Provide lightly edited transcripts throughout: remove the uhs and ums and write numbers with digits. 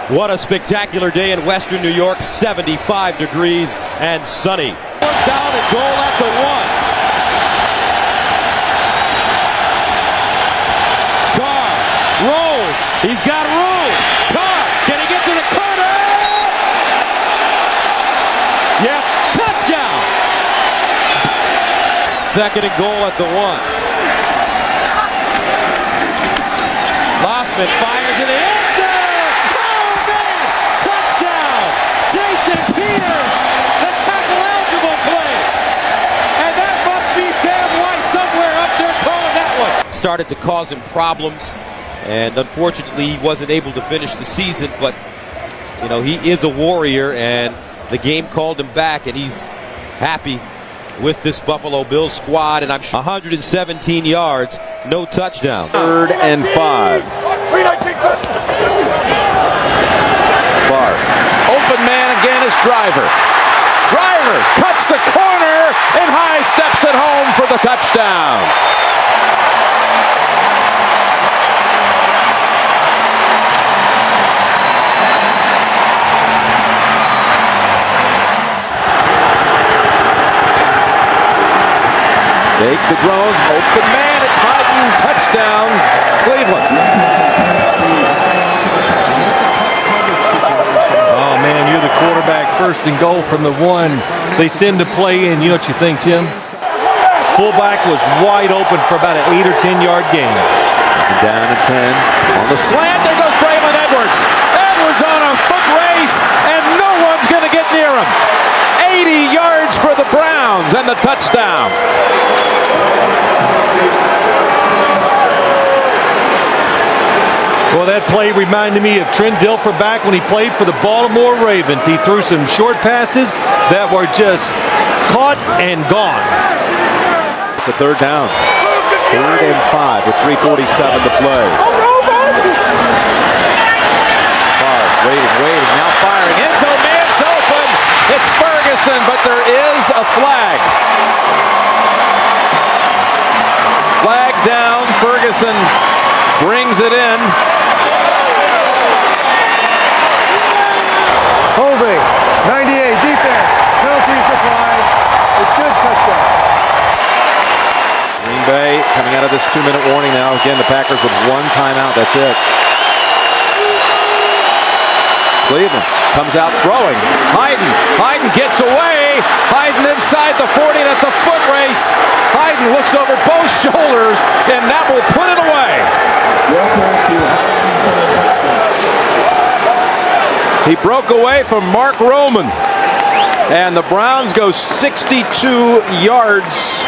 What a spectacular day in Western New York, 75 degrees and sunny. Down and goal at the 1. Carr rolls. He's got room. Carr, can he get to the corner? Yep, touchdown. Second and goal at the 1. Lossman fires in the end zone. Oh, man! Touchdown! Jason Peters, the tackle-eligible play. And that must be Sam White somewhere up there calling that one. Started to cause him problems, and unfortunately he wasn't able to finish the season, but, you know, he is a warrior, and the game called him back, and he's happy with this Buffalo Bills squad, and I'm sure 117 yards, no touchdown. 3rd and 5. Favre. Open man again is Driver. Driver cuts the corner and high steps it home for the touchdown. Take the drones, open man, it's Hyden, touchdown, Cleveland. Oh man, you're the quarterback, 1st and goal from the 1. They send the play in, you know what you think, Jim? Fullback was wide open for about an 8 or 10 yard gain. 2nd down and 10. On the slant, there goes Braylon Edwards. Edwards on a foot race, and no one's going to get near him. 80 yards for the Browns and the touchdown. Well, that play reminded me of Trent Dilfer back when he played for the Baltimore Ravens. He threw some short passes that were just caught and gone. It's a 3rd down. 3rd and 5 with 3:47 to play. Favre waiting, now firing. End zone, man's open. It's Ferguson, but there is a flag. Flag down. Ferguson brings it in. Holding, 98, defense, penalties applied. It's good, touchdown. Green Bay coming out of this 2-minute warning now. Again, the Packers with 1 timeout. That's it. Cleveland comes out throwing. Hyden gets away. Hyden inside the 40. That's a foot race. Hyden looks over both shoulders, and that will put it away. He broke away from Mark Roman, and the Browns go 62 yards.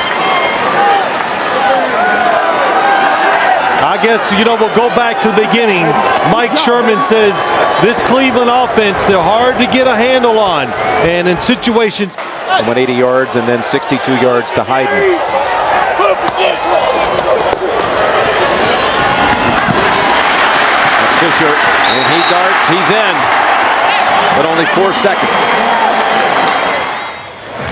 I guess, you know, we'll go back to the beginning. Mike Sherman says this Cleveland offense, they're hard to get a handle on. And in situations... And went 80 yards and then 62 yards to Hyden. That's Fisher, and he darts, he's in. But only 4 seconds.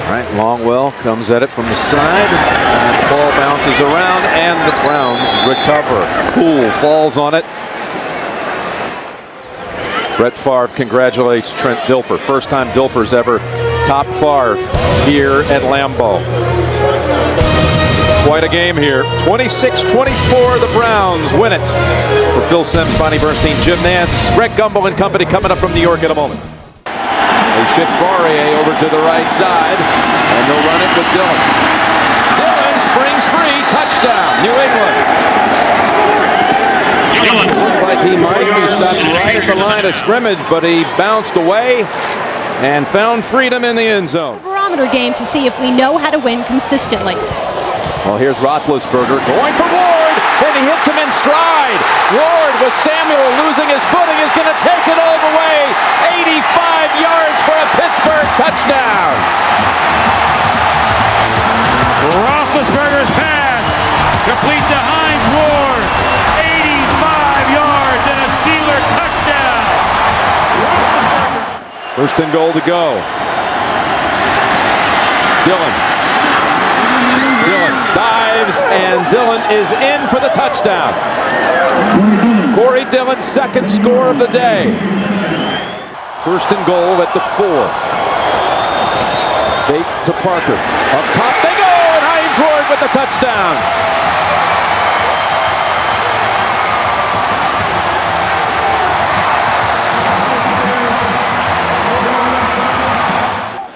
All right, Longwell comes at it from the side, and the ball bounces around, and the Browns recover. Poole falls on it. Brett Favre congratulates Trent Dilfer. First time Dilfer's ever topped Favre here at Lambeau. Quite a game here. 26-24, the Browns win it. For Phil Simms, Bonnie Bernstein, Jim Nance, Greg Gumbel and company coming up from New York in a moment. They ship Fourier over to the right side, and they'll run it with Dillon. Dillon springs free, touchdown, New England. Looked like he might be stopped right at the line of scrimmage, but he bounced away and found freedom in the end zone. Barometer game to see if we know how to win consistently. Well, here's Roethlisberger going for Ward, and he hits him in stride. Ward, with Samuel losing his footing, is going to take it all the way. 85 yards for a Pittsburgh touchdown. Roethlisberger's pass complete to Hines Ward. 85 yards and a Steeler touchdown. 1st and goal to go. Dillon dives, and Dillon is in for the touchdown. Corey Dillon's 2nd score of the day. First and goal at the 4. Fake to Parker. Up top they go, and Hines Ward with the touchdown.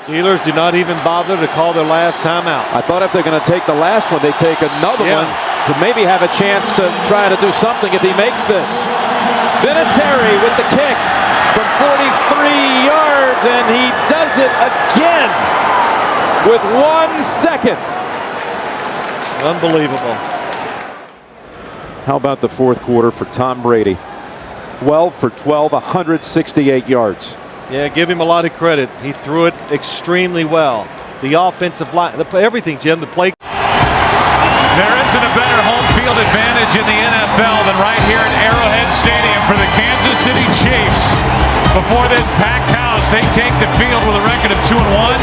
Steelers do not even bother to call their last timeout. I thought if they're going to take the last one, they take another one to maybe have a chance to try to do something if he makes this. Vinatieri with the kick from 43 yards, and he does it again with 1 second. Unbelievable. How about the fourth quarter for Tom Brady? 12 for 12, 168 yards. Yeah, give him a lot of credit. He threw it extremely well. The offensive line, everything, Jim, the play. There isn't a better home field advantage in the NFL than right here at Arrowhead Stadium for the Kansas City Chiefs. Before this packed house, they take the field with a record of 2-1,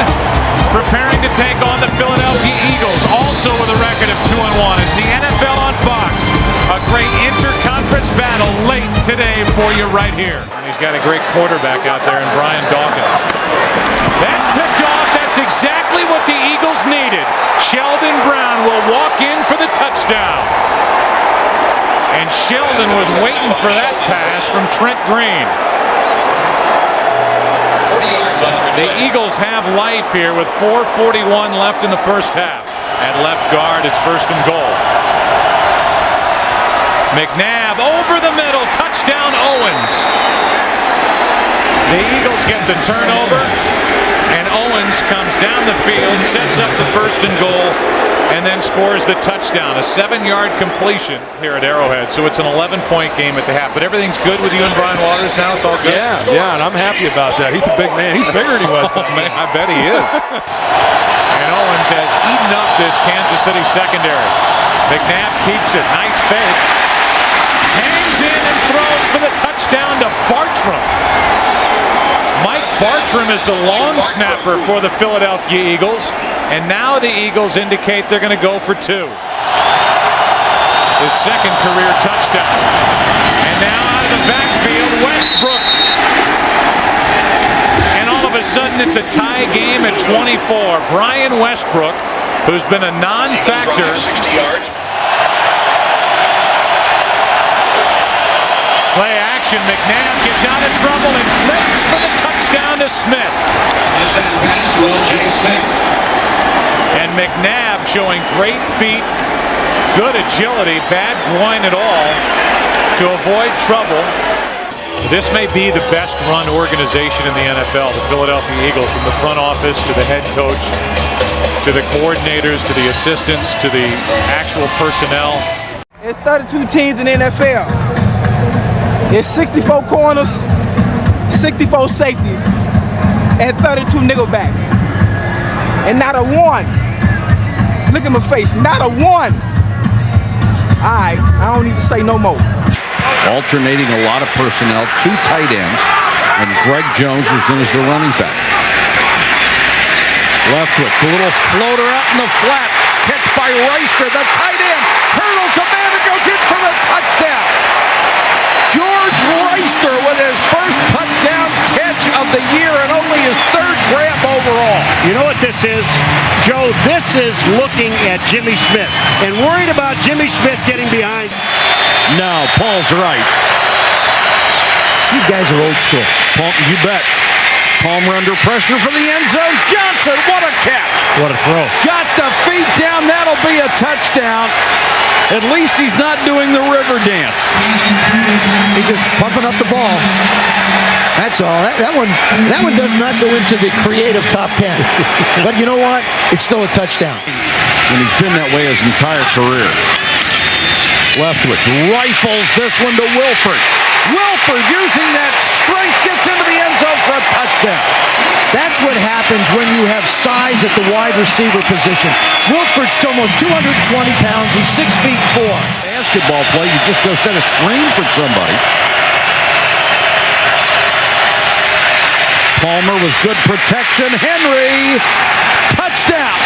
preparing to take on the Philadelphia Eagles, also with a record of 2-1. It's the NFL on Fox. A great interconference battle late today for you right here. He's got a great quarterback out there in Brian Dawkins. That's picked off. That's exactly what the Eagles needed. Sheldon Brown will walk in for the touchdown. And Sheldon was waiting for that pass from Trent Green. The Eagles have life here with 4:41 left in the first half. At left guard, it's first and goal. McNabb over the middle, touchdown Owens. The Eagles get the turnover, and Owens comes down the field, sets up the first and goal, and then scores the touchdown. A 7-yard completion here at Arrowhead, so it's an 11-point game at the half. But everything's good with you and Brian Waters now? It's all good? Yeah, and I'm happy about that. He's a big man. He's bigger than he was. Oh, man, I bet he is. And Owens has eaten up this Kansas City secondary. McNabb keeps it. Nice fake. Hangs in and throws for the touchdown to Bartram. Mike Bartram is the long snapper for the Philadelphia Eagles, and now the Eagles indicate they're going to go for 2. His second career touchdown. And now out of the backfield, Westbrook. And all of a sudden it's a tie game at 24. Brian Westbrook, who's been a non-factor. 60 yards. Play action, McNabb gets out of trouble and flips for the touchdown to Smith. And McNabb showing great feet, good agility, bad groin at all to avoid trouble. This may be the best run organization in the NFL, the Philadelphia Eagles, from the front office to the head coach, to the coordinators, to the assistants, to the actual personnel. It's 32 teams in the NFL. It's 64 corners, 64 safeties, and 32 nickelbacks. And not a one. Look at my face, not a one. All right, I don't need to say no more. Alternating a lot of personnel, 2 tight ends, and Greg Jones is in as the running back. Leftwich, a little floater out in the flat, catch by Reister, the tight end, hurdles a man and goes in for the touchdown. George Reister with his first touchdown catch of the year and only his 3rd grab overall. You know what this is, Joe? This is looking at Jimmy Smith and worried about Jimmy Smith getting behind. No, Paul's right. You guys are old school. Paul, you bet. Palmer under pressure for the end zone. Johnson, what a catch. What a throw. Got the feet down. That'll be a touchdown. At least he's not doing the river dance. He's just pumping up the ball. That's all. That one does not go into the creative top 10. But you know what? It's still a touchdown. And he's been that way his entire career. Leftwich rifles this one to Wilford. Wilford using that strength gets into the end zone for a touchdown. That's what happens when you have size at the wide receiver position. Wilford's almost 220 pounds. He's 6'4". Basketball play, you just go set a screen for somebody. Palmer with good protection. Henry, touchdown.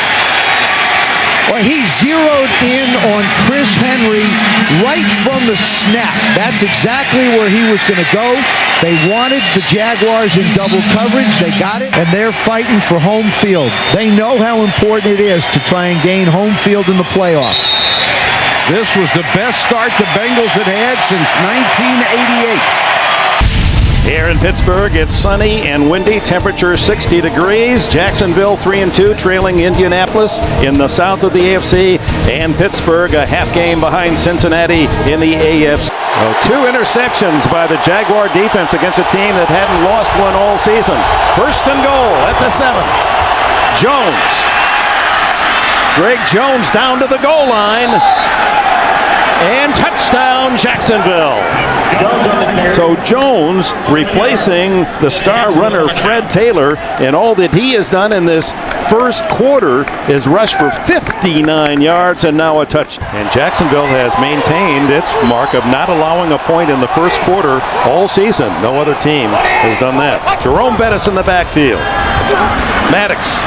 Well, he zeroed in on Chris Henry right from the snap. That's exactly where he was going to go. They wanted the Jaguars in double coverage. They got it, and they're fighting for home field. They know how important it is to try and gain home field in the playoffs. This was the best start the Bengals had had since 1988. Here in Pittsburgh, it's sunny and windy. Temperature 60 degrees. Jacksonville 3-2, trailing Indianapolis in the south of the AFC. And Pittsburgh a half game behind Cincinnati in the AFC. Oh, 2 interceptions by the Jaguar defense against a team that hadn't lost one all season. First and goal at the 7. Jones. Greg Jones down to the goal line. And touchdown, Jacksonville. So Jones replacing the star runner Fred Taylor, and all that he has done in this first quarter is rush for 59 yards and now a touch. And Jacksonville has maintained its mark of not allowing a point in the first quarter all season. No other team has done that. Jerome Bettis in the backfield. Maddox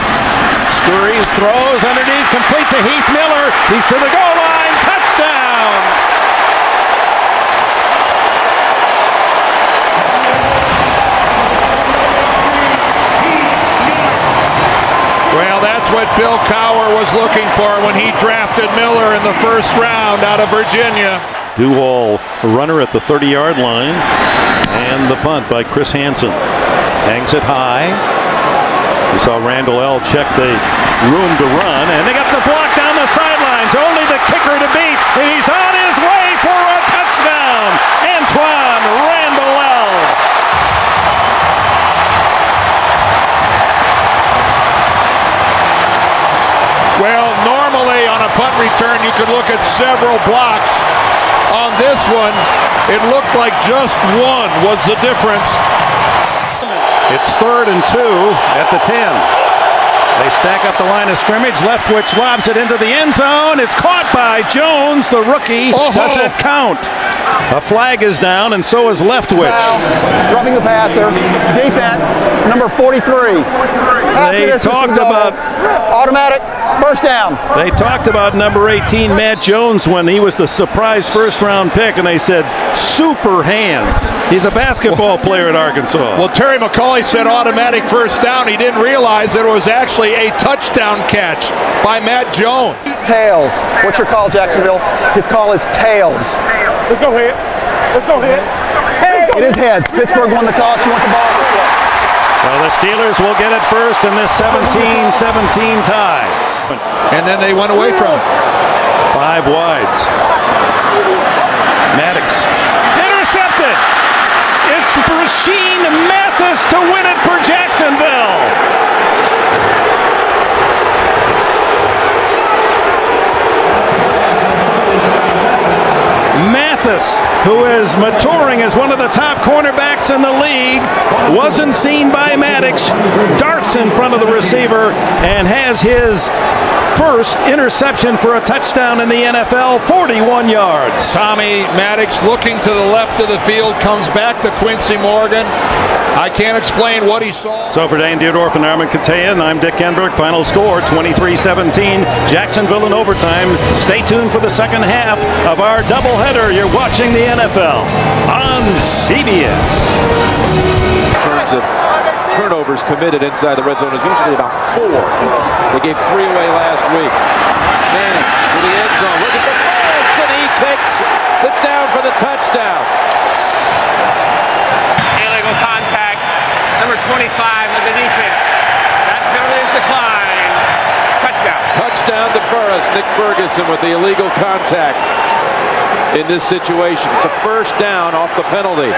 scurries, throws underneath, complete to Heath Miller. He's to the goal line. Touchdown! Well, that's what Bill Cowher was looking for when he drafted Miller in the first round out of Virginia. Duhall, runner at the 30-yard line, and the punt by Chris Hansen. Hangs it high. You saw Randall L. check the room to run, and they got some block down the sidelines. Only the kicker to beat, and he's on his way for a touchdown. Antoine Randall L. Well, normally on a punt return, you could look at several blocks. On this one, it looked like just one was the difference. It's 3rd and 2 at the 10. They stack up the line of scrimmage. Leftwich lobs it into the end zone. It's caught by Jones, the rookie. Doesn't count. A flag is down, and so is Leftwich. Roughing the passer. Defense, number 43. They talked about automatic first down. They talked about number 18, Matt Jones, when he was the surprise first-round pick, and they said super hands. He's a basketball player at Arkansas. Well, Terry McCauley said automatic first down. He didn't realize that it was actually a touchdown catch by Matt Jones. Tails. What's your call, Jacksonville? His call is tails. Let's go heads. Let's go heads. It is heads. Pittsburgh won the toss. You want the ball? Well, the Steelers will get it first in this 17-17 tie. And then they went away from it. 5 wides. Maddox. Intercepted! It's Rashean Mathis to win it for Jacksonville. Mathis, who is maturing as one of the top cornerbacks in the league, wasn't seen by Maddox, darts in front of the receiver, and has his first interception for a touchdown in the NFL, 41 yards. Tommy Maddox looking to the left of the field, comes back to Quincy Morgan. I can't explain what he saw. So for Dane Dierdorf and Armin Kateya, I'm Dick Enberg. Final score, 23-17. Jacksonville in overtime. Stay tuned for the second half of our doubleheader. You're watching the NFL on CBS. In terms of turnovers committed inside the red zone is usually about 4. They gave 3 away last week. Manning to the end zone, looking for Fultz, and he takes it down for the touchdown. Illegal contact, number 25 of the defense. That penalty is declined. Touchdown. Touchdown to Burris. Nick Ferguson with the illegal contact in this situation. It's a first down off the penalty.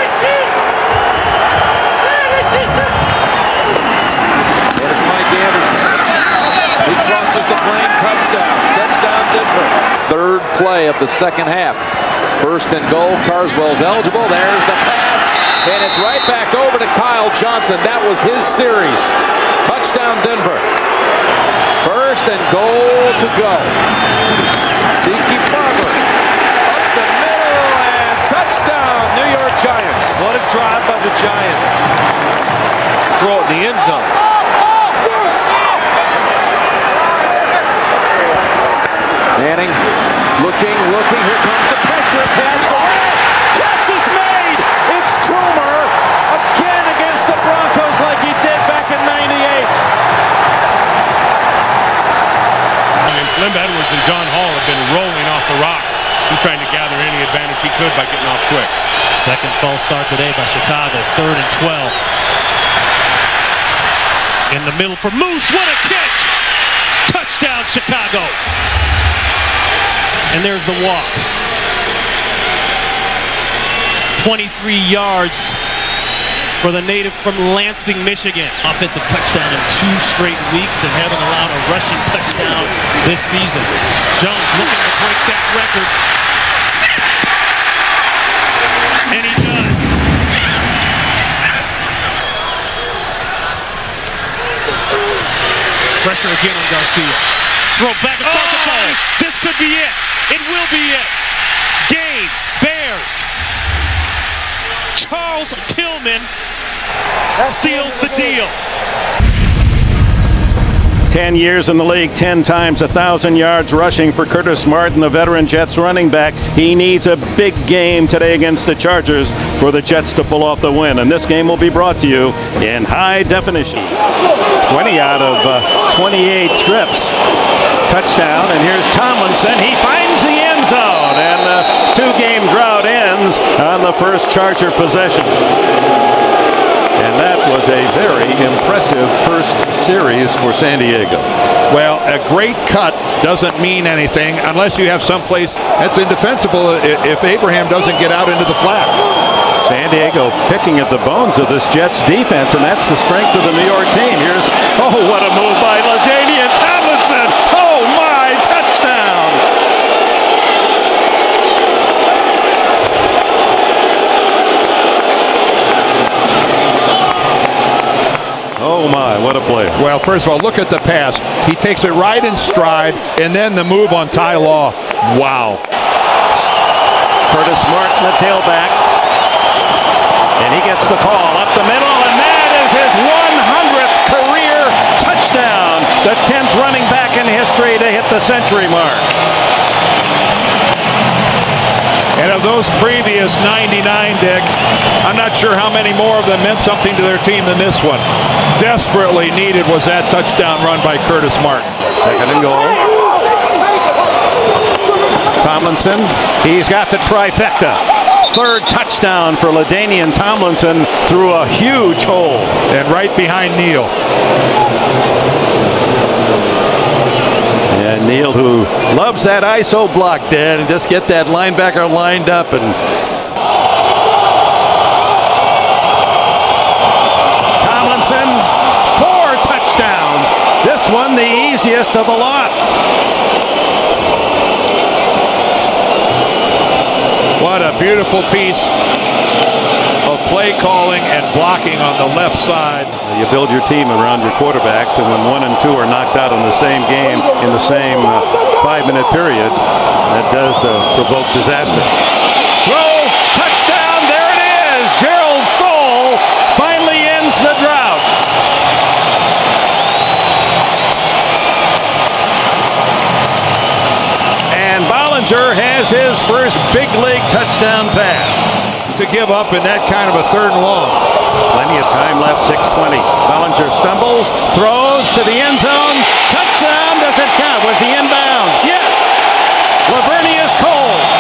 He crosses the plane, touchdown. Touchdown Denver. Third play of the second half. First and goal, Carswell's eligible. There's the pass, and it's right back over to Kyle Johnson. That was his series. Touchdown Denver. First and goal to go. Tiki Barber up the middle, and touchdown New York Giants. What a drive by the Giants. Throw it in the end zone. pressure pass. Catch is made. It's Toomer again against the Broncos like he did back in '98. Lim Edwards and John Hall have been rolling off the rock. He's trying to gather any advantage he could by getting off quick. Second false start today by Chicago. 3rd and 12. In the middle for Moose. What a catch! Touchdown, Chicago. And there's the walk. 23 yards for the native from Lansing, Michigan. Offensive touchdown in 2 straight weeks and haven't allowed a rushing touchdown this season. Jones looking to break that record. And he does. Pressure again on Garcia. Throw back across the body. This could be it. It will be it. Game. Bears. Charles Tillman seals the deal. 10 years in the league, 10 times 1,000 yards rushing for Curtis Martin, the veteran Jets running back. He needs a big game today against the Chargers for the Jets to pull off the win. And this game will be brought to you in high definition. 20 out of 28 trips. Touchdown, and here's Tomlinson. He finds the end zone, and the 2-game drought ends on the first Charger possession. And that was a very impressive first series for San Diego. Well, a great cut doesn't mean anything unless you have someplace that's indefensible if Abraham doesn't get out into the flat. San Diego picking at the bones of this Jets defense, and that's the strength of the New York team. Here's, oh, what a move by LaDainian Tomlinson. Oh, my, touchdown. Oh my, what a play. Well, first of all, look at the pass. He takes it right in stride, and then the move on Ty Law. Wow. Curtis Martin, the tailback. And he gets the call up the middle, and that is his 100th career touchdown. The 10th running back in history to hit the century mark. And of those previous 99, Dick, I'm not sure how many more of them meant something to their team than this one. Desperately needed was that touchdown run by Curtis Martin. 2nd and goal. Tomlinson, he's got the trifecta. 3rd touchdown for LaDainian Tomlinson through a huge hole. And right behind Neal. And Neal, who loves that ISO block, Dan, and just get that linebacker lined up. And Tomlinson, 4 touchdowns. This one the easiest of the lot. What a beautiful piece of play calling and blocking on the left side. You build your team around your quarterbacks, and when 1 and 2 are knocked out in the same game in the same 5-minute period, that does provoke disaster. Throw, touchdown, there it is. Gerald Soule finally ends the drought. And Bollinger has his first big league touchdown pass. To give up in that kind of a 3rd and long. Plenty of time left, 6:20. Bollinger stumbles, throws to the end zone. Touchdown, does it count? Was he inbounds? Yes. Lavernius Coles.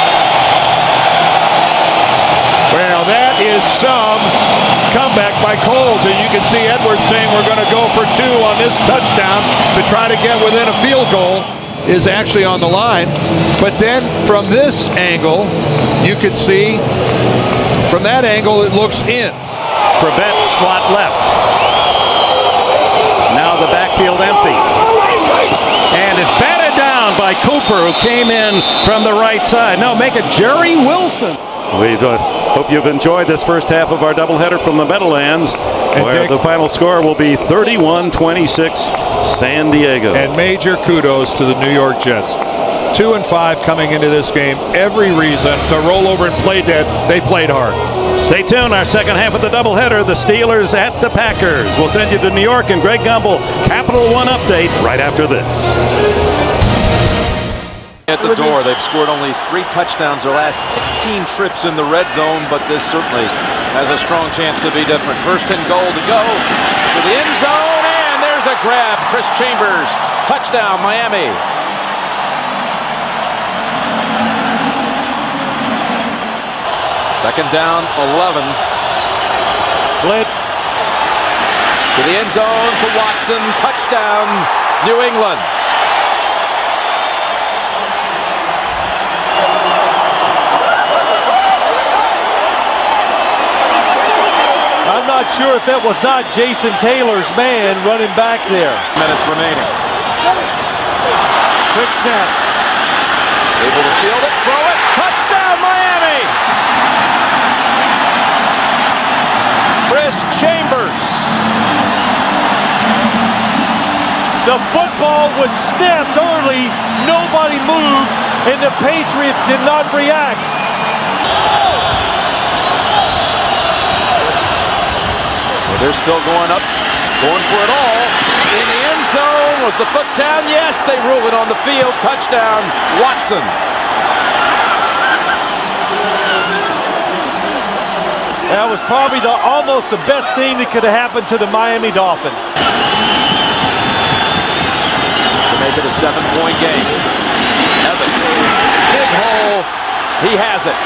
Well, that is some comeback by Coles. And you can see Edwards saying we're going to go for 2 on this touchdown to try to get within a field goal is actually on the line. But then from this angle, you can see from that angle it looks in. Prevent slot left. Now the backfield empty. And it's batted down by Cooper, who came in from the right side. No, make it Jerry Wilson. We hope you've enjoyed this first half of our doubleheader from the Meadowlands, where the final score will be 31-26 San Diego. And major kudos to the New York Jets. 2-5 coming into this game. Every reason to roll over and play dead. They played hard. Stay tuned. Our second half of the doubleheader, the Steelers at the Packers. We'll send you to New York, and Greg Gumbel, Capital One update right after this. At the door, they've scored only 3 touchdowns their last 16 trips in the red zone, but this certainly has a strong chance to be different. First and goal to go to the end zone, and there's a grab. Chris Chambers, touchdown, Miami. Second down, 11. Blitz to the end zone to Watson, touchdown, New England. I'm not sure if that was not Jason Taylor's man running back there. Minutes remaining. Quick snap. Able to field it, throw it, touchdown Miami! Chris Chambers. The football was snapped early, nobody moved, and the Patriots did not react. They're still going up, going for it all. In the end zone, was the foot down? Yes, they rule it on the field. Touchdown, Watson. That was probably almost the best thing that could have happened to the Miami Dolphins. To make it a 7-point game. Evans, big hole, he has it.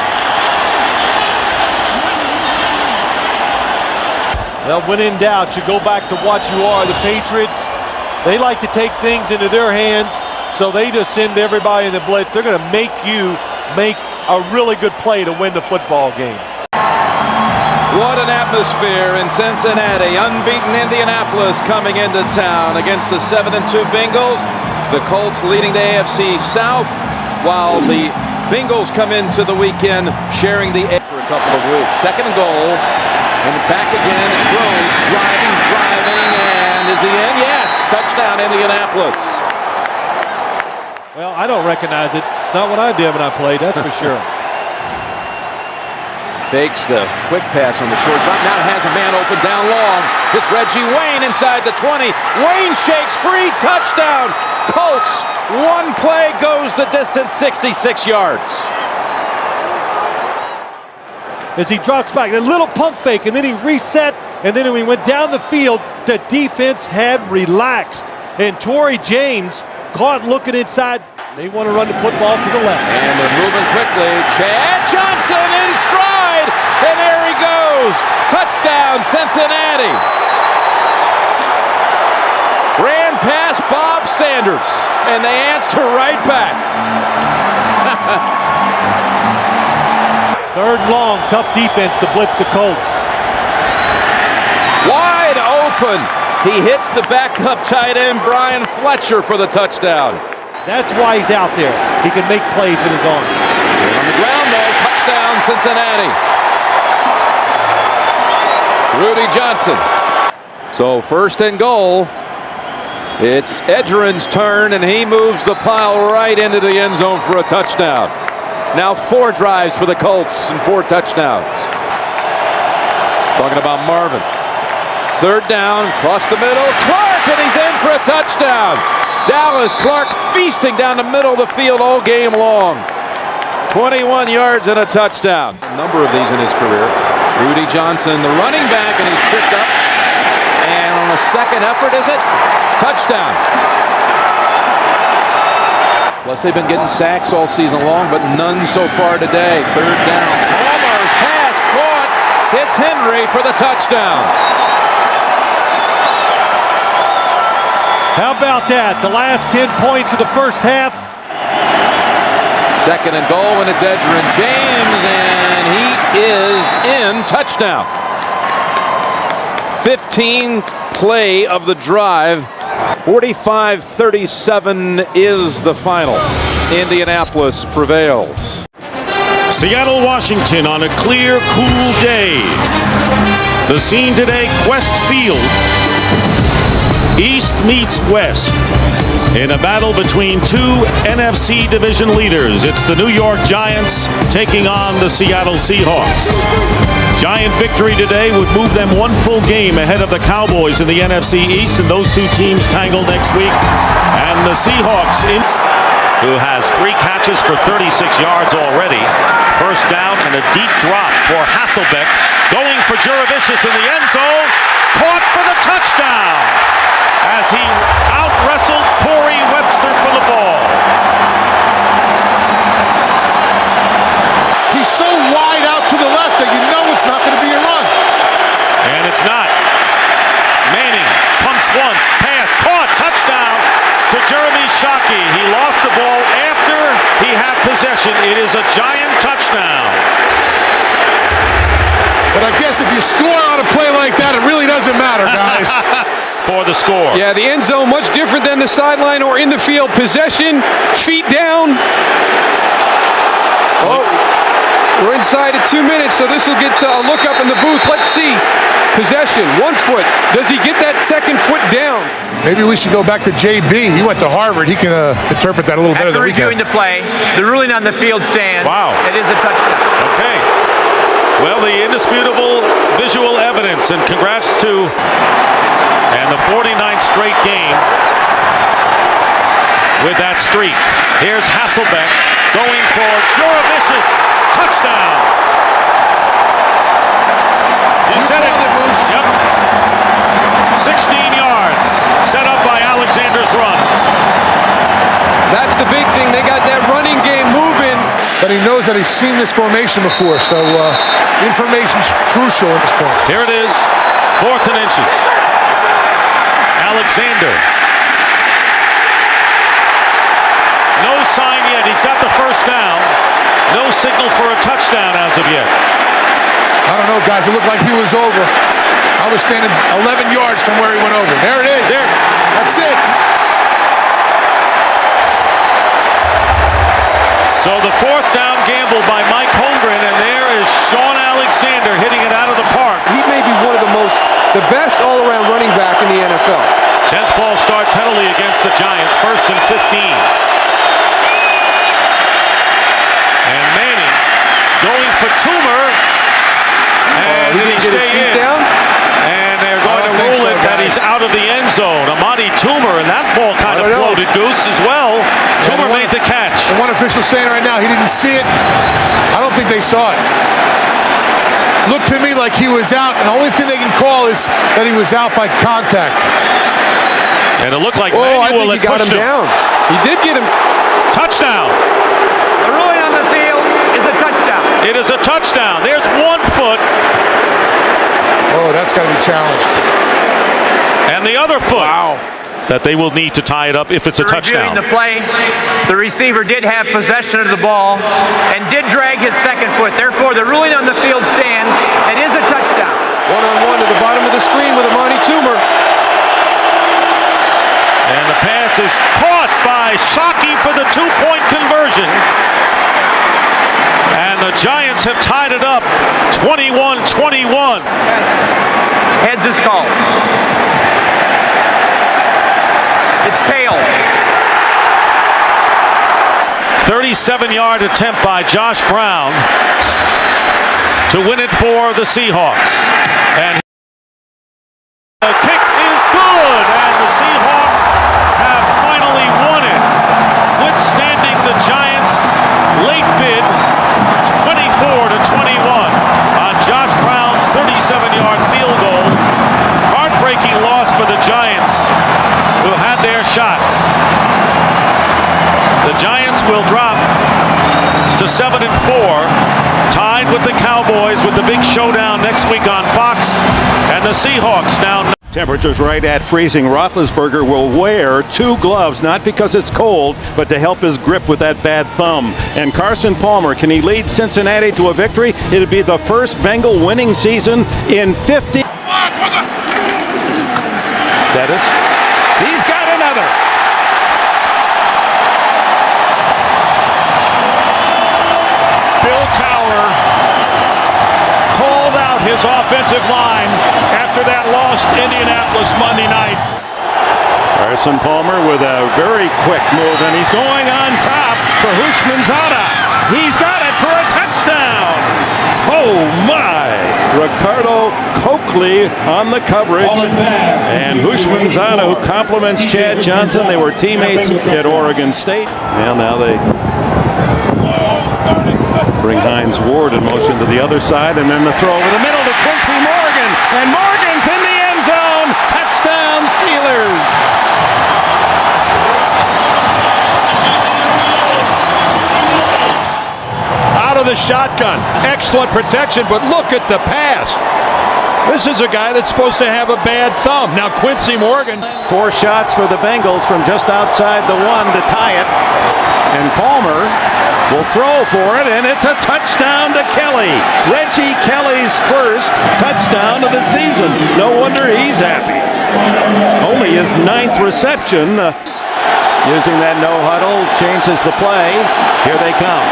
Well, when in doubt, you go back to what you are. The Patriots, they like to take things into their hands, so they just send everybody in the blitz. They're going to make you make a really good play to win the football game. What an atmosphere in Cincinnati. Unbeaten Indianapolis coming into town against the 7-2 Bengals. The Colts leading the AFC South, while the Bengals come into the weekend sharing the edge for a couple of weeks. Second and goal. And back again, it's Rhodes driving, and is he in? Yes, touchdown Indianapolis. Well, I don't recognize it. It's not what I did when I played, that's for sure. Fakes the quick pass on the short drop. Now has a man open down long. It's Reggie Wayne inside the 20. Wayne shakes free, touchdown. Colts, one play goes the distance, 66 yards. As he drops back, a little pump fake, and then he reset, and then when he went down the field, the defense had relaxed. And Torrey James caught looking inside. They want to run the football to the left. And they're moving quickly. Chad Johnson in stride, and there he goes. Touchdown, Cincinnati. Ran past Bob Sanders, and they answer right back. Third and long, tough defense to blitz the Colts. Wide open. He hits the backup tight end, Brian Fletcher, for the touchdown. That's why he's out there. He can make plays with his arm. On the ground, though, touchdown, Cincinnati. Rudy Johnson. So first and goal. It's Edgerrin's turn, and he moves the pile right into the end zone for a touchdown. Now 4 drives for the Colts and 4 touchdowns. Talking about Marvin. Third down, across the middle. Clark, and he's in for a touchdown. Dallas Clark feasting down the middle of the field all game long. 21 yards and a touchdown. A number of these in his career. Rudy Johnson, the running back, and he's tripped up. And on a second effort, is it? Touchdown. Plus, they've been getting sacks all season long, but none so far today. Third down. Palmer's pass caught. Hits Henry for the touchdown. How about that? The last 10 points of the first half. Second and goal, and it's Edgerrin James, and he is in. Touchdown. 15th play of the drive. 45-37 is the final. Indianapolis prevails. Seattle, Washington on a clear, cool day. The scene today, Quest Field. East meets West in a battle between 2 NFC division leaders. It's the New York Giants taking on the Seattle Seahawks. Giant victory today would move them 1 full game ahead of the Cowboys in the NFC East, and those 2 teams tangle next week. And the Seahawks in. who has 3 catches for 36 yards already. First down and a deep drop for Hasselbeck. Going for Jurevicius in the end zone. Caught for the touchdown as he out-wrestled Corey Webster for the ball. He's so wide out to the left that you know it's not going to be a run. And it's not. Manning pumps once, pass, caught, touchdown to Jeremy Shockey. He lost the ball after he had possession. It is a Giant touchdown. But I guess if you score on a play like that, it really doesn't matter, guys. For the score. Yeah, the end zone much different than the sideline or in the field. Possession, feet down. Oh, we're inside of 2 minutes, so this will get a look up in the booth. Let's see. Possession, 1 foot. Does he get that second foot down? Maybe we should go back to JB. He went to Harvard. He can interpret that a little better than we can. After reviewing the play, the ruling on the field stands. Wow. It is a touchdown. Okay. Well, the indisputable visual evidence, and congrats to the 49th straight game with that streak. Here's Hasselbeck going for Jurevicius. Touchdown. You said it. Yep. 16 yards set up by Alexander's runs. That's the big thing. They got that running game moving. But he knows that he's seen this formation before, so information's crucial at this point. Here it is, 4th and inches. Alexander. No sign yet. He's got the first down. No signal for a touchdown as of yet. I don't know, guys. It looked like he was over. I was standing 11 yards from where he went over. There it is. There. That's it. So the 4th down gamble by Mike Holmgren, and there is Sean Alexander hitting it out of the park. He may be one of the best all-around running back in the NFL. 10th false start penalty against the Giants. 1st and 15. And Manning going for Toomer. And he didn't get his feet down? And they're going to rule it that he's out of the end zone. Amadi Toomer, and that ball kind of floated, Goose, as well. Toomer made the catch. And one official saying right now he didn't see it. I don't think they saw it. Looked to me like he was out, and the only thing they can call is that he was out by contact. And it looked like I think Manuel he got him down. He did get him. Touchdown. The ruling on the field is a touchdown. It is a touchdown. There's 1 foot. Oh, that's got to be challenged. And the other foot. Wow. That they will need to tie it up if it's a touchdown. Reviewing the play, the receiver did have possession of the ball and did drag his second foot. Therefore, the ruling on the field stands. It is a touchdown. 1-on-1 to the bottom of the screen with Amadi Toomer. And the pass is caught by Shockey for the 2-point conversion. And the Giants have tied it up 21-21. Heads is called. It's tails. 37-yard attempt by Josh Brown to win it for the Seahawks. And the kick is good, and the Seahawks have finally won it, withstanding the Giants' late bid, 24-21 on Josh Brown's 37-yard field goal. Heartbreaking loss for the Giants, who had their shots. The Giants will drop to 7-4, tied with the Cowboys with the big showdown next week on Fox, and the Seahawks now. Temperatures right at freezing. Roethlisberger will wear 2 gloves, not because it's cold, but to help his grip with that bad thumb. And Carson Palmer, can he lead Cincinnati to a victory? It'll be the first Bengal winning season in 50. Bettis. He's got another. Bill Cowher called out his offensive line after that loss to Indianapolis Monday night. Carson Palmer with a very quick move, and he's going on top for Hushmanzada. He's got it for a touchdown. Oh my! Ricardo Coakley on the coverage. And Hushmanzada, who compliments Chad Johnson. They were teammates at Oregon State. And now they bring Hines Ward in motion to the other side, and then the throw over the middle to Quincy Morgan. And Morgan's in the end zone. Touchdown, Steelers. Out of the shotgun. Excellent protection, but look at the pass. This is a guy that's supposed to have a bad thumb. Now Quincy Morgan. 4 shots for the Bengals from just outside the 1 to tie it. And Palmer will throw for it, and it's a touchdown to Kelly. Reggie Kelly's first touchdown of the season. No wonder he's happy. Only his 9th reception. Using that no huddle, changes the play. Here they come.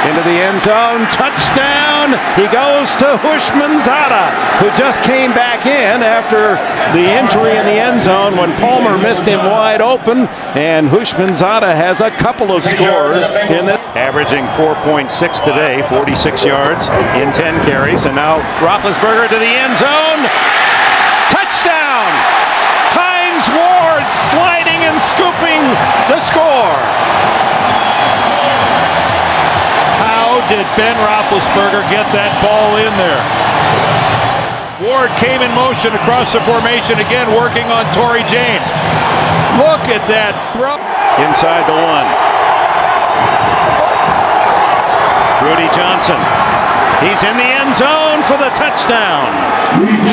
Into the end zone, touchdown! He goes to Hushmanzada, who just came back in after the injury in the end zone when Palmer missed him wide open, and Hushmanzada has a couple of scores in the averaging 4.6 today, 46 yards in 10 carries, and now Roethlisberger to the end zone, touchdown! Hines Ward sliding and scooping the score. Did Ben Roethlisberger get that ball in there? Ward came in motion across the formation again, working on Torrey James. Look at that throw. Inside the 1. Rudy Johnson. He's in the end zone for the touchdown.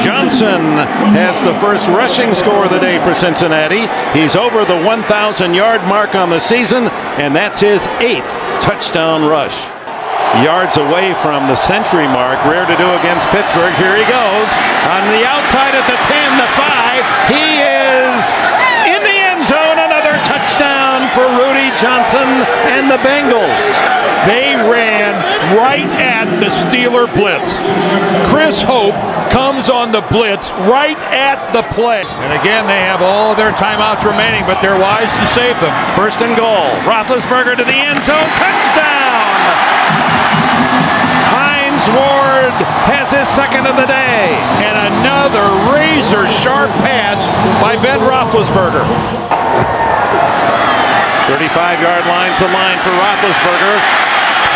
Johnson has the first rushing score of the day for Cincinnati. He's over the 1,000-yard mark on the season, and that's his 8th touchdown rush. Yards away from the century mark. Rare to do against Pittsburgh. Here he goes. On the outside at the 10, the 5. He is in the end zone. Another touchdown for Rudy Johnson and the Bengals. They ran right at the Steeler blitz. Chris Hope comes on the blitz right at the play. And again, they have all their timeouts remaining, but they're wise to save them. First and goal. Roethlisberger to the end zone. Touchdown! Hines Ward has his second of the day. And another razor-sharp pass by Ben Roethlisberger. 35-yard line's the line for Roethlisberger.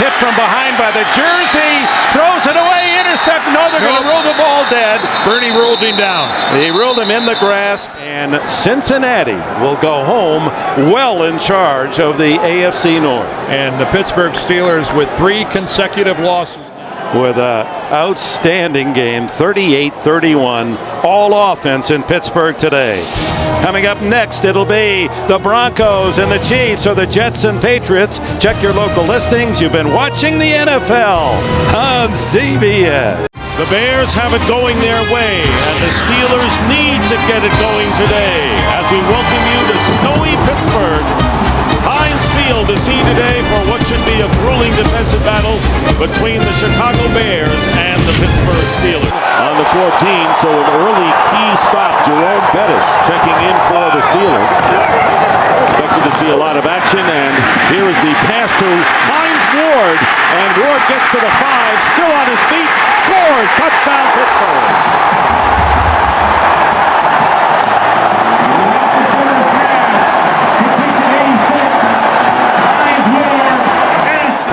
Hit from behind by the jersey. Throws it away. Intercept. No, they're going to rule the ball dead. Bernie ruled him down. He ruled him in the grasp. And Cincinnati will go home well in charge of the AFC North. And the Pittsburgh Steelers with 3 consecutive losses. With an outstanding game, 38-31, all offense in Pittsburgh today. Coming up next, it'll be the Broncos and the Chiefs, or the Jets and Patriots. Check your local listings. You've been watching the NFL on CBS. The Bears have it going their way, and the Steelers need to get it going today as we welcome you to snowy Pittsburgh. Heinz Field to see today for what should be a grueling defensive battle between the Chicago Bears and the Pittsburgh Steelers. On the 14, so an early key stop. Jerome Bettis checking in for the Steelers. Expected to see a lot of action, and here is the pass to Hines Ward, and Ward gets to the 5, still on his feet, scores, touchdown Pittsburgh.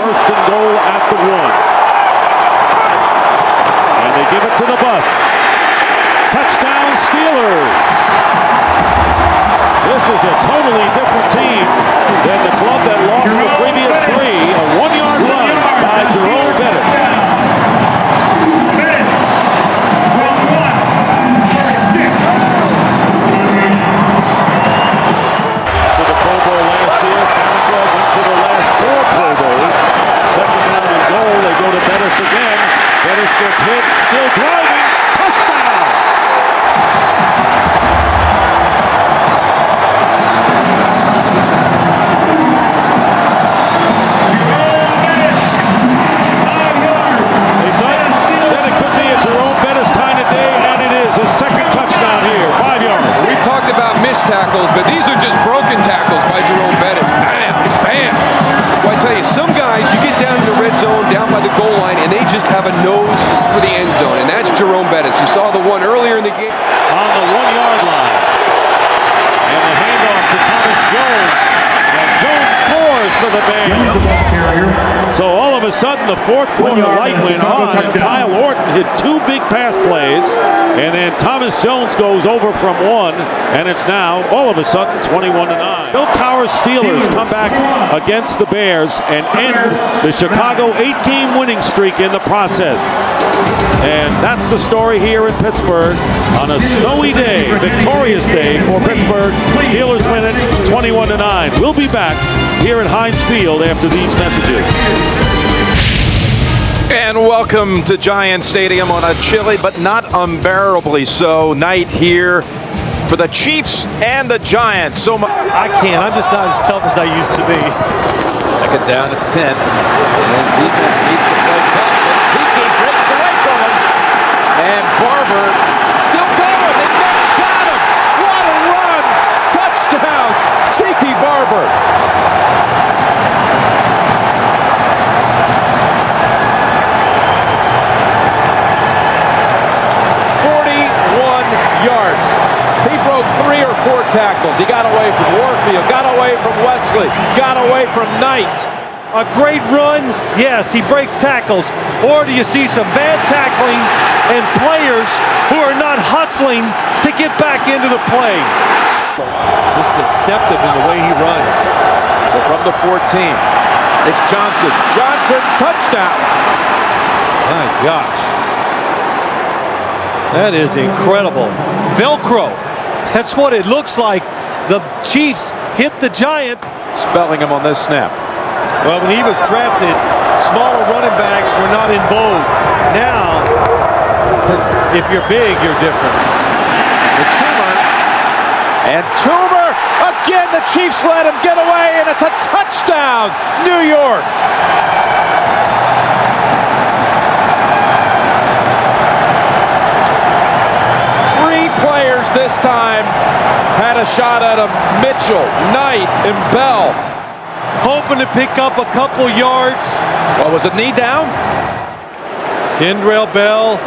First and goal at the 1. And they give it to the bus. Touchdown Steelers. This is a totally different team than the club that lost the previous 3. A 1-yard run by Jerome Bettis. To the Pro Bowl last year, Farquhar went to the last 4 Pro Bowls. Second down and goal, they go to Bettis again. Bettis gets hit, still driving, touchdown! They thought, said it could be a Jerome Bettis kind of day, and it is. His second touchdown here, 5 yards. We've talked about missed tackles, but these are just broken tackles by Jerome Bettis. Bam, bam. Well, I tell you, some guys, you get down to the red zone, down by the goal line, and they just have a nose for the end zone, and that's Jerome this. You saw the one earlier in the game. On the 1-yard line. And the handoff to Thomas Jones. And Jones scores for the Bears. So all of a sudden, the fourth quarter light went on, and Kyle Orton hit 2 big pass plays, and then Thomas Jones goes over from 1, and it's now, all of a sudden, 21-9. Bill Cowher's Steelers come back against the Bears and end the Chicago 8-game winning streak in the process. And that's the story here in Pittsburgh on a snowy day, victorious day for Pittsburgh. Steelers win it 21-9. We'll be back here at Heinz Field after these messages. And welcome to Giant Stadium on a chilly but not unbearably so night here for the Chiefs and the Giants. I can't. I'm just not as tough as I used to be. Second down at 10. And defense needs to play tough. And Tiki breaks away from him. And Barber still going. They never got him. What a run. Touchdown. Tiki Barber. Yards. He broke 3 or 4 tackles. He got away from Warfield, got away from Wesley, got away from Knight. A great run, yes, he breaks tackles. Or do you see some bad tackling and players who are not hustling to get back into the play? Just deceptive in the way he runs. So from the 14, it's Johnson. Johnson, touchdown. My gosh. That is incredible. Velcro. That's what it looks like. The Chiefs hit the Giants. Spelling him on this snap. Well, when he was drafted, smaller running backs were not in vogue. Now, if you're big, you're different. The Toomer. And Toomer, again, the Chiefs let him get away, and it's a touchdown, New York. Players this time had a shot at him. Mitchell, Knight, and Bell. Hoping to pick up a couple yards. What was it, knee down? Kendrell Bell.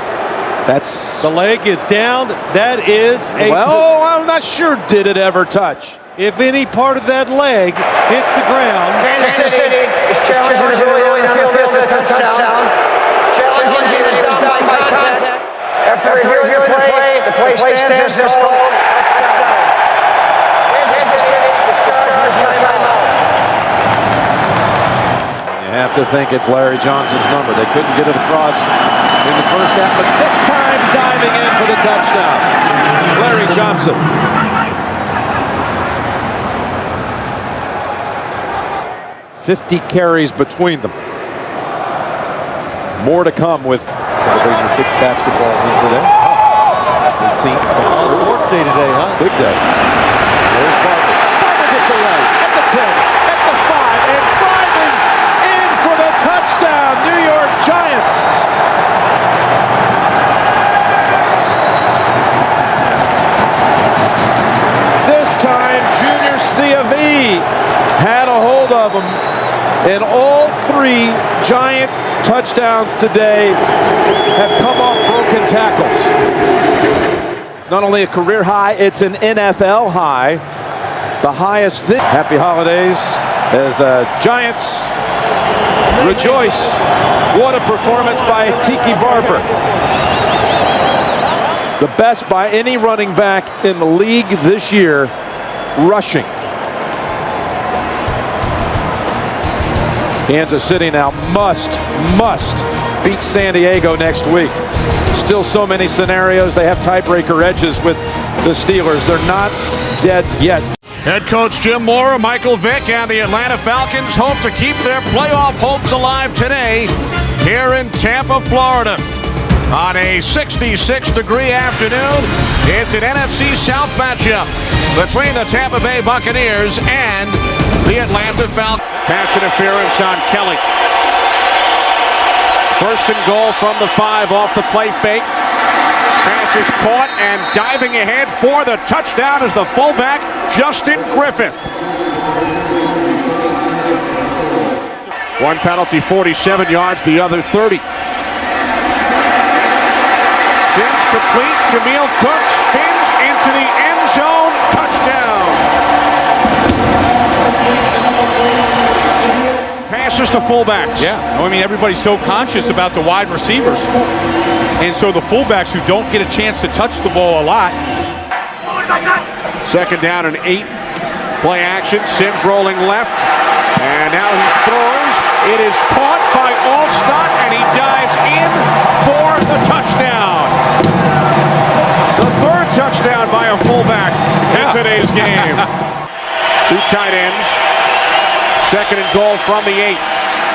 That's... The leg is down. That is a... Well, I'm not sure did it ever touch. If any part of that leg hits the ground... Kansas City is challenging the field for a touchdown. Challenging that he was down by contact. After reviewing the play stands as called. Kansas City is charged with timeout. You have to think it's Larry Johnson's number. They couldn't get it across in the first half, but this time diving in for the touchdown. Larry Johnson. $50 carries between them. More to come with celebrating the 5th basketball win today. 18th. All sports day today, huh? Big day. There's Barber. Barber gets away at the 10, at the 5, and driving in for the touchdown. New York Giants. This time, Junior C.A.V. had a hold of him, and all 3 Giant touchdowns today have come off broken tackles. It's not only a career high, it's an NFL high. The highest. Happy holidays as the Giants rejoice. What a performance by Tiki Barber. The best by any running back in the league this year, rushing. Kansas City now must beat San Diego next week. Still so many scenarios. They have tiebreaker edges with the Steelers. They're not dead yet. Head coach Jim Mora, Michael Vick, and the Atlanta Falcons hope to keep their playoff hopes alive today here in Tampa, Florida. On a 66-degree afternoon, it's an NFC South matchup between the Tampa Bay Buccaneers and the Atlanta Falcons. Pass interference on Kelly. First and goal from the 5 off the play fake. Pass is caught and diving ahead for the touchdown is the fullback, Justin Griffith. One penalty, 47 yards, the other 30. Sims could complete. Jameel Cook spins into the end zone. Touchdown. Passes to fullbacks. Yeah, I mean, everybody's so conscious about the wide receivers. And so the fullbacks who don't get a chance to touch the ball a lot. Second down and 8. Play action. Sims rolling left. And now he throws. It is caught by Alstott, and he dives in for the touchdown. The third touchdown by a fullback in today's game. 2 tight ends. Second and goal from the 8.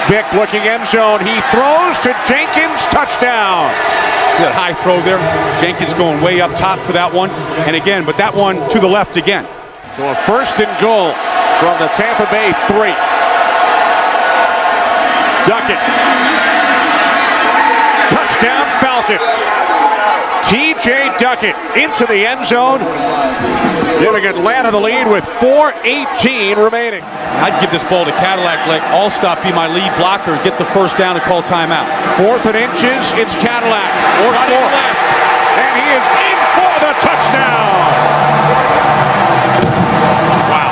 Vick looking end zone. He throws to Jenkins. Touchdown. That high throw there. Jenkins going way up top for that one. And again, but that one to the left again. So a first and goal from the Tampa Bay 3. Duckett. Touchdown Falcons. T.J. Duckett into the end zone, giving Atlanta the lead with 4:18 remaining. I'd give this ball to Cadillac, let Alstott be my lead blocker, get the first down and call timeout. 4th and inches, it's Cadillac. Or running score. left, and he is in for the touchdown. Wow.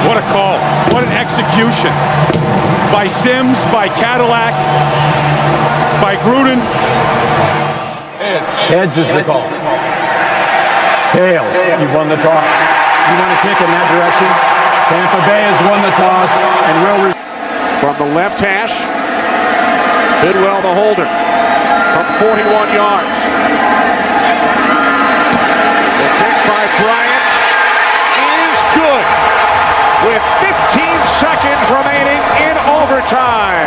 What a call. What an execution. By Sims, by Cadillac, by Gruden. Heads is the call. Tails, you won the toss. You want to kick in that direction? Tampa Bay has won the toss and will. From the left hash, Bidwell the holder from 41 yards. The kick by Bryant is good with 15 seconds remaining in overtime.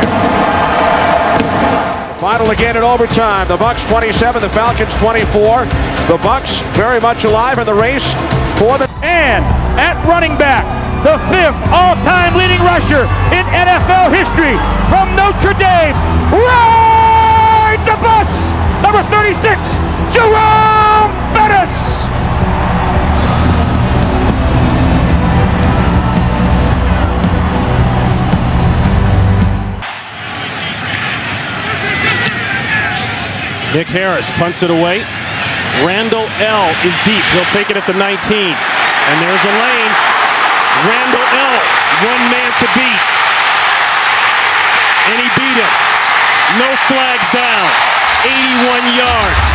Final again in overtime. The Bucs 27, the Falcons 24. The Bucs very much alive in the race for the... And at running back, the 5th all-time leading rusher in NFL history from Notre Dame. Ride the bus! Number 36, Jerome Bettis! Nick Harris punts it away. Randall L. is deep. He'll take it at the 19. And there's a lane. Randall L. one man to beat. And he beat him. No flags down. 81 yards.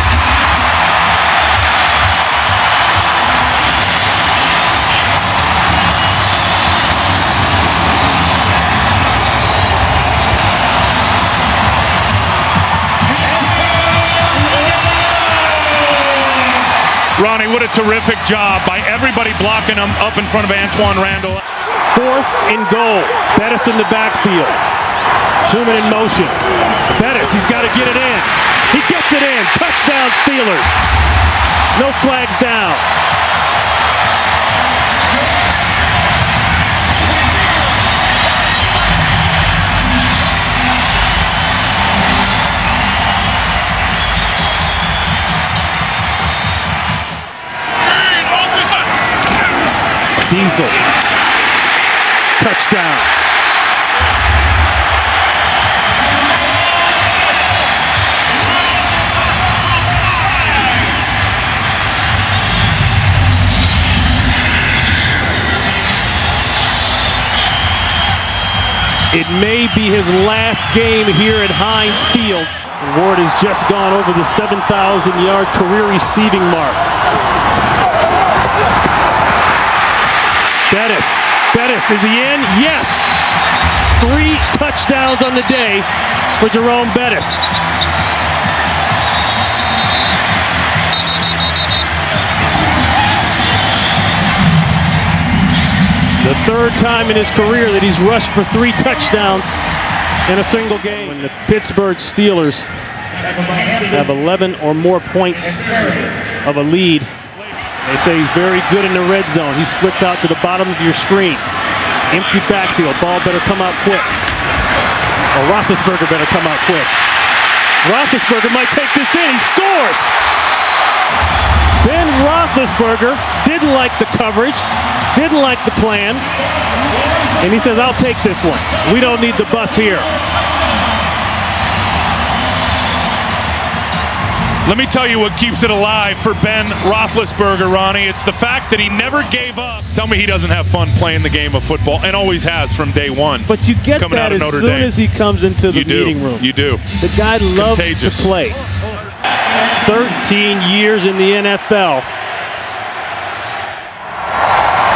Ronnie, what a terrific job by everybody blocking him up in front of Antoine Randall. 4th and goal. Bettis in the backfield. 2-man in motion. Bettis, he's got to get it in. He gets it in. Touchdown Steelers. No flags down. Diesel. Touchdown. It may be his last game here at Heinz Field. Ward has just gone over the 7,000-yard career receiving mark. Bettis, is he in? Yes! 3 touchdowns on the day for Jerome Bettis. The 3rd time in his career that he's rushed for 3 touchdowns in a single game. When the Pittsburgh Steelers have 11 or more points of a lead, they say he's very good in the red zone. He splits out to the bottom of your screen. Empty backfield. Ball better come out quick. Or Roethlisberger better come out quick. Roethlisberger might take this in. He scores! Ben Roethlisberger didn't like the coverage, didn't like the plan, and he says, I'll take this one. We don't need the bus here. Let me tell you what keeps it alive for Ben Roethlisberger, Ronnie. It's the fact that he never gave up. Tell me he doesn't have fun playing the game of football, and always has from day one. But you get that as soon as he comes into the meeting room. You do. The guy loves to play. 13 years in the NFL.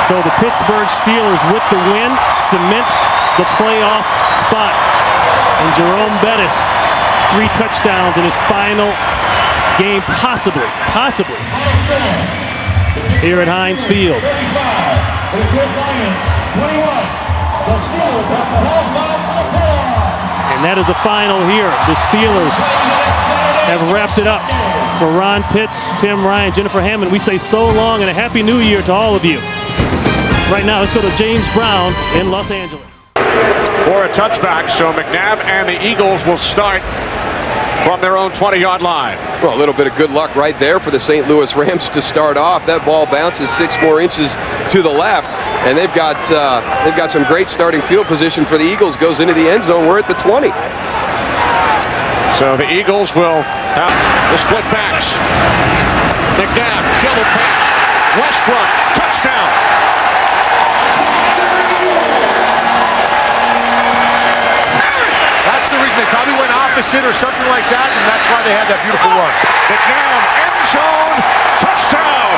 So the Pittsburgh Steelers with the win cement the playoff spot. And Jerome Bettis, 3 touchdowns in his final game, possibly, here at Heinz Field. And that is a final here. The Steelers have wrapped it up. For Ron Pitts, Tim Ryan, Jennifer Hammond, we say so long and a happy new year to all of you. Right now, let's go to James Brown in Los Angeles. For a touchback, so McNabb and the Eagles will start from their own 20-yard line. Well, a little bit of good luck right there for the St. Louis Rams to start off. That ball bounces 6 more inches to the left, and they've got some great starting field position for the Eagles. Goes into the end zone. We're at the 20. So the Eagles will have the split backs. McNabb, shovel pass. Westbrook, touchdown. That's the reason they probably went opposite or something like that, and that's why they had that beautiful run. McNabb, end zone, touchdown.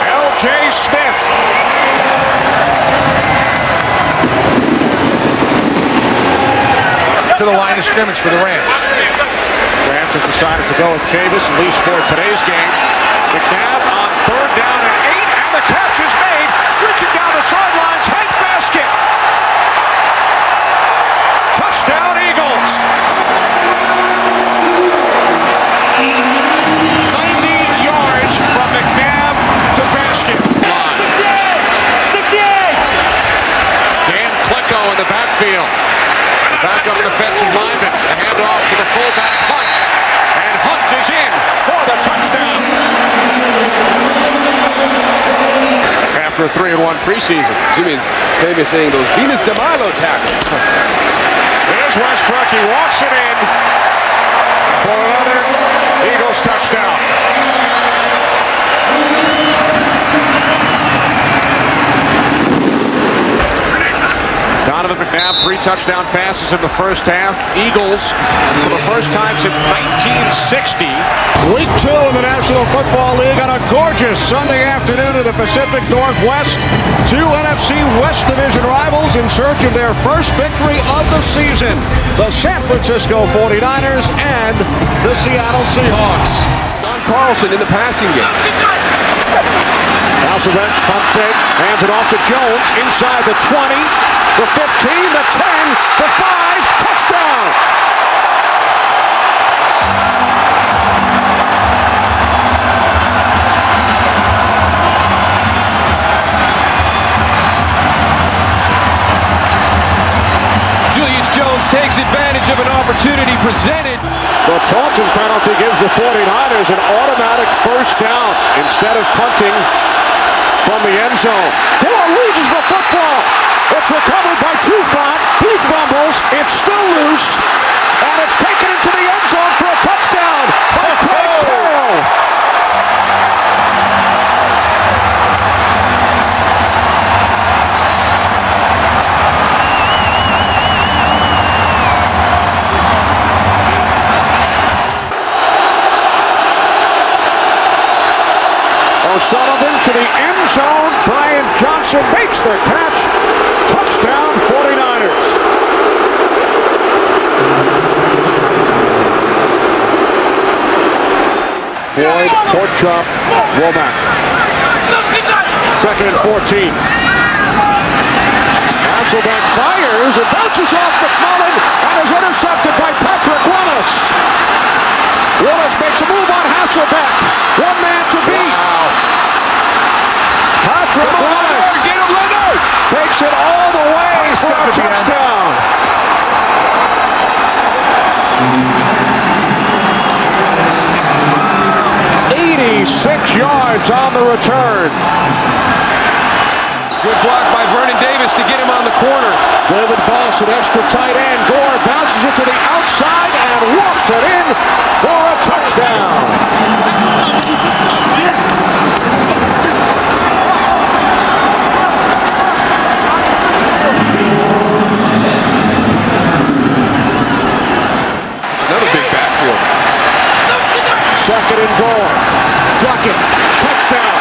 L.J. Smith. To the line of scrimmage for the Rams. Rams have decided to go with Chavis, at least for today's game. McNabb on 3rd down and 8, and the catch is made. Streaking down the sidelines, head basket. Touchdown, Eagles. 90 yards from McNabb to basket. 68! Dan Klecko in the backfield. Back up defensive lineman. The handoff to the fullback, Hunt. And Hunt is in for the touchdown. After a 3-1 preseason. Jimmy's famous saying those Venus de Milo tackles. There's Westbrook. He walks it in for another Eagles touchdown. Donovan McNabb, 3 touchdown passes in the first half. Eagles, for the first time since 1960. Week 2 in the National Football League on a gorgeous Sunday afternoon in the Pacific Northwest. 2 NFC West Division rivals in search of their first victory of the season. The San Francisco 49ers and the Seattle Seahawks. John Carlson in the passing game. Hasselbeck, pump fake, hands it off to Jones, inside the 20, the 15, the 10, the 5, touchdown! Julius Jones takes advantage of an opportunity presented. The Taunton penalty gives the 49ers an automatic first down instead of punting from the end zone. Gore loses the football. It's recovered by Trufant. He fumbles. It's still loose. And it's taken into the end zone for a touchdown by Craig Terrell. O'Sullivan to the end zone. Brian Johnson makes the catch. Touchdown 49ers. Floyd, Porkchop, Womack. 2nd and 14. Hasselbeck fires. It bounces off McMullen and is intercepted by Patrick Willis. Willis makes a move on Hasselbeck. 1 man to beat. Patrick Willis takes it all the way for a touchdown. 86 yards on the return. Good block by Vernon Davis to get him on the corner. David Boss, an extra tight end. Gore bounces it to the outside and walks it in for second and goal. Duckett, touchdown.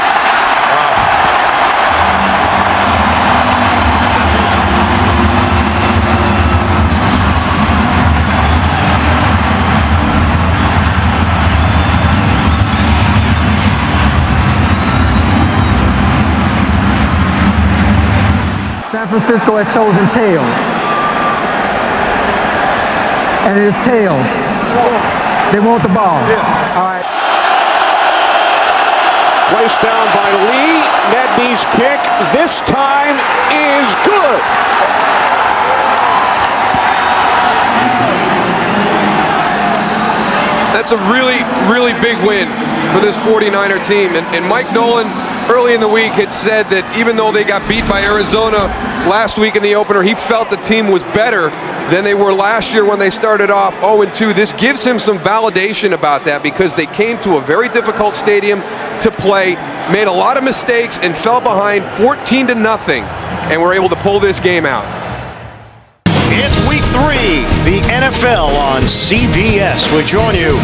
San Francisco has chosen tails. And it is tails. They want the ball. Yes. All right. Placed down by Lee. Nedney's kick this time is good. That's a really, really big win for this 49er team. And Mike Nolan early in the week had said that even though they got beat by Arizona last week in the opener, he felt the team was better than they were last year when they started off 0-2. This gives him some validation about that because they came to a very difficult stadium to play, made a lot of mistakes, and fell behind 14-0, and were able to pull this game out. It's week 3, the NFL on CBS. We join you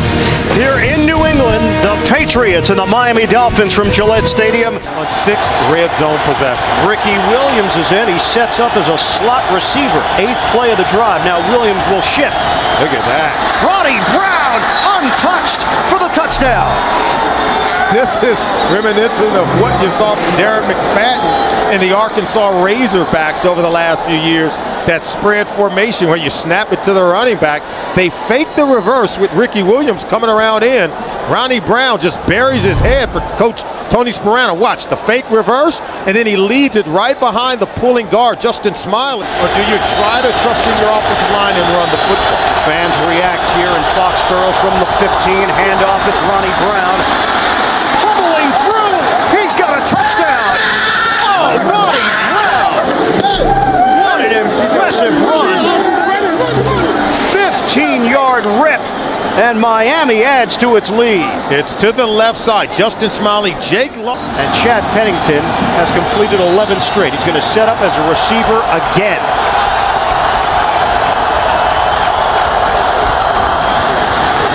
here in New England, the Patriots and the Miami Dolphins from Gillette Stadium. On 6 red zone possessions. Ricky Williams is in. He sets up as a slot receiver. 8th play of the drive. Now Williams will shift. Look at that. Ronnie Brown untouched for the touchdown. This is reminiscent of what you saw from Darren McFadden and the Arkansas Razorbacks over the last few years. That spread formation where you snap it to the running back. They fake the reverse with Ricky Williams coming around in. Ronnie Brown just buries his head for Coach Tony Sparano. Watch the fake reverse, and then he leads it right behind the pulling guard, Justin Smiley. Or do you try to trust in your offensive line and run the football? Fans react here in Foxborough from the 15. Handoff, it's Ronnie Brown. Pummeling through. He's got a touchdown. Oh, Ronnie Brown. What an impressive run. 15-yard rip. And Miami adds to its lead. It's to the left side. Justin Smiley, Jake Long. And Chad Pennington has completed 11 straight. He's going to set up as a receiver again.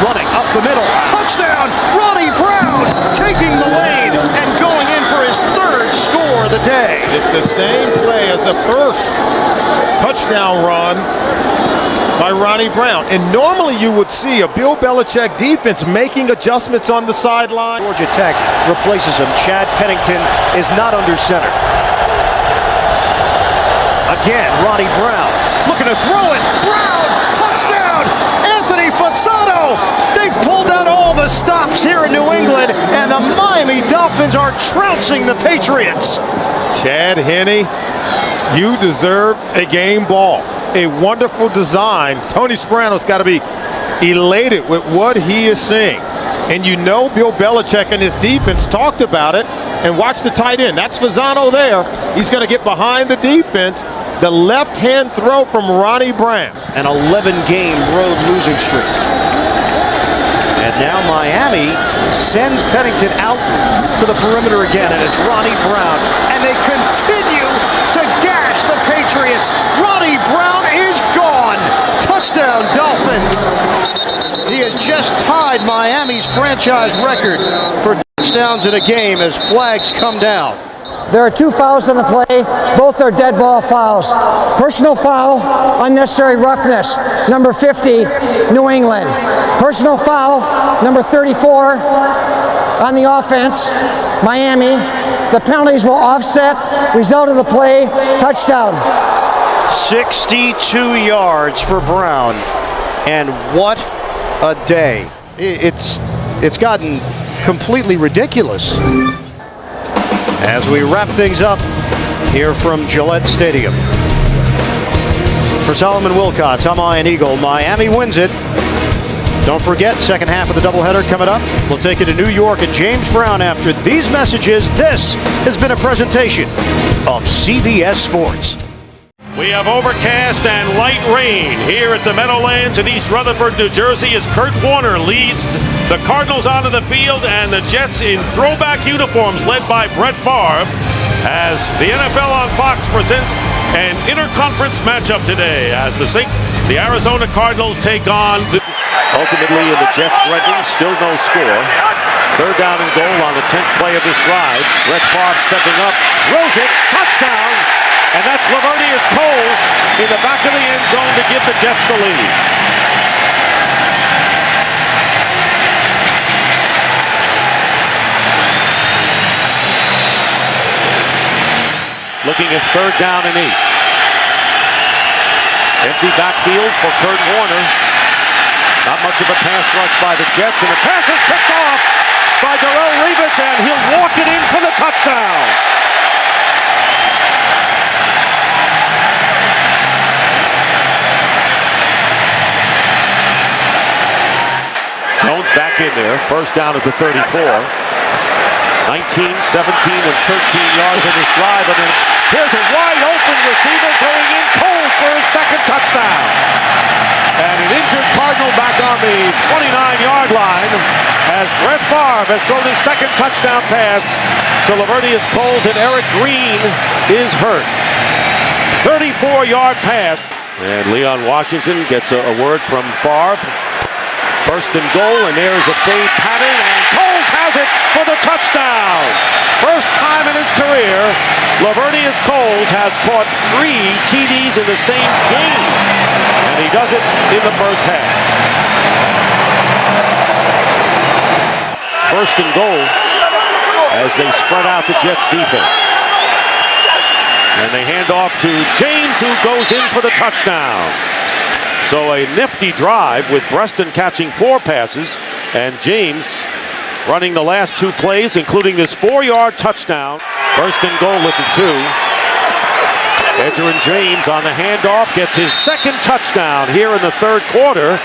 Running up the middle. Touchdown! Ronnie Brown taking the lead and going in for his 3rd score of the day. It's the same play as the first touchdown run by Ronnie Brown. And normally you would see a Bill Belichick defense making adjustments on the sideline. Georgia Tech replaces him. Chad Pennington is not under center. Again, Ronnie Brown looking to throw it. Brown, touchdown! Anthony Fasano! They've pulled out all the stops here in New England, and the Miami Dolphins are trouncing the Patriots. Chad Henne, you deserve a game ball. A wonderful design. Tony Sparano's got to be elated with what he is seeing. And you know Bill Belichick and his defense talked about it. And watch the tight end. That's Fasano there. He's going to get behind the defense. The left-hand throw from Ronnie Brown. An 11-game road losing streak. And now Miami sends Pennington out to the perimeter again. And it's Ronnie Brown. And they continue to gash the Patriots. Ronnie Brown is gone. Touchdown, Dolphins. He has just tied Miami's franchise record for touchdowns in a game as flags come down. There are 2 fouls on the play. Both are dead ball fouls. Personal foul, unnecessary roughness, number 50, New England. Personal foul, number 34, on the offense, Miami. The penalties will offset. Result of the play, touchdown. 62 yards for Brown. And what a day. It's gotten completely ridiculous. As we wrap things up here from Gillette Stadium. For Solomon Wilcox, I'm Ian Eagle. Miami wins it. Don't forget, second half of the doubleheader coming up. We'll take you to New York and James Brown after these messages. This has been a presentation of CBS Sports. We have overcast and light rain here at the Meadowlands in East Rutherford, New Jersey, as Kurt Warner leads the Cardinals onto the field and the Jets in throwback uniforms led by Brett Favre as the NFL on Fox present an interconference matchup today as the Arizona Cardinals take on the Ultimately, in the Jets threatening, still no score. Third down and goal on the 10th play of this drive. Brett Favre stepping up, throws it, touchdown! And that's Lavernius Coles in the back of the end zone to give the Jets the lead. Looking at third down and 8. Empty backfield for Kurt Warner. Not much of a pass rush by the Jets, and the pass is picked off by Darrelle Revis, and he'll walk it in for the touchdown. Jones back in there, first down at the 34. 19, 17, and 13 yards on this drive, and then here's a wide open receiver going in, Coles for his second touchdown. And an injured Cardinal back on the 29-yard line as Brett Favre has thrown his second touchdown pass to Lavernius Coles, and Eric Green is hurt. 34-yard pass. And Leon Washington gets a word from Favre. First and goal, and there's a fade pattern, and Coles has it for the touchdown. First time in his career, Lavernius Coles has caught 3 TDs in the same game, and he does it in the first half. First and goal as they spread out the Jets defense. And they hand off to James, who goes in for the touchdown. So a nifty drive with Preston catching 4 passes and James running the last 2 plays, including this 4-yard touchdown. First and goal at the 2. Edgerrin James on the handoff gets his second touchdown here in the third quarter.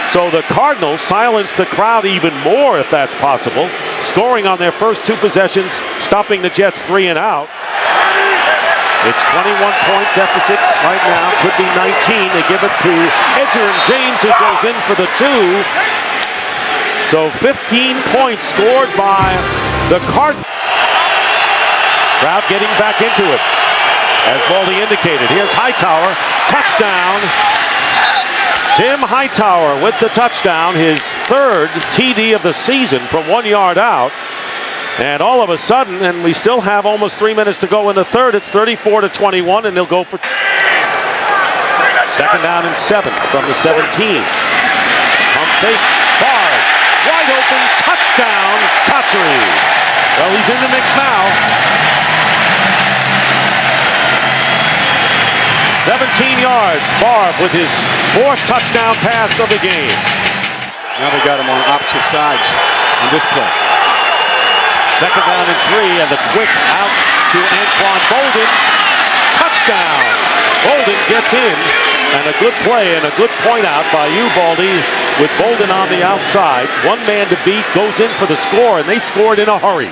So the Cardinals silence the crowd even more, if that's possible, scoring on their first 2 possessions, stopping the Jets 3 and out. It's 21-point deficit right now, could be 19. They give it to Edgerrin James, who goes in for the 2. So 15 points scored by the Cardinals. Crowd getting back into it, as Baldy indicated. Here's Hightower, touchdown. Tim Hightower with the touchdown, his 3rd TD of the season from 1 yard out. And all of a sudden, and we still have almost 3 minutes to go in the third, it's 34-21, and they'll go for second down and 7 from the 17. Pump fake, Favre, wide open, touchdown, Cotchery. Well, he's in the mix now. 17 yards, Favre with his 4th touchdown pass of the game. Now they got him on opposite sides on this play. Second down and 3, and the quick out to Anquan Bolden. Touchdown! Bolden gets in, and a good play and a good point out by you, Baldy, with Bolden on the outside. 1 man to beat, goes in for the score, and they scored in a hurry.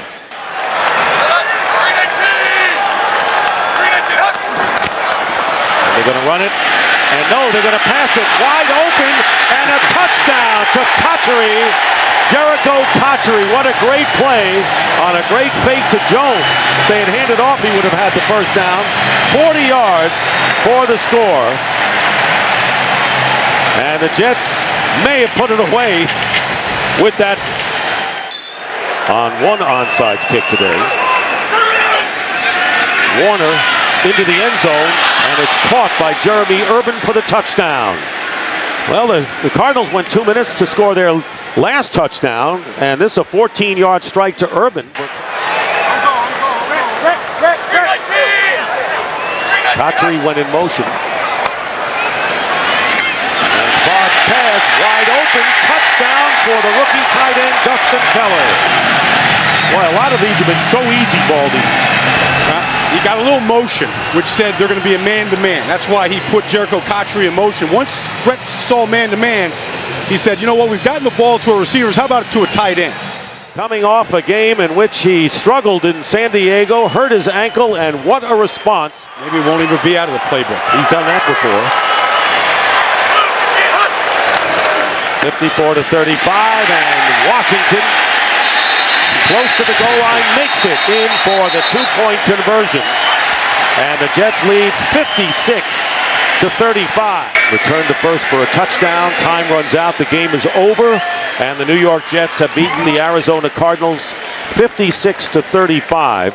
And they're going to run it, and no, they're going to pass it wide open, and a touchdown to Cotchery. Jericho Cotchery, what a great play on a great fake to Jones. If they had handed off, he would have had the first down. 40 yards for the score. And the Jets may have put it away with that on one onside kick today. Warner into the end zone, and it's caught by Jeremy Urban for the touchdown. Well, the Cardinals went 2 minutes to score their last touchdown, and this is a 14-yard strike to Urban. Cotchery went in motion. And Favre's pass, wide open, touchdown for the rookie tight end, Dustin Keller. Boy, a lot of these have been so easy, Baldy. He got a little motion, which said they're going to be a man-to-man. That's why he put Jericho Cotchery in motion. Once Brett saw man-to-man, he said, you know what, we've gotten the ball to our receivers. How about it to a tight end? Coming off a game in which he struggled in San Diego, hurt his ankle, and what a response. Maybe he won't even be out of the playbook. He's done that before. 54-35, and Washington, close to the goal line, makes it in for the 2-point conversion. And the Jets lead 56-34. to 35. Return to first for a touchdown. Time runs out. The game is over. And the New York Jets have beaten the Arizona Cardinals 56 to 35.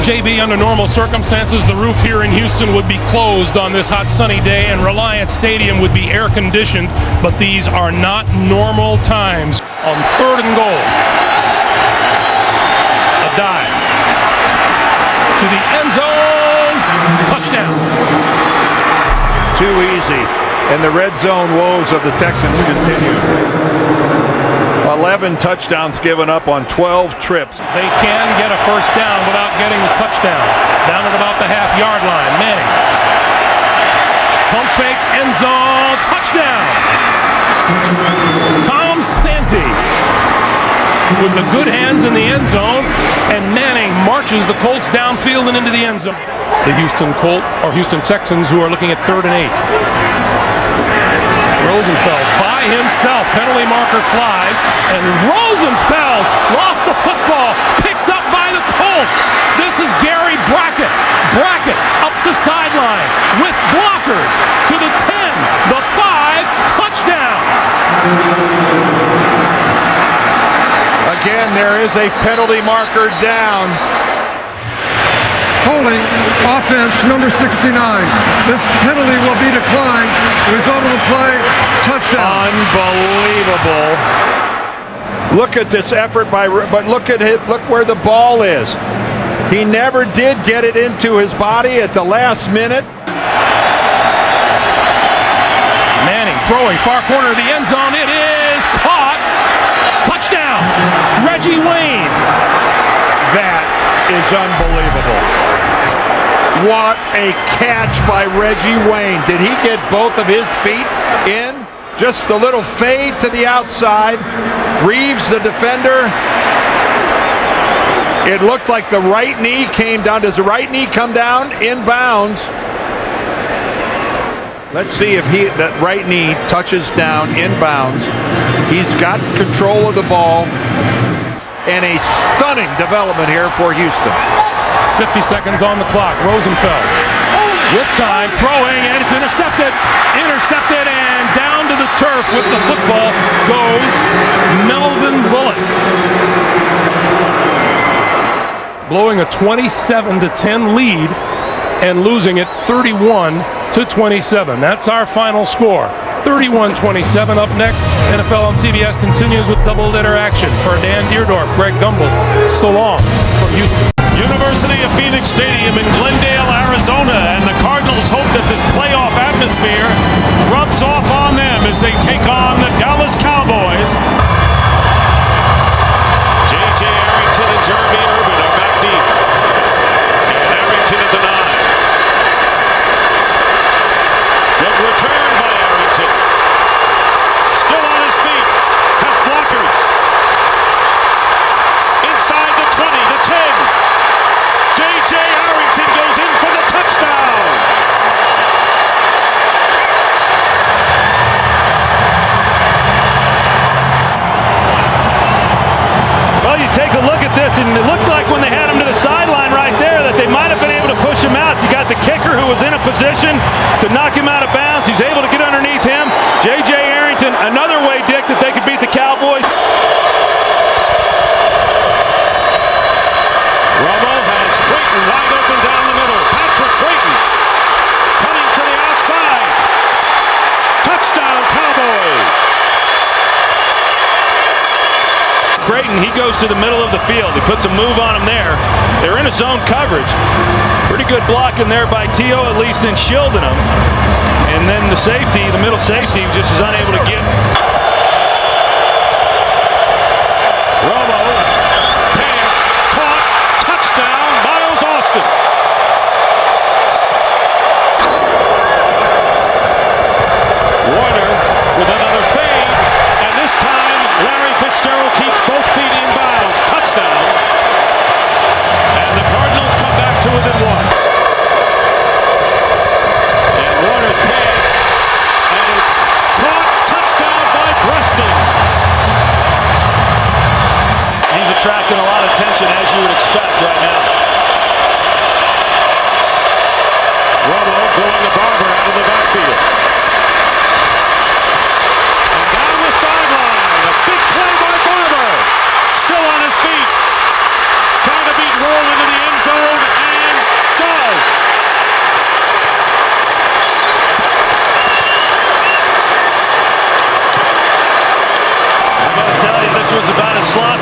JB, under normal circumstances, the roof here in Houston would be closed on this hot sunny day and Reliant Stadium would be air conditioned, but these are not normal times. On 3rd and goal, a dive to the end zone, touchdown. Too easy, and the red zone woes of the Texans continue. 11 touchdowns given up on 12 trips. They can get a first down without getting the touchdown. Down at about the half-yard line. Manning. Pump fakes, end zone, touchdown. Tom Santee with the good hands in the end zone, and Manning marches the Colts downfield and into the end zone. The Houston Texans, who are looking at 3rd and 8. Rosenfeld by himself, penalty marker flies, and Rosenfeld lost the football, picked up by the Colts. This is Gary Brackett. Brackett up the sideline with blockers to the 10, the 5, touchdown. Again, there is a penalty marker down. Holding offense number 69. This penalty will be declined. Result of the play, touchdown. Unbelievable. Look at this effort but look at it, look where the ball is. He never did get it into his body at the last minute. Manning throwing far corner of the end zone. It is caught. Touchdown. Reggie Wayne. That is unbelievable. What a catch by Reggie Wayne. Did he get both of his feet in? Just a little fade to the outside. Reeves, the defender. It looked like the right knee came down. Does the right knee come down inbounds? Let's see if that right knee touches down inbounds. He's got control of the ball. And a stunning development here for Houston. 50 seconds on the clock. Rosenfeld with time, throwing, and it's intercepted. Intercepted, and down to the turf with the football goes Melvin Bullock. Blowing a 27-10 lead and losing it 31-27. That's our final score. 31-27. Up next, NFL on CBS continues with double-header action. For Dan Deerdorf, Greg Gumbel, so long from Houston. University of Phoenix Stadium in Glendale, Arizona, and the Cardinals hope that this playoff atmosphere rubs off on them as they take on the Dallas Cowboys. J.J. Arrington and Jeremy Urban are back deep. And Arrington at the 9. Good return by Arrington. Still on his feet. Has blockers. Inside the 20, the 10. J.J. Arrington goes in for the touchdown. Well, you take a look at this, and it looked like when they had him to the sideline right there that they might have been able to push him out. You got the kicker who was in a position to knock him out of bounds. He's able to get underneath him. J.J. Arrington, another way, Dick, that they could beat the Cowboys. Romo has Creighton wide open down the middle. Patrick Creighton cutting to the outside. Touchdown, Cowboys. Creighton, he goes to the middle of the field. He puts a move on him there. They're in a zone coverage. Pretty good blocking there by T.O., at least, in shielding him. And then the safety, the middle safety, just is unable to get. Romo, pass, caught, touchdown, Miles Austin. Warner with another fade, and this time Larry Fitzgerald keeps both feet in bounds. Touchdown. And the Cardinals come back to within 1. And Warner's pass, and it's caught, touchdown by Preston. He's attracting a lot of attention, as you would expect right now.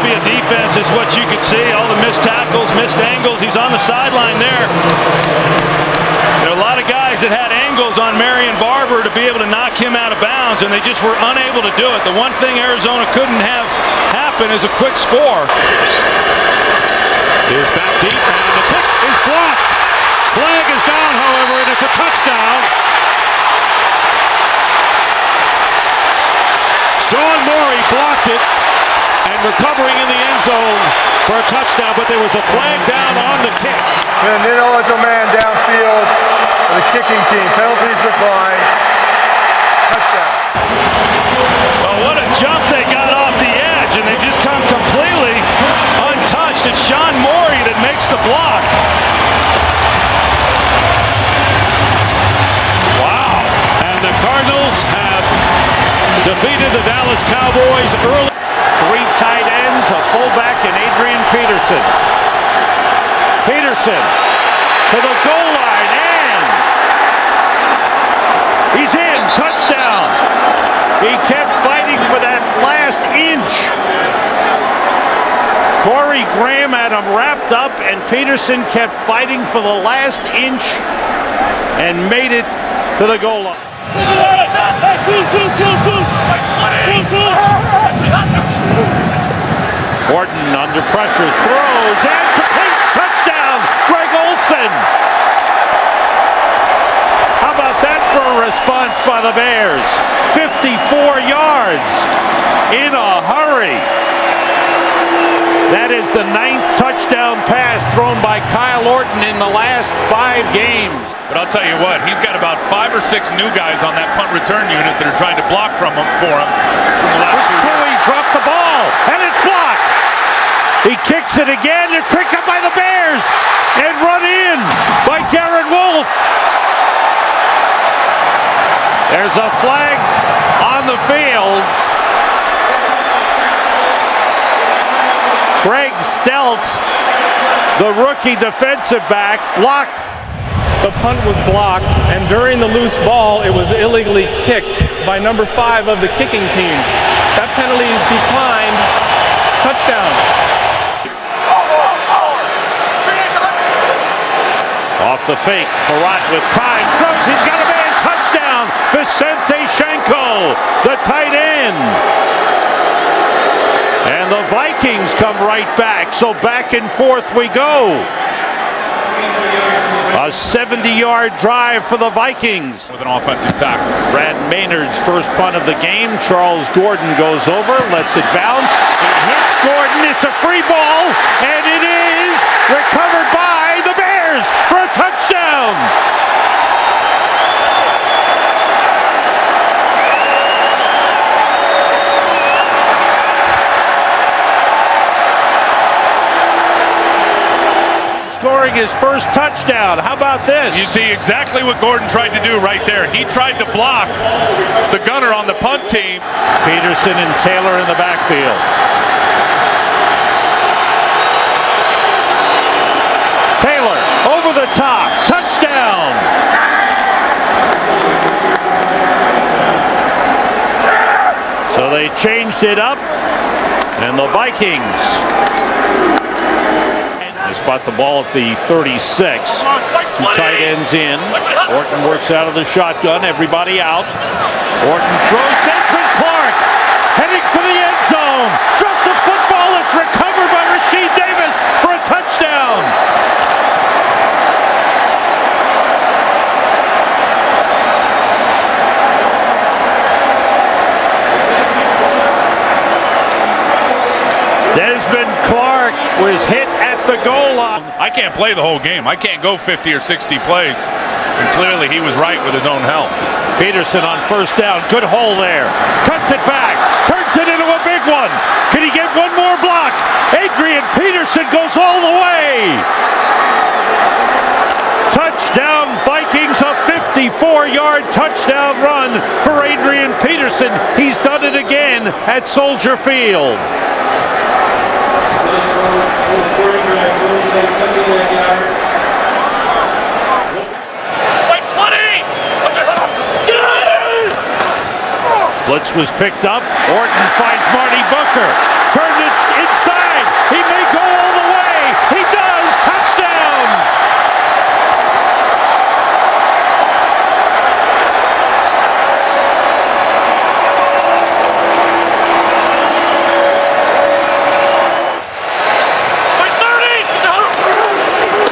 be a defense is what you could see. All the missed tackles, missed angles. He's on the sideline there. There are a lot of guys that had angles on Marion Barber to be able to knock him out of bounds, and they just were unable to do it. The one thing Arizona couldn't have happen is a quick score. Is back deep, and the kick is blocked. Flag is down, however, and it's a touchdown. Sean Morey blocked it and recovering in the end zone for a touchdown, but there was a flag down on the kick. And an ineligible man downfield for the kicking team. Penalties declined. Touchdown. Well, what a jump they got off the edge, and they just come completely untouched. It's Sean Morey that makes the block. Wow. And the Cardinals have defeated the Dallas Cowboys early. Three tight ends, a fullback, and Adrian Peterson. Peterson to the goal line, and he's in. Touchdown. He kept fighting for that last inch. Corey Graham had him wrapped up, and Peterson kept fighting for the last inch and made it to the goal line. Horton under pressure, throws and completes. Touchdown, Greg Olsen. How about that for a response by the Bears? 54 yards in a hurry. That is the 9th touchdown pass thrown by Kyle Orton in the last 5 games. But I'll tell you what, he's got about 5 or 6 new guys on that punt return unit that are trying to block for him. Cooley dropped the ball, and it's blocked. He kicks it again. It's picked up by the Bears and run in by Garrett Wolf. There's a flag on the field. Greg Stelz, the rookie defensive back, blocked. The punt was blocked, and during the loose ball, it was illegally kicked by number 5 of the kicking team. That penalty is declined. Touchdown. Off the fake, Farrat with time, throws, he's got a man, touchdown, Vicente Shenko, the tight end. And the Vikings come right back, so back and forth we go. A 70-yard drive for the Vikings. With an offensive tackle. Brad Maynard's first punt of the game. Charles Gordon goes over, lets it bounce. It hits Gordon, it's a free ball, and it is recovered by the Bears for a touchdown. Scoring his first touchdown. How about this? You see exactly what Gordon tried to do right there. He tried to block the gunner on the punt team. Peterson and Taylor in the backfield. Taylor over the top. Touchdown. So they changed it up, and the Vikings spot the ball at the 36. 2 tight ends in. Orton works out of the shotgun. Everybody out. Orton throws. Desmond Clark heading for the end zone. Dropped the football. It's recovered by Rasheed Davis for a touchdown. Desmond Clark was hit at the goal line. I can't play the whole game. I can't go 50 or 60 plays. And clearly he was right with his own health. Peterson on first down. Good hole there. Cuts it back. Turns it into a big one. Can he get one more block? Adrian Peterson goes all the way. Touchdown Vikings, a 54-yard touchdown run for Adrian Peterson. He's done it again at Soldier Field. Blitz was picked up. Orton finds Marty Booker. Turned it outside. He may go all the way. He does. Touchdown.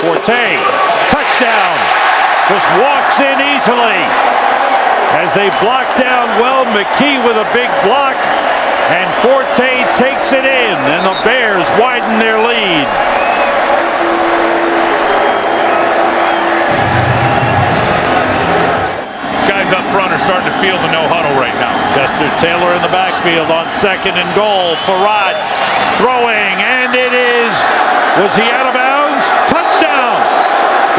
Forte, touchdown. Just walks in easily. As they block down well, McKee with a big block. And Forte takes it in, and the Bears widen their lead. These guys up front are starting to feel the no huddle right now. Chester Taylor in the backfield on 2nd and goal. Farad throwing, and it is. Was he out of bounds? Touchdown!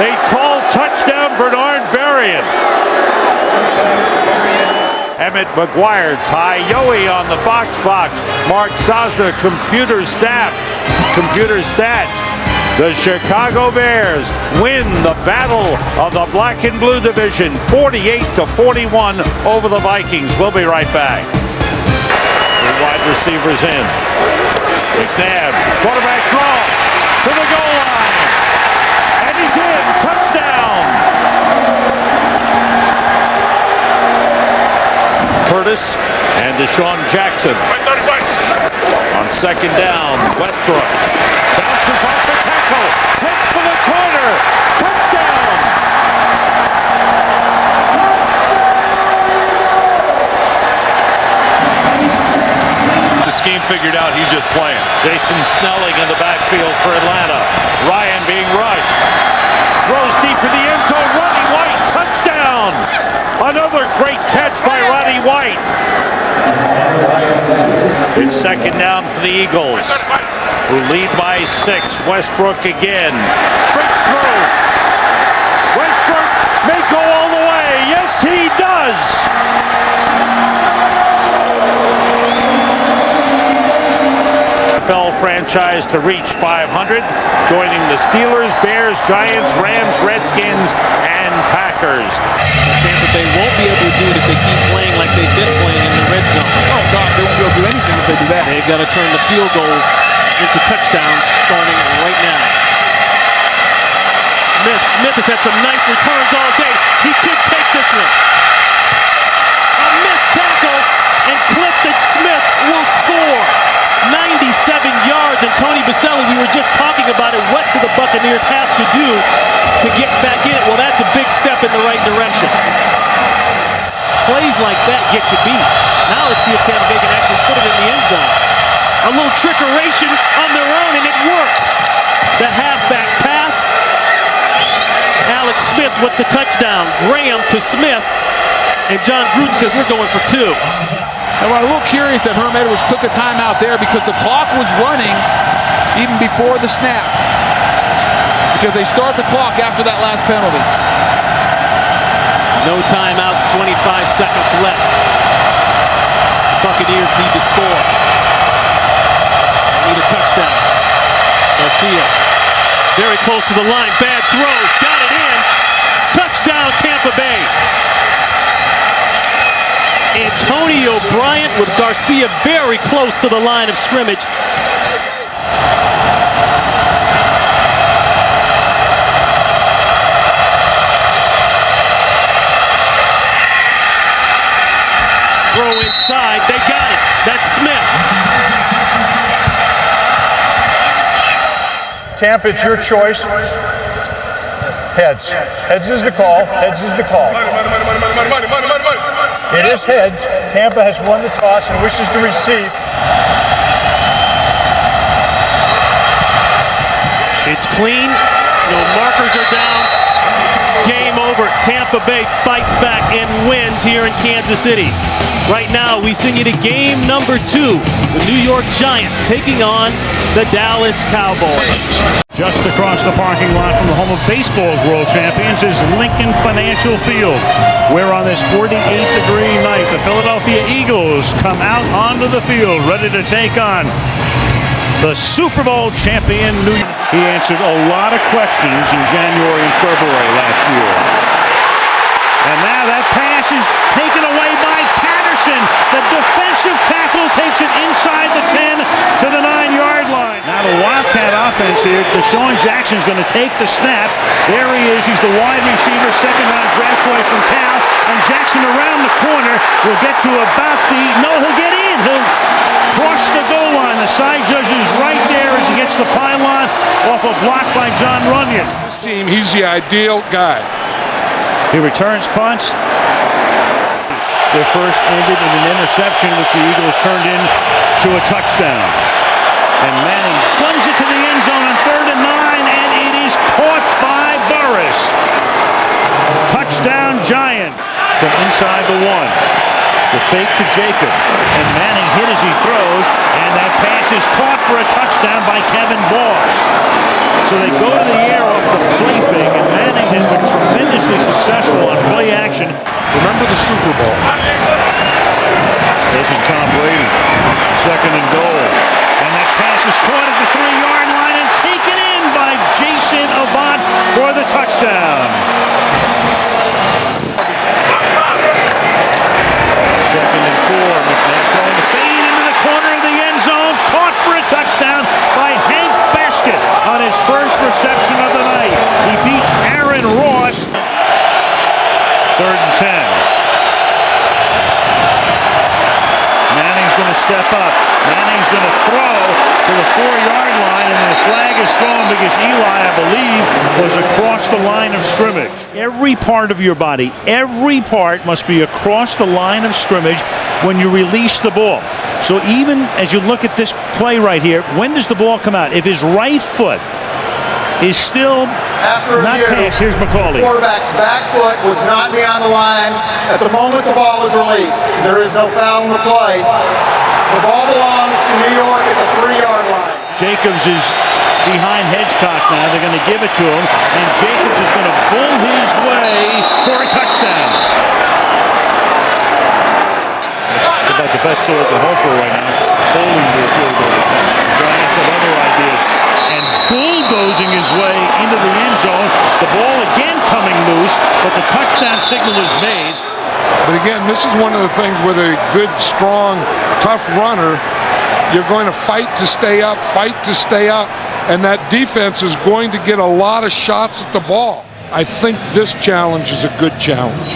They call touchdown Bernard Berrien. Emmett McGuire, Ty Yohe on the box. Mark Sosna, computer stats. The Chicago Bears win the battle of the black and blue division, 48-41 over the Vikings. We'll be right back. The wide receivers in. McNabb, quarterback draw to the goal line. And he's in. Touchdown. Curtis and Deshaun Jackson. On 2nd down, Westbrook bounces off the tackle, hits for the corner, touchdown! The scheme figured out, he's just playing. Jason Snelling in the backfield for Atlanta. Ryan being rushed. Throws deep in the end zone. Roddy White, touchdown! Another great catch by Roddy White. It's 2nd down for the Eagles, who lead by 6. Westbrook again. Breaks through. Westbrook may go all the way. Yes, he does. NFL franchise to reach 500, joining the Steelers, Bears, Giants, Rams, Redskins, and Packers. Tampa Bay won't be able to do it if they keep playing like they've been playing in the red zone. Oh gosh, they won't be able to do anything if they do that. They've got to turn the field goals into touchdowns starting right now. Smith has had some nice returns all day. He could take this one. A missed tackle, and Clifton Smith will score. 97 yards, and Tony Baselli, we were just talking about it. What do the Buccaneers have to do to get back in it? Well, that's a big step in the right direction. Plays like that get you beat. Now let's see if Tampa Bay can actually put it in the end zone. A little trickeration on their own, and it works. The halfback pass. Alex Smith with the touchdown. Graham to Smith, and John Gruden says we're going for 2. And I'm a little curious that Herm Edwards took a timeout there because the clock was running even before the snap. Because they start the clock after that last penalty. No timeouts, 25 seconds left. Buccaneers need to score. They need a touchdown. Garcia, very close to the line. Bad throw, got it in. Touchdown, Tampa Bay. Antonio Bryant with Garcia very close to the line of scrimmage. Throw inside, they got it. That's Smith. Tampa, it's your choice. Heads. Heads is the call. Heads is the call. It is heads. Tampa has won the toss and wishes to receive. It's clean. No markers are down. Game over. Tampa Bay fights back and wins here in Kansas City. Right now, we send you to game number 2. The New York Giants taking on the Dallas Cowboys. Just across the parking lot from the home of baseball's world champions is Lincoln Financial Field, where on this 48-degree night, the Philadelphia Eagles come out onto the field ready to take on the Super Bowl champion New York. He answered a lot of questions in January and February last year. And now that pass is taken away by Patterson. The defensive tackle takes it inside the 10 to the 9-yard line. have a Wildcat offense here. Deshaun Jackson's going to take the snap. There he is. He's the wide receiver, second-round draft choice from Cal. And Jackson around the corner will get to about he'll get in. He'll cross the goal line. The side judge is right there as he gets the pylon off a block by John Runyon. This team, he's the ideal guy. He returns punts. Their first ended in an interception, which the Eagles turned into a touchdown. And Manning guns it to the end zone on 3rd and 9, and it is caught by Burris. Touchdown Giant from inside the 1. The fake to Jacobs, and Manning hit as he throws, and that pass is caught for a touchdown by Kevin Boss. So they go to the air off the play fake, and Manning has been tremendously successful on play action. Remember the Super Bowl. Listen, Tom Brady, 2nd and goal. And that pass is caught at the 3-yard line and taken in by Jason Avant for the touchdown. 2nd and 4. McNabb going to fade into the corner of the end zone. Caught for a touchdown by Hank Baskett on his first reception of the night. He beats Aaron Ross. 3rd and 10. Manning's going to step up. Manning's going to throw to the 4-yard line, and then the flag is thrown because Eli, I believe, was across the line of scrimmage. Every part of your body, every part must be across the line of scrimmage when you release the ball. So even as you look at this play right here, when does the ball come out? If his right foot is still not passed, here's McCauley. The quarterback's back foot was not beyond the line at the moment the ball was released. There is no foul in the play. The ball belongs to New York at the 3-yard line. Jacobs is behind Hedgecock now. They're going to give it to him, and Jacobs is going to bull his way for a touchdown. That's about the best throw at the hole for right now. Bowling to a field goal. The Giants have other ideas. And bulldozing his way into the end zone. The ball again coming loose, but the touchdown signal is made. But again, this is one of the things with a good, strong, tough runner. You're going to fight to stay up, and that defense is going to get a lot of shots at the ball. I think this challenge is a good challenge.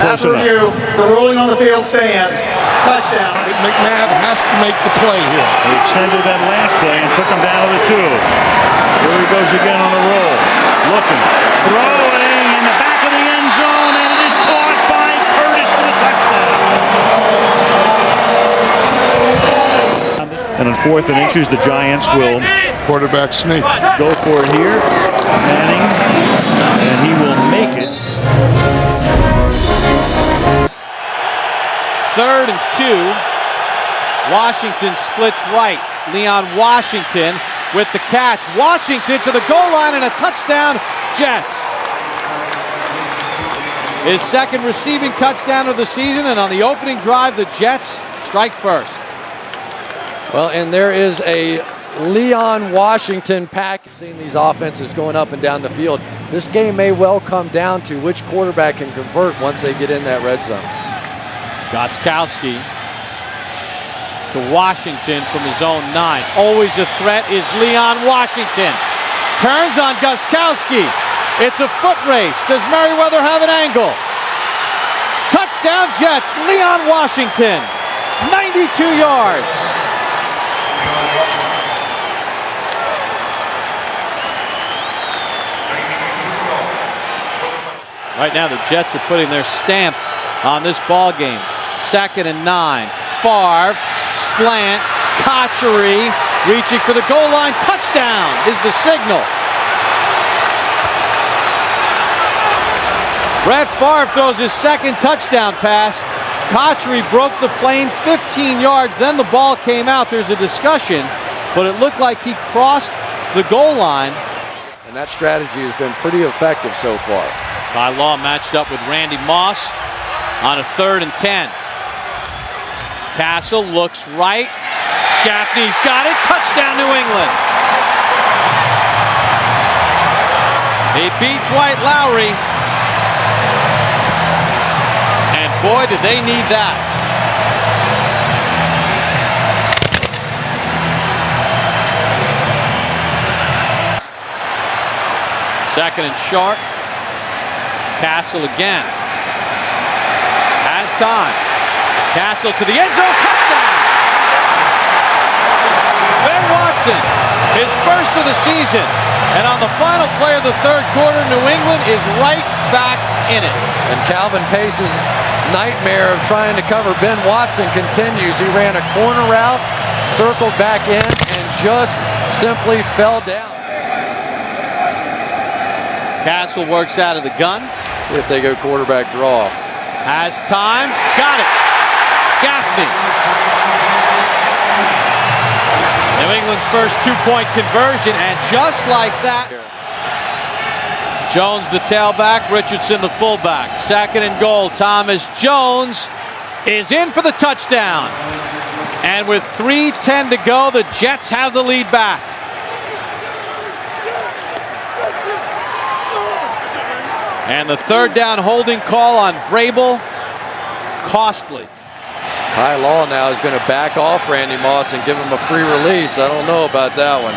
After review, the ruling on the field stands. Touchdown. McNabb has to make the play here. He extended that last play and took him down to the 2. Here he goes again on a roll. Looking, throwing in the back of the end zone, and it is caught by Curtis for the touchdown. And on 4th and inches, the Giants will quarterback sneak. Go for it here. Manning, and he will make it. 3rd and 2. Washington splits right. Leon Washington with the catch. Washington to the goal line and a touchdown, Jets. His 2nd receiving touchdown of the season, and on the opening drive, the Jets strike first. Well, and there is a Leon Washington pack. Seeing these offenses going up and down the field, this game may well come down to which quarterback can convert once they get in that red zone. Gostkowski to Washington from his own 9. Always a threat is Leon Washington. Turns on Gostkowski. It's a foot race. Does Merriweather have an angle? Touchdown Jets, Leon Washington. 92 yards. Right now the Jets are putting their stamp on this ball game. 2nd and 9. Favre, slant, Cotchery, reaching for the goal line. Touchdown is the signal. Brett Favre throws his 2nd touchdown pass. Cotchery broke the plane 15 yards. Then the ball came out. There's a discussion, but it looked like he crossed the goal line. And that strategy has been pretty effective so far. Ty Law matched up with Randy Moss on a 3rd and 10. Castle looks right. Gaffney's got it. Touchdown, New England. He beat Dwight Lowry. And boy, did they need that. Second and short. Castle again. Has time. Castle to the end zone. Touchdown! Ben Watson, his first of the season. And on the final play of the third quarter, New England is right back in it. And Calvin Pace's nightmare of trying to cover Ben Watson continues. He ran a corner route, circled back in, and just simply fell down. Castle works out of the gun. See if they go quarterback draw. Has time. Got it. Gaffney. New England's first two-point conversion, and just like that, Jones the tailback, Richardson the fullback. Second and goal. Thomas Jones is in for the touchdown. And with 3:10 to go, the Jets have the lead back. And the third down holding call on Vrabel, costly. Ty Law now is going to back off Randy Moss and give him a free release. I don't know about that one.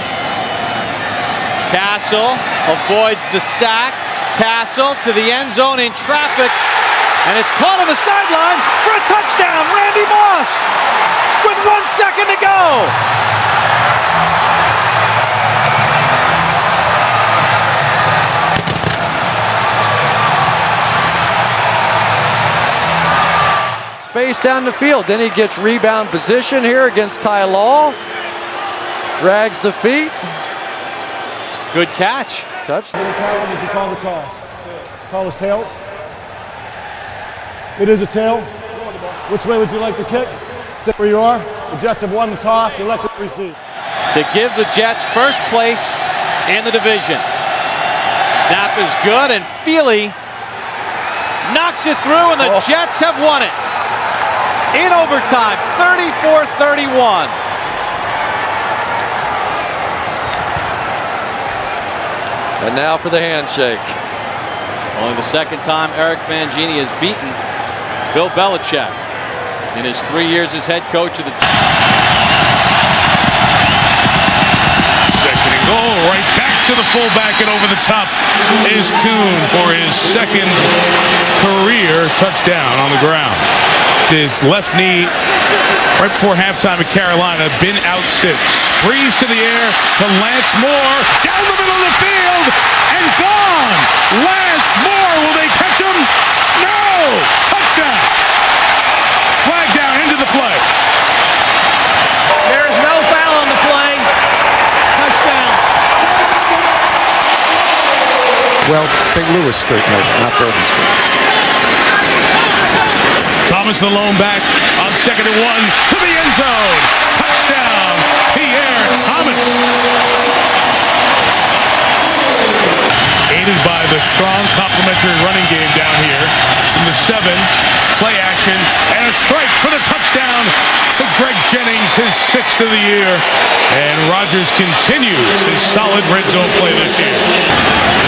Castle avoids the sack. Castle to the end zone in traffic. And it's caught on the sideline for a touchdown. Randy Moss with 1 second to go. Space down the field. Then he gets rebound position here against Ty Law. Drags the feet. It's a good catch. Touch. Did you call the toss? Call his tails? It is a tail. Which way would you like to kick? Stay where you are. The Jets have won the toss. Elect to receive. To give the Jets first place in the division. Snap is good, and Feely knocks it through, and the Jets have won it. In overtime, 34-31. And now for the handshake. Only the second time Eric Mangini has beaten Bill Belichick in his 3 years as head coach of the Second and goal, right back to the fullback, and over the top is Kuhn for his second career touchdown on the ground. His left knee right before halftime at Carolina, been out since. Breeze to the air to Lance Moore, down the middle of the field, and gone! Lance Moore, will they catch him? No! Touchdown! Flag down into the play. There is no foul on the play. Touchdown. Well, St. Louis Street, no, not Bourbon Street. Thomas the lone back on second and one to the end zone. Touchdown, Pierre Thomas. Aided by the strong complementary running game down here. From the 7, play action, and a strike for the touchdown for Greg Jennings, his 6th of the year. And Rodgers continues his solid red zone play this year.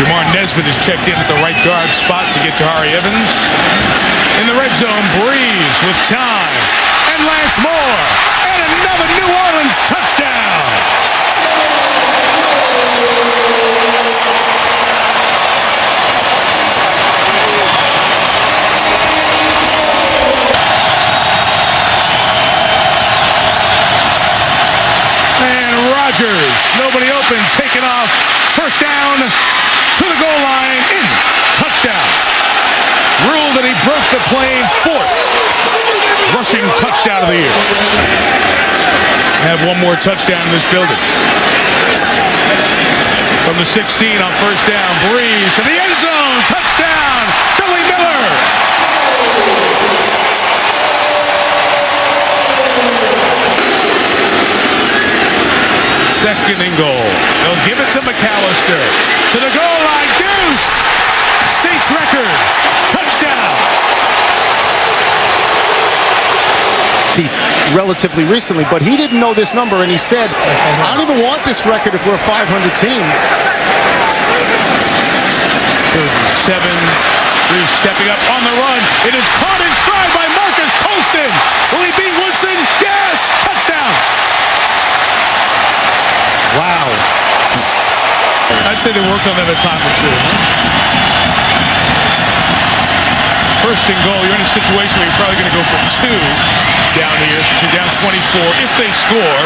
Jamar Nesbitt has checked in at the right guard spot to get Jahari Evans. In the red zone, Breeze with time, and Lance Moore, and another New Orleans touchdown. And Rodgers, nobody open, taken off, first down to the goal line, in, touchdown. Ruled that he broke the plane, 4th rushing touchdown of the year. Have one more touchdown in this building. From the 16 on first down, Breeze to the end zone, touchdown, Billy Miller. Second and goal. They'll give it to McAllister. To the goal line, Deuce. Saints record. Touchdown. Relatively recently, but he didn't know this number, and he said, I don't even want this record if we're a 500 team. 7. Breeze stepping up on the run. It is caught in stride by Marcus Colston. Will he beat Woodson? Yes! Touchdown. Wow. That's say they worked on that a time or two. First and goal, you're in a situation where you're probably going to go for 2 down here since you're down 24 if they score,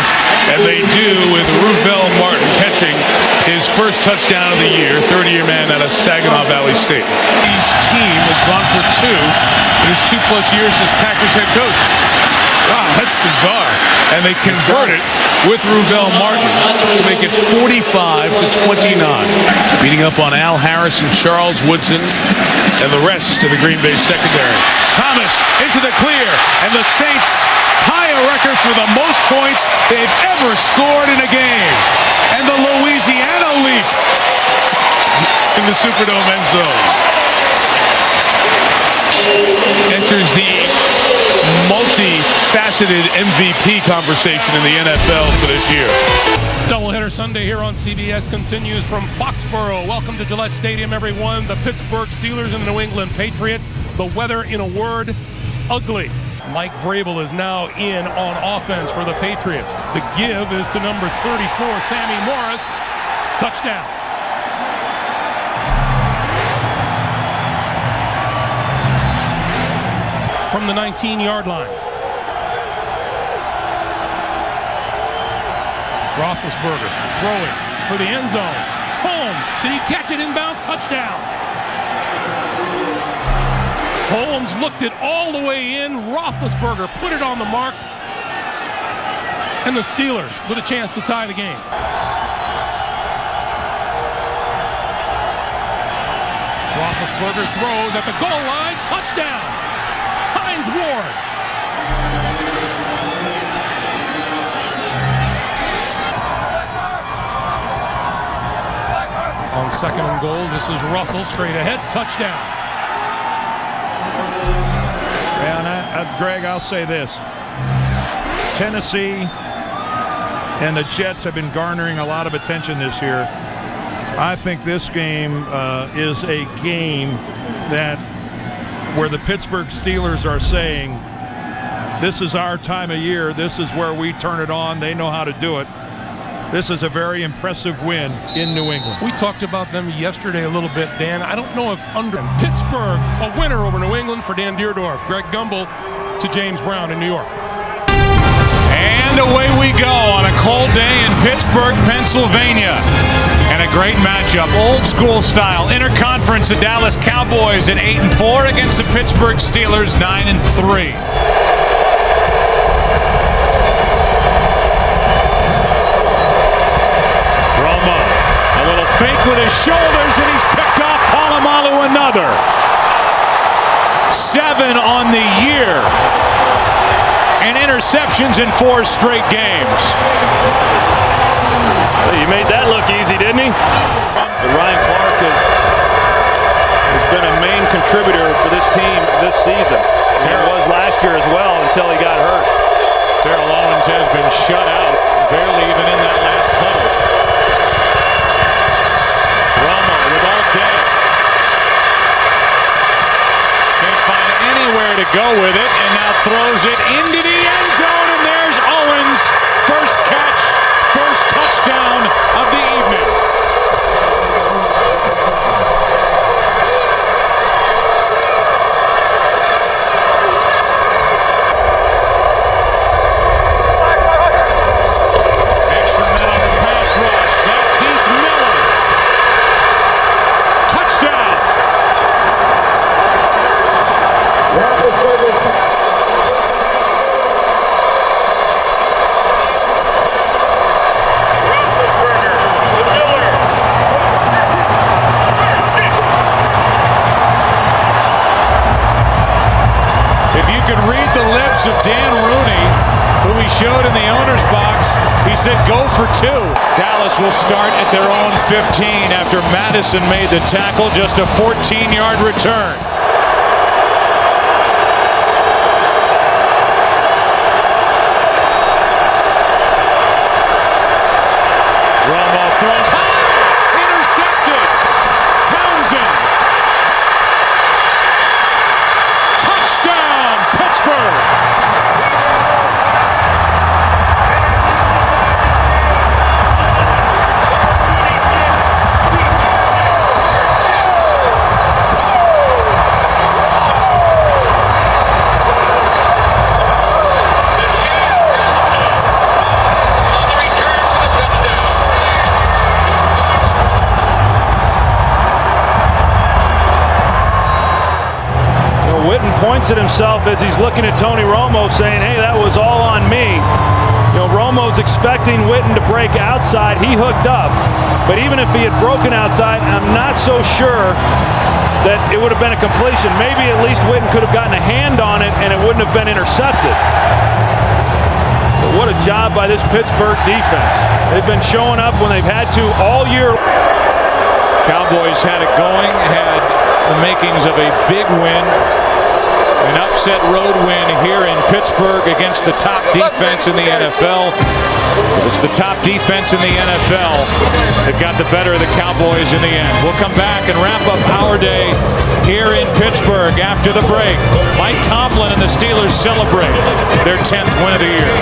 and they do with Ruvel Martin catching his first touchdown of the year, 30-year man out of Saginaw Valley State. His team has gone for 2 in his 2+ years as Packers head coach. Wow, that's bizarre. And they convert it with Ruvel Martin to make it 45-29. Beating up on Al Harris and Charles Woodson and the rest of the Green Bay secondary. Thomas into the clear, and the Saints tie a record for the most points they've ever scored in a game. And the Louisiana leap in the Superdome end zone. Enters the multi-faceted MVP conversation in the NFL for this year. Doubleheader Sunday here on CBS continues from Foxborough. Welcome to Gillette Stadium, everyone. The Pittsburgh Steelers and the New England Patriots. The weather, in a word, ugly. Mike Vrabel is now in on offense for the Patriots. The give is to number 34, Sammy Morris. Touchdown. From the 19-yard line. Roethlisberger throwing for the end zone. Holmes, did he catch it inbounds? Touchdown. Holmes looked it all the way in. Roethlisberger put it on the mark. And the Steelers with a chance to tie the game. Roethlisberger throws at the goal line. Touchdown. Hines Ward. On second and goal, this is Russell straight ahead. Touchdown. And Greg, I'll say this. Tennessee and the Jets have been garnering a lot of attention this year. I think this game is a game that where the Pittsburgh Steelers are saying, this is our time of year, this is where we turn it on, they know how to do it. This is a very impressive win in New England. We talked about them yesterday a little bit, Dan. I don't know if under Pittsburgh, a winner over New England for Dan Deerdorf. Greg Gumbel to James Brown in New York. And away we go on a cold day in Pittsburgh, Pennsylvania. And a great matchup, old school style. Interconference, the Dallas Cowboys at 8-4 against the Pittsburgh Steelers 9-3. Romo, a little fake with his shoulders, and he's picked off Polamalu another. 7 on the year. And interceptions in 4 straight games. He made that look easy, didn't he? But Ryan Clark has been a main contributor for this team this season. He was last year as well until he got hurt. Terrell Owens has been shut out, barely even in that last huddle. Romo with all day. Can't find anywhere to go with it, and now throws it into the end zone, and there's Owens. First catch, first touchdown of the evening. Extra men on the pass rush. That's Heath Miller. Touchdown. Read the lips of Dan Rooney, who he showed in the owner's box. He said, go for 2. Dallas will start at their own 15 after Madison made the tackle. Just a 14-yard return. Romo throws high, intercepted. Townsend. Touchdown, Pittsburgh. points at himself as he's looking at Tony Romo saying, hey, that was all on me. You know, Romo's expecting Witten to break outside. He hooked up. But even if he had broken outside, I'm not so sure that it would have been a completion. Maybe at least Witten could have gotten a hand on it and it wouldn't have been intercepted. But what a job by this Pittsburgh defense. They've been showing up when they've had to all year. Cowboys had it going, had the makings of a big win. An upset road win here in Pittsburgh against the top defense in the NFL. It's the top defense in the NFL that got the better of the Cowboys in the end. We'll come back and wrap up our day here in Pittsburgh after the break. Mike Tomlin and the Steelers celebrate their 10th win of the year.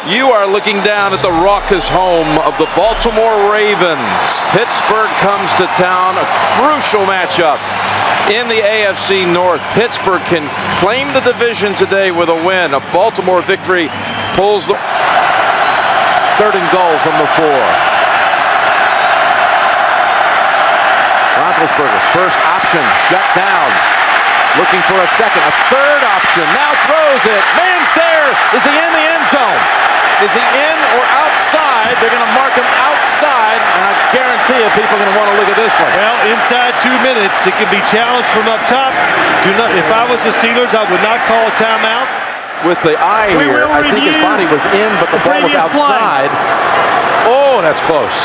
You are looking down at the raucous home of the Baltimore Ravens. Pittsburgh comes to town, a crucial matchup in the AFC North. Pittsburgh can claim the division today with a win. A Baltimore victory pulls the 3rd and goal from the 4. Roethlisberger, first option, shut down. Looking for a second, a third option, now throws it. Man's there. Is he in the end zone? Is he in or outside? They're going to mark him outside, and I guarantee you people are going to want to look at this one. Well, inside 2 minutes, it can be challenged from up top. If I was the Steelers, I would not call a timeout. With the eye here, I think his body was in, but the ball was outside. Oh, that's close.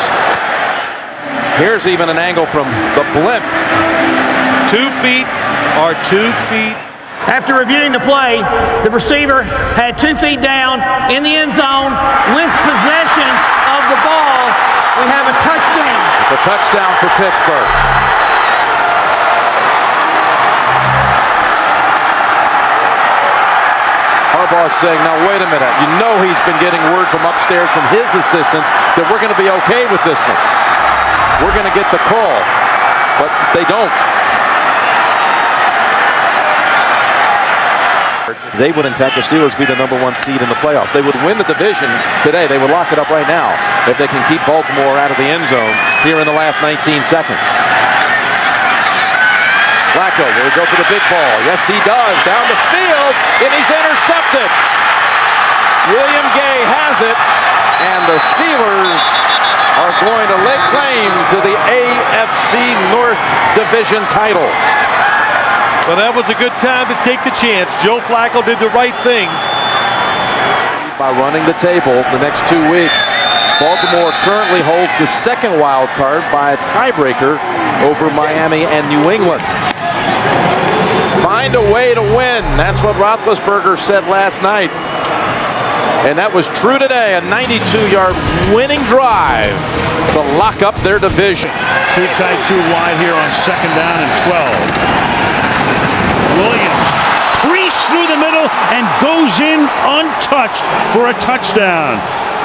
Here's even an angle from the blimp. 2 feet or 2 feet. After reviewing the play, the receiver had 2 feet down in the end zone with possession of the ball. We have a touchdown. It's a touchdown for Pittsburgh. Harbaugh's saying, now wait a minute. You know he's been getting word from upstairs from his assistants that we're going to be okay with this one. We're going to get the call, but they don't. They would, in fact, the Steelers be the #1 seed in the playoffs. They would win the division today. They would lock it up right now if they can keep Baltimore out of the end zone here in the last 19 seconds. Flacco will go for the big ball. Yes, he does. Down the field, and he's intercepted. William Gay has it, and the Steelers are going to lay claim to the AFC North Division title. Well, that was a good time to take the chance. Joe Flacco did the right thing. By running the table the next 2 weeks. Baltimore currently holds the 2nd wild card by a tiebreaker over Miami and New England. Find a way to win. That's what Roethlisberger said last night. And that was true today. A 92-yard winning drive to lock up their division. Too tight, too wide here on 2nd down and 12. Williams creased through the middle and goes in untouched for a touchdown.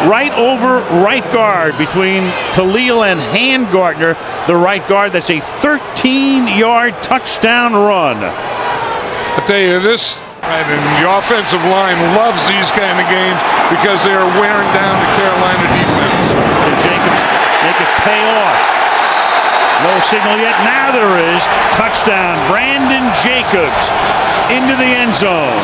Right over right guard between Khalil and Handgartner, the right guard. That's a 13-yard touchdown run. I tell you this, and the offensive line loves these kind of games because they are wearing down the Carolina defense. Can Jacobs make it pay off? No signal yet. Now there is. Touchdown. Brandon Jacobs into the end zone.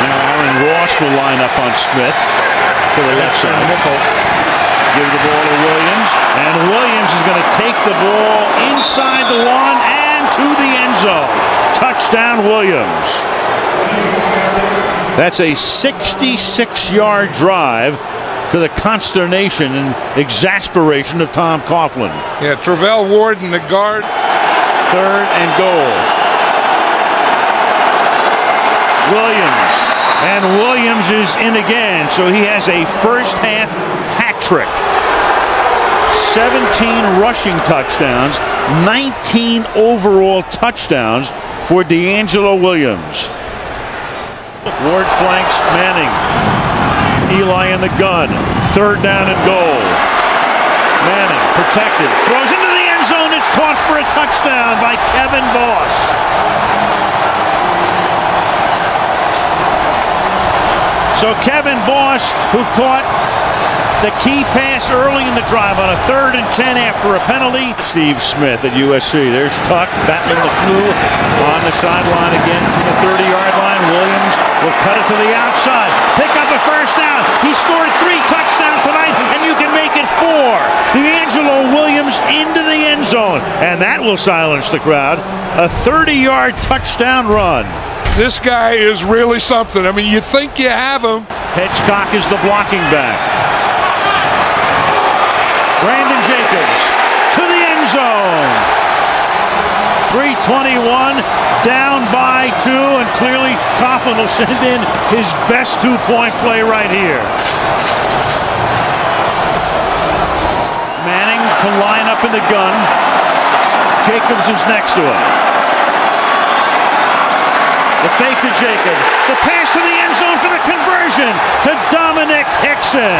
Now Aaron Ross will line up on Smith to the left side. Give the ball to Williams. And Williams is going to take the ball inside the 1 and to the end zone. Touchdown, Williams. That's a 66-yard drive to the consternation and exasperation of Tom Coughlin. Yeah, Travell Ward in the guard. 3rd and goal. Williams. And Williams is in again, so he has a first-half hat trick. 17 rushing touchdowns, 19 overall touchdowns for DeAngelo Williams. Ward flanks Manning. Eli in the gun. 3rd down and goal. Manning protected. Throws into the end zone. It's caught for a touchdown by Kevin Boss. So Kevin Boss, who caught The key pass early in the drive on a 3rd and 10 after a penalty. Steve Smith at USC. There's Tuck battling the flu on the sideline again from the 30-yard line. Williams will cut it to the outside. Pick up a first down. He scored 3 touchdowns tonight, and you can make it 4. D'Angelo Williams into the end zone, and that will silence the crowd. A 30-yard touchdown run. This guy is really something. I mean, you think you have him. Hedgecock is the blocking back. Brandon Jacobs to the end zone. 3:21, down by 2, and clearly Coughlin will send in his best 2-point play right here. Manning to line up in the gun. Jacobs is next to him. The fake to Jacobs. The pass to the end zone for the conversion to Dominic Hickson.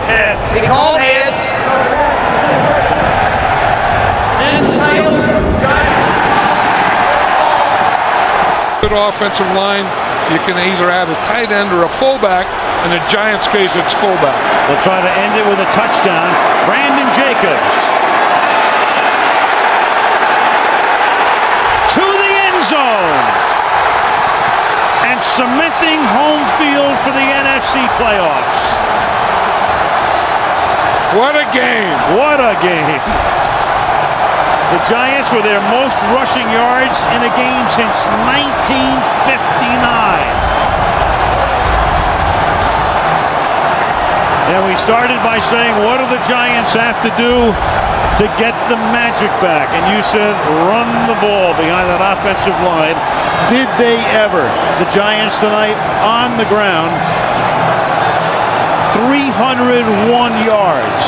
Yes. He called heads. And the title. Good offensive line. You can either have a tight end or a fullback. In the Giants' case, it's fullback. They'll try to end it with a touchdown. Brandon Jacobs to the end zone and cementing home field for the NFC playoffs. What a game! What a game! The Giants were their most rushing yards in a game since 1959. And we started by saying, what do the Giants have to do to get the magic back? And you said, run the ball behind that offensive line. Did they ever? The Giants tonight on the ground, 301 yards.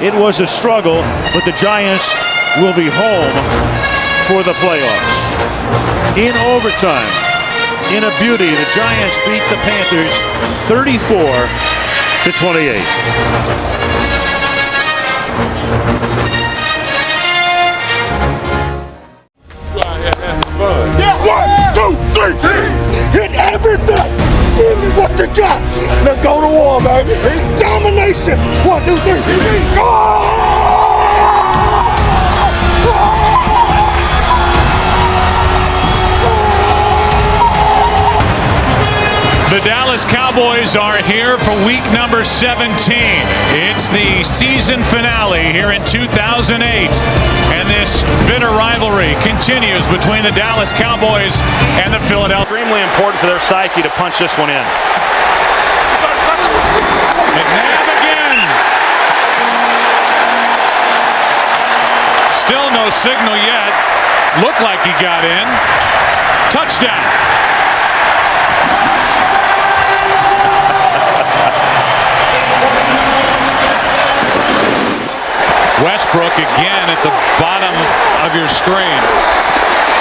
It was a struggle, but the Giants will be home for the playoffs. In overtime, in a beauty, the Giants beat the Panthers 34-28. Yeah, 1, 2, 3, hit everything. Give me what you got. Let's go to war, baby. Domination. 1, 2, 3. Go! The Dallas Cowboys are here for week number 17. It's the season finale here in 2008. And this bitter rivalry continues between the Dallas Cowboys and the Philadelphia. Extremely important for their psyche to punch this one in. McNabb again. Still no signal yet. Looked like he got in. Touchdown. Westbrook again at the bottom of your screen.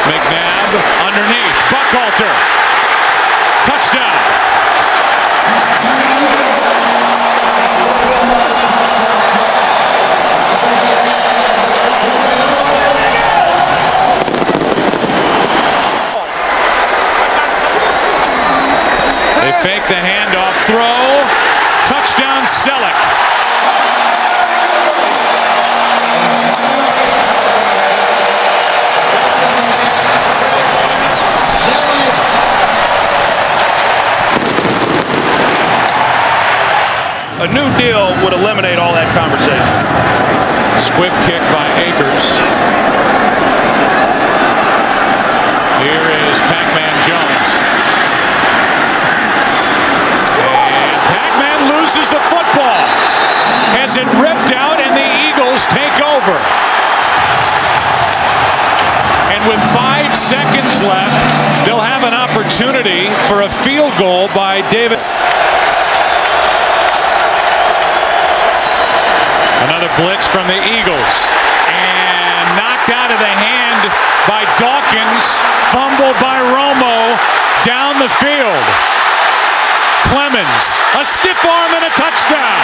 McNabb underneath. Buckhalter. Touchdown. They fake the handoff throw. Touchdown Selleck. A new deal would eliminate all that conversation. Squib kick by Akers. Here is Pac-Man Jones. And Pac-Man loses the football. Has it ripped out and the Eagles take over. And with 5 seconds left, they'll have an opportunity for a field goal by David. Another blitz from the Eagles. And knocked out of the hand by Dawkins. Fumbled by Romo down the field. Clemens, a stiff arm and a touchdown.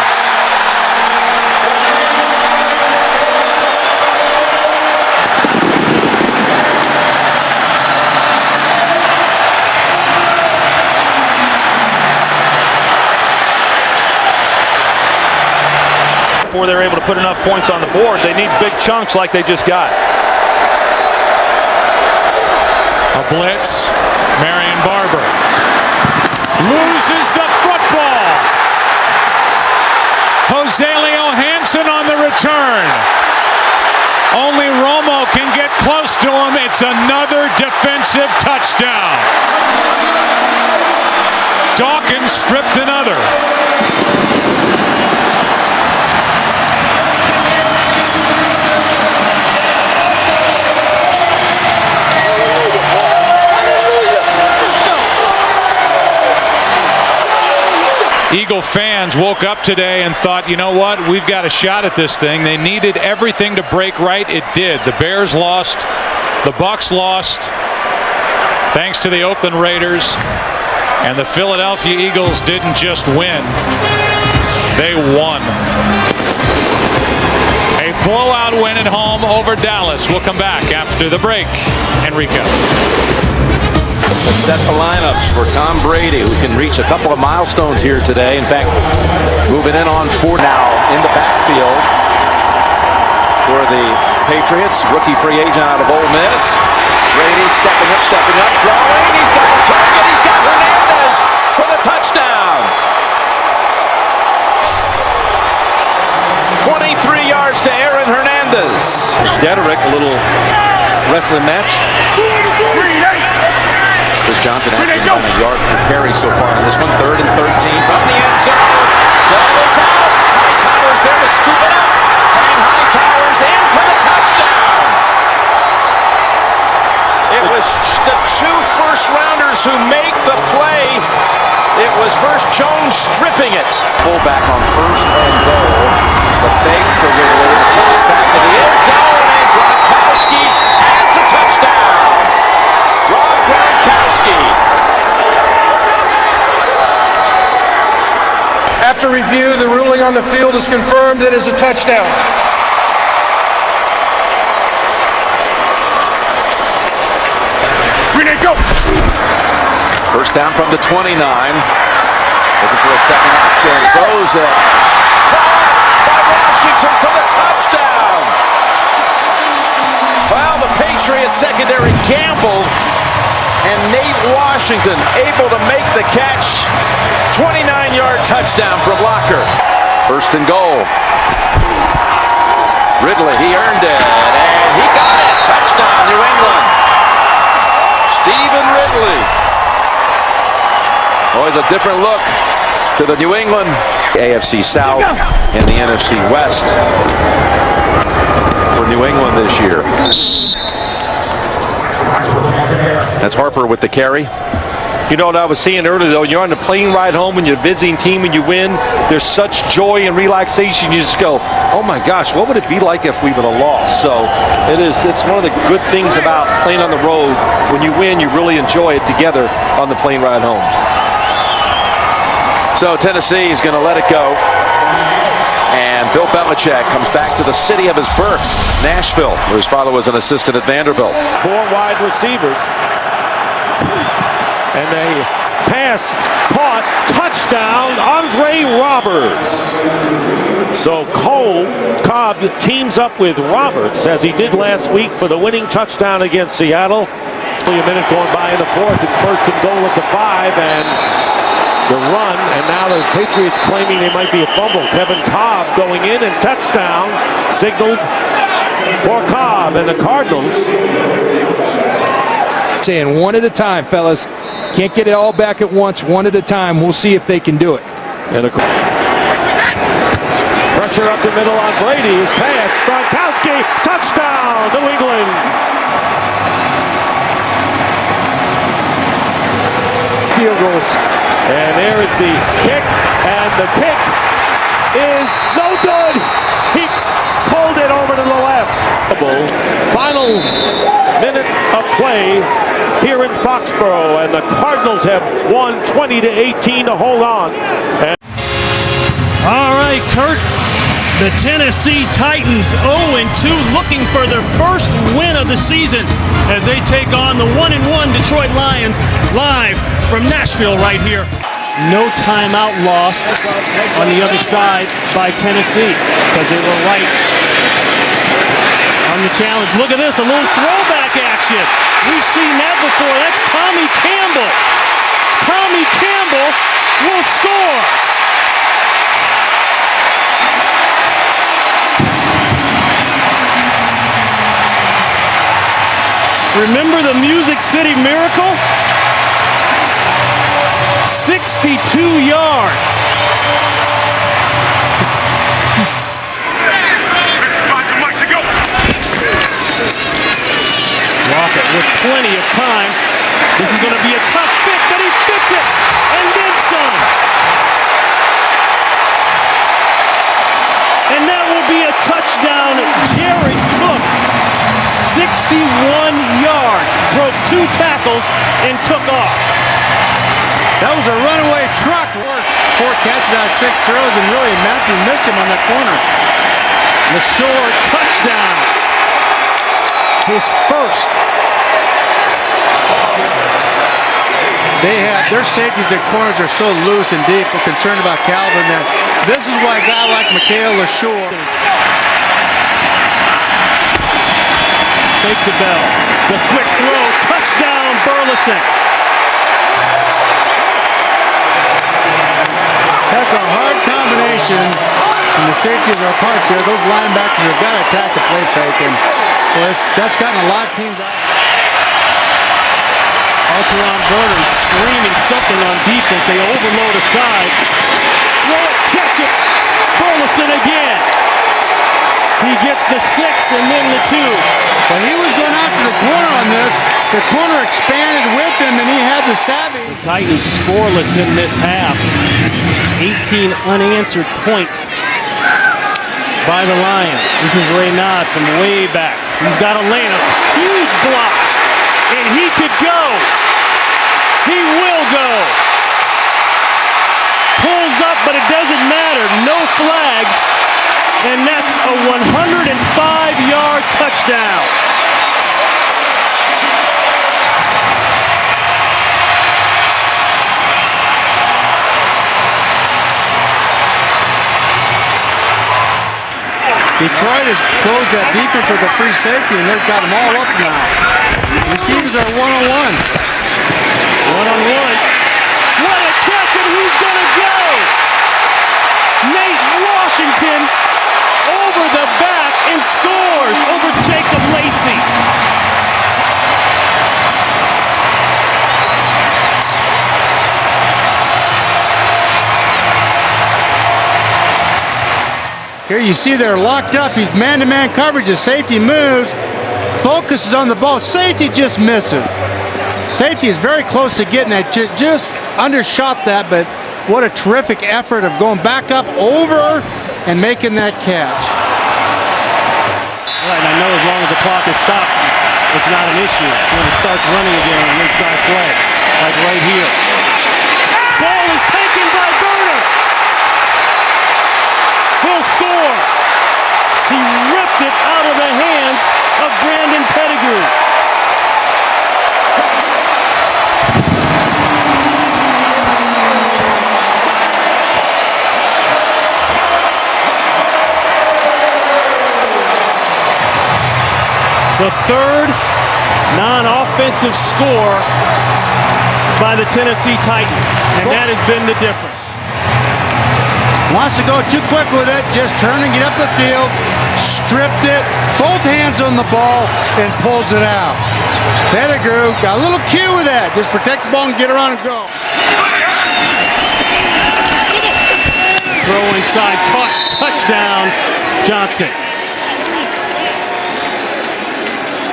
before they're able to put enough points on the board. They need big chunks like they just got. A blitz. Marion Barber loses the football. Jose Leo Hansen on the return. Only Romo can get close to him. It's another defensive touchdown. Dawkins stripped another. Eagle fans woke up today and thought, you know what, we've got a shot at this thing. They needed everything to break right. It did. The Bears lost. The Bucs lost. Thanks to the Oakland Raiders. And the Philadelphia Eagles didn't just win. They won. A blowout win at home over Dallas. We'll come back after the break. Enrico. Let's set the lineups for Tom Brady, who can reach a couple of milestones here today. In fact, moving in on 4 now in the backfield for the Patriots. Rookie free agent out of Ole Miss. Brady stepping up, throwing. He's got a target. He's got Hernandez for the touchdown. 23 yards to Aaron Hernandez. Dederick, a little rest of the match. Chris Johnson actually done a yard per carry so far in this one. 3rd and 13 from the end zone. Ball is out. Hightower's there to scoop it up. And Hightower's in for the touchdown. It was the 2 first-rounders who make the play. It was Hurst Jones stripping it. Fullback on 1st and goal. The fake to Ridley. Comes back to the end zone. And Gronkowski has the touchdown. Rob Gronkowski. After review, the ruling on the field is confirmed. It is a touchdown. Renee, go! First down from the 29. Looking for a second option. Throws it. Caught by Washington for the touchdown. Well, the Patriots secondary gambled, and Nate Washington able to make the catch. 29-yard touchdown from Locker. 1st and goal. Ridley, he earned it, and he got it. Touchdown, New England. Stephen Ridley. Always a different look to the New England AFC South and the NFC West for New England this year. That's Harper with the carry. You know what I was saying earlier, though, you're on the plane ride home and you're a visiting team and you win. There's such joy and relaxation. You just go, oh my gosh, what would it be like if we would have lost? So it's one of the good things about playing on the road. When you win, you really enjoy it together on the plane ride home. So Tennessee is going to let it go. And Bill Belichick comes back to the city of his birth, Nashville, where his father was an assistant at Vanderbilt. 4 wide receivers. And they pass, caught, touchdown, Andre Roberts. So Cobb teams up with Roberts, as he did last week for the winning touchdown against Seattle. Only a minute going by in the 4th. It's 1st and goal at the 5, and the run, and now the Patriots claiming they might be a fumble. Kevin Cobb going in, and touchdown signaled for Cobb and the Cardinals. Saying one at a time, fellas. Can't get it all back at once, one at a time. We'll see if they can do it. And pressure up the middle on Brady. His pass, Gronkowski, touchdown, New England. Field goals. And there is the kick, and the kick is no good. He pulled it over to the left. Final minute of play here in Foxborough, and the Cardinals have won 20-18 to hold on. All right, Kurt. The Tennessee Titans 0-2, looking for their first win of the season as they take on the 1-1 Detroit Lions live from Nashville right here. No timeout lost on the other side by Tennessee because they were right on the challenge. Look at this, a little throwback action. We've seen that before. That's Tommy Campbell. Tommy Campbell will score. Remember the Music City Miracle? 62 yards. Lockett with plenty of time. This is going to be a tough fit, but he fits it, and then some. And that will be a touchdown. Jared Cook, 61 yards, broke 2 tackles, and took off. That was a runaway truck. 4 catches out of 6 throws, and really Matthew missed him on that corner. LaShore, touchdown. His first. Their safeties and corners are so loose and deep. We're concerned about Calvin that this is why a guy like Mikhail LaShore. Fake the bell. The quick throw. Touchdown, Burleson. That's a hard combination. And the safeties are apart there. Those linebackers have got to attack the play fake. And well, that's gotten a lot of teams out. Alteron Vernon screaming something on defense. They overload aside. Throw it, catch it. Burleson again. He gets the 6 and then the 2. Well, he was going out to the corner on this. The corner expanded with him, and he had the savvy. The Titans scoreless in this half. 18 unanswered points by the Lions. This is Raynaud from way back. He's got a lane, a huge block, and he could go. He will go. Pulls up, but it doesn't matter. No flags, and that's a 105-yard touchdown. Detroit has closed that defense with a free safety, and they've got them all up now. Receivers are one-on-one. One-on-one. What a catch, and he's going to go! Nate Washington over the back and scores over Jacob Lacey. Here you see they're locked up. He's man-to-man coverage. The safety moves, focuses on the ball. Safety just misses. Safety is very close to getting that. Just undershot that, but what a terrific effort of going back up over and making that catch. Right, and I know as long as the clock is stopped, it's not an issue. It's when it starts running again on an inside play, like right here. Ball is taken by Verner. He'll score. He ripped it out of the hands of Brandon Pettigrew. The third non-offensive score by the Tennessee Titans, and that has been the difference. Wants to go too quick with it, just turn and get up the field, stripped it, both hands on the ball, and pulls it out. Pettigrew got a little cue with that, just protect the ball and get around and go. Throwing side, caught, touchdown, Johnson.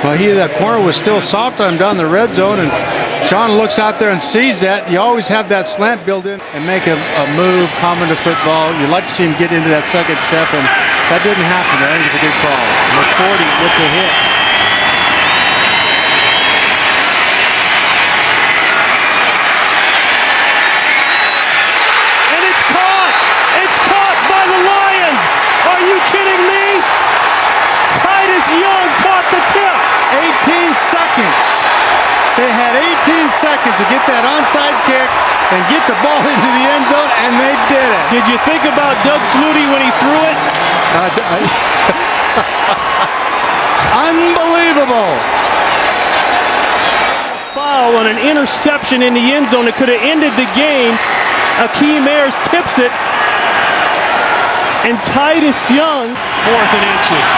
Well, the corner was still soft on him down the red zone, and Sean looks out there and sees that. You always have that slant built in and make a move common to football. You'd like to see him get into that second step, and that didn't happen. I think it's a good call. McCourty with the hit. And it's caught! It's caught by the Lions! Are you kidding me? Titus Young caught the tip. 18 seconds. They had 18 seconds to get that onside kick and get the ball into the end zone, and they did it. Did you think about Doug Flutie when he threw it? Unbelievable. Foul on an interception in the end zone that could have ended the game. Akeem Ayers tips it, and Titus Young, 4th and inches.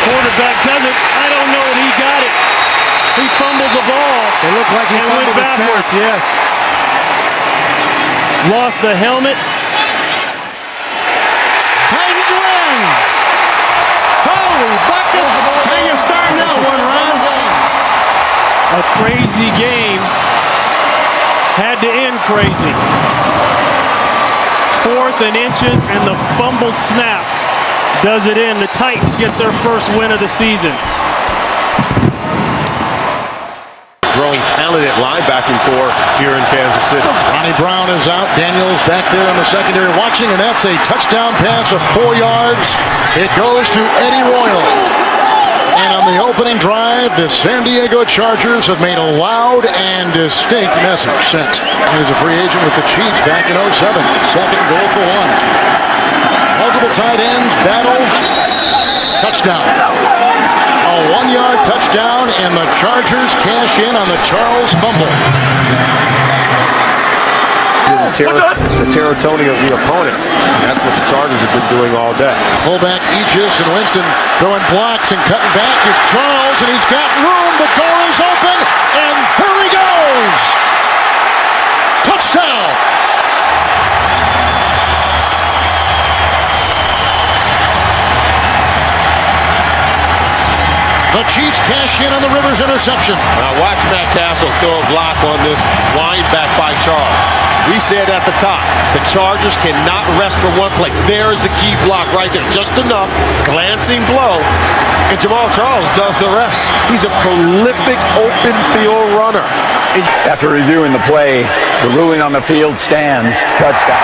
Quarterback does it. I don't know that he got it. He fumbled the ball. It looked like he fumbled the snap, yes. Lost the helmet. Titans win. Holy buckets. Hey, you're starting out one round. A crazy game. Had to end crazy. 4th and inches, and the fumbled snap does it in. The Titans get their first win of the season. Growing talented linebacking core here in Kansas City. Ronnie Brown is out. Daniels back there in the secondary watching, and that's a touchdown pass of 4 yards. It goes to Eddie Royal. And on the opening drive, the San Diego Chargers have made a loud and distinct message sent. He was a free agent with the Chiefs back in 07. Second goal for 1. Multiple tight ends, battle, touchdown. A 1-yard touchdown, and the Chargers cash in on the Charles fumble. The Terratoni of the opponent. That's what the Chargers have been doing all day. Fullback Aegis and Winston throwing blocks and cutting back is Charles, and he's got room. The door is open, and here he goes. Touchdown. The Chiefs cash in on the Rivers interception. Now watch Matt Castle throw a block on this wind back by Charles. We said at the top, the Chargers cannot rest for one play. There's the key block right there. Just enough, glancing blow, and Jamal Charles does the rest. He's a prolific open field runner. After reviewing the play, the ruling on the field stands. Touchdown.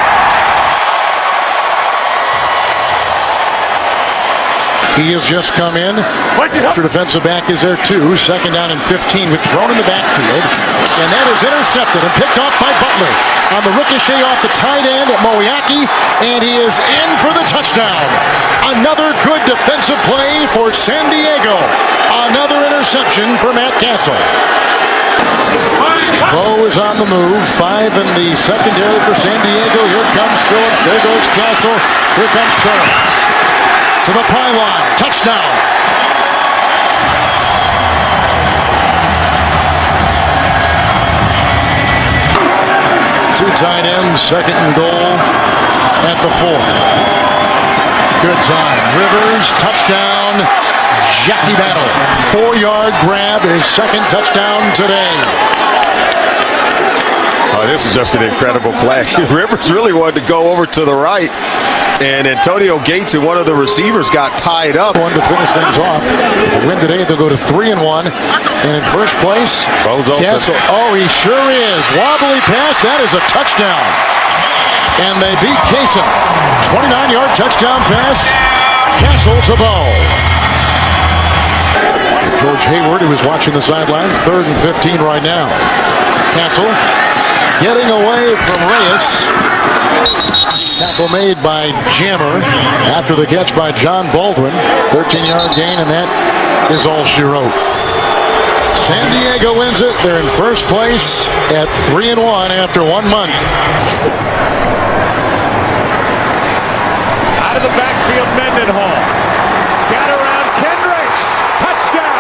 He has just come in. Extra defensive back is there too. Second down and 15 with thrown in the backfield. And that is intercepted and picked off by Butler. On the ricochet off the tight end at Moiaki. And he is in for the touchdown. Another good defensive play for San Diego. Another interception for Matt Castle. Bo is on the move. 5 in the secondary for San Diego. Here comes Phillips. There goes Castle. Here comes Charles. To the pylon. Touchdown. Two tight ends. Second and goal at the 4. Good time. Rivers. Touchdown. Jackie Battle. 4-yard grab. His second touchdown today. Oh, this is just an incredible play. Rivers really wanted to go over to the right, and Antonio Gates and one of the receivers got tied up. One to finish things off. The win today, they'll go to 3-1. And in first place, Bo's open. Castle. Oh, he sure is. Wobbly pass. That is a touchdown. And they beat Kaysen. 29-yard touchdown pass. Castle to Bo. George Hayward, who is watching the sideline. 3rd and 15 right now. Castle getting away from Reyes. Tackle made by Jammer after the catch by John Baldwin. 13-yard gain, and that is all she wrote. San Diego wins it. They're in first place at 3-1 after 1 month. Out of the backfield, Mendenhall. Got around Kendricks. Touchdown.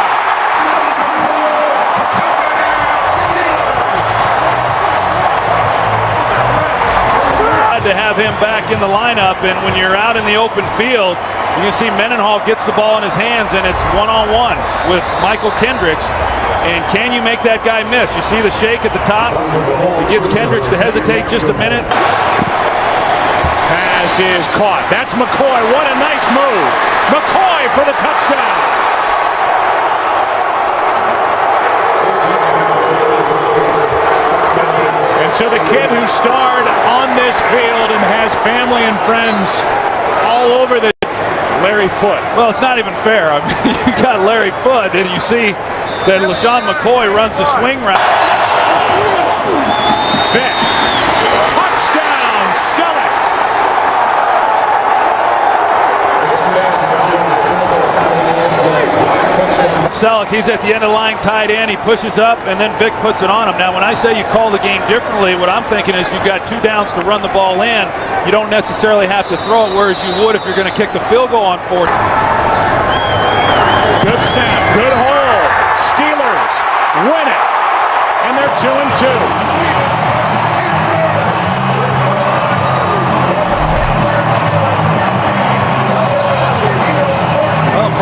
To have him back in the lineup, and when you're out in the open field, you can see Mendenhall gets the ball in his hands, and it's one-on-one with Michael Kendricks. And can you make that guy miss? You see the shake at the top? It gets Kendricks to hesitate just a minute. Pass is caught. That's McCoy. What a nice move. McCoy for the touchdown. So the kid who starred on this field and has family and friends all over the Larry Foote. Well, it's not even fair. I mean, you got Larry Foote, and you see that LaShawn McCoy runs the swing route. Vick. Touchdown, Selleck. Selleck, he's at the end of the line, tight end. He pushes up, and then Vick puts it on him. Now, when I say you call the game differently, what I'm thinking is you've got 2 downs to run the ball in. You don't necessarily have to throw it, whereas you would if you're going to kick the field goal on 4. Good snap, good hold. Steelers win it, and they're 2-2.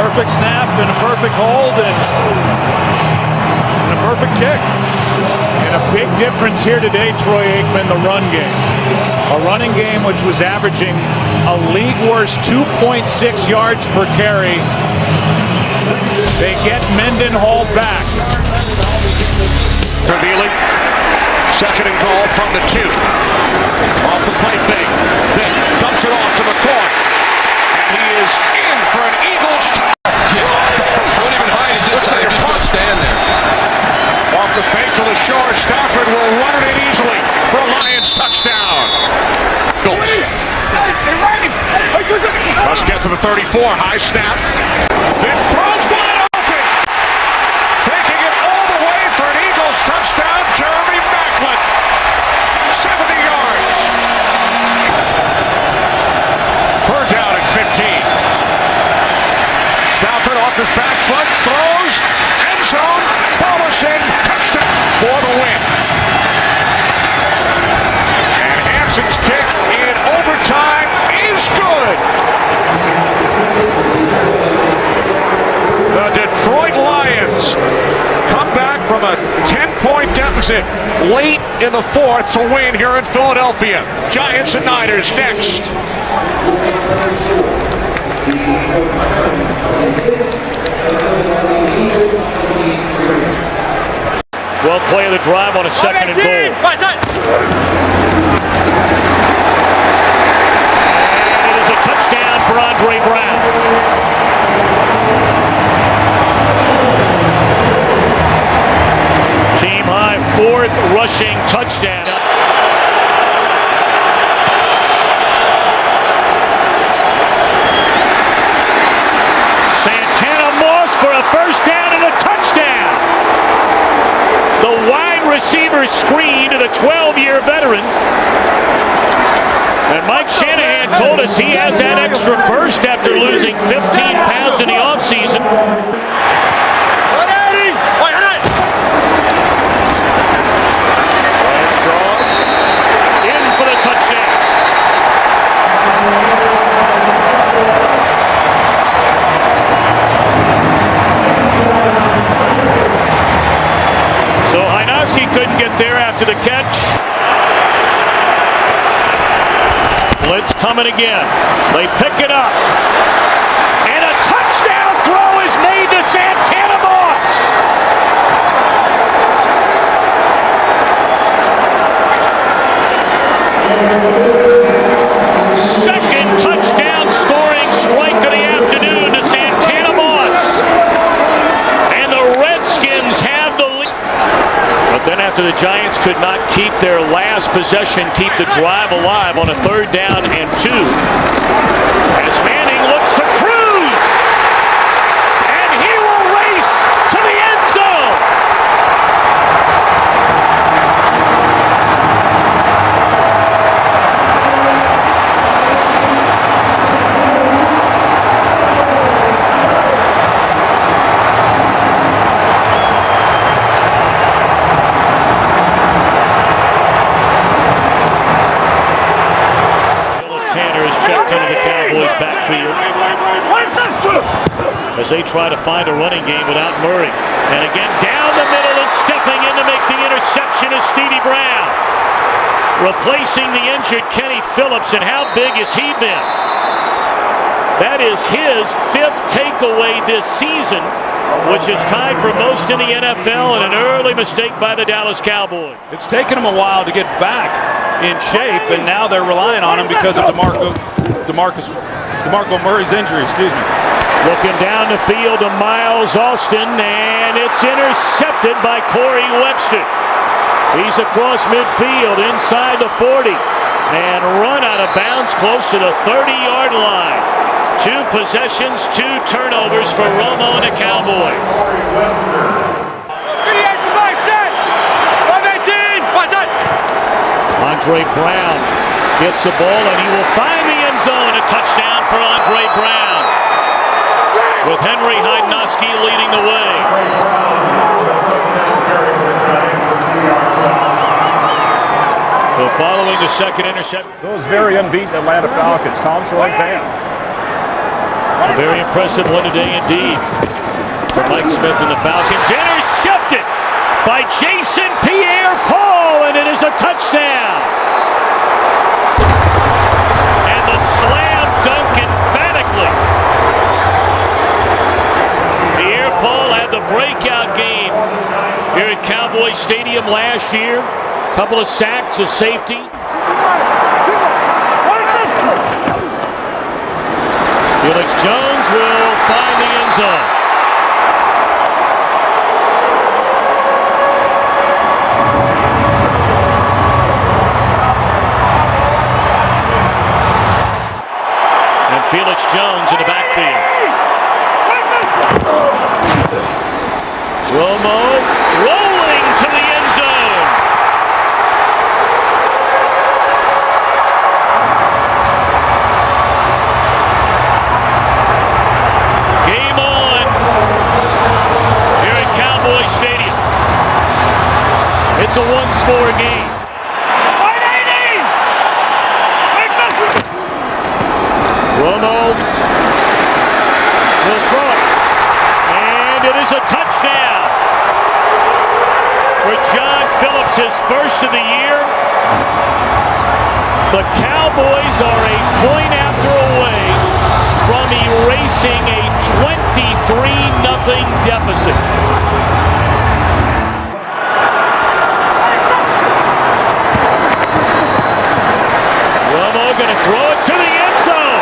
Perfect snap and a perfect hold and a perfect kick. And a big difference here today, Troy Aikman, the run game. A running game which was averaging a league worst 2.6 yards per carry. They get Mendenhall back. Revealing. Second and goal from the 2. Off the play fake. Vick dumps it off to McCoy. And he is in for an Eagles touchdown. Don't even hide it. Looks like just gonna stand there. Off the fake to the short. Stafford will run it in easily for a Lions touchdown. Let's get to the 34. High snap. Vick throws wide open. Taking it all the way for an Eagles touchdown. Jeremy Maclin. 70 yards. Third down at 15. Stafford off his back foot, throws, end zone, Robertson, touchdown for the win. And Hanson's kick in overtime is good. The Detroit Lions come back from a 10-point deficit late in the 4th to win here in Philadelphia. Giants and Niners next. 12th play of the drive on a second and goal. And it is a touchdown for Andre Brown. Team high 4th rushing touchdown. For a first down and a touchdown. The wide receiver screen to the 12-year veteran. And Mike Shanahan told us he has that extra burst after losing 15 pounds in the offseason. Bradshaw in for the touchdown. Couldn't get there after the catch. Blitz coming again. They pick it up. And a touchdown throw is made to Santana Moss. Second touchdown scoring strike of the afternoon to Santana Moss. And the Redskins have the lead. But then after the Giants could not keep their last possession, keep the drive alive on a 3rd down and 2. As Manning looks to Cruz. And he will race to the end zone. Checked into the Cowboys' backfield as they try to find a running game without Murray. And again, down the middle and stepping in to make the interception is Stevie Brown. Replacing the injured Kenny Phillips, and how big has he been? That is his 5th takeaway this season, which is tied for most in the NFL, and an early mistake by the Dallas Cowboys. It's taken them a while to get back in shape, and now they're relying on him because of DeMarcus DeMarco Murray's injury, excuse me. Looking down the field to Miles Alston, and it's intercepted by Corey Webster. He's across midfield, inside the 40, and run out of bounds close to the 30-yard line. 2 possessions, 2 turnovers for Romo and the Cowboys. Andre Brown gets the ball, and he will find the end zone. A touchdown for Andre Brown, with Henry Hydnoski leading the way. So following the second interception. Those very unbeaten Atlanta Falcons, Tom, Troy, Pam. A very impressive one today indeed for Mike Smith and the Falcons. Intercepted by Jason Pierre-Paul, and it is a touchdown. And the slam dunk emphatically. Pierre-Paul had the breakout game here at Cowboy Stadium last year. A couple of sacks, a safety. Felix Jones will find the end zone. And Felix Jones in the backfield. Romo rolling to the end zone. Game on here at Cowboy Stadium. It's a 1-score game. Romo will throw it, and it is a touchdown for John Phillips, his first of the year. The Cowboys are a point after away from erasing a 23-0 deficit. Romo going to throw it to the end zone.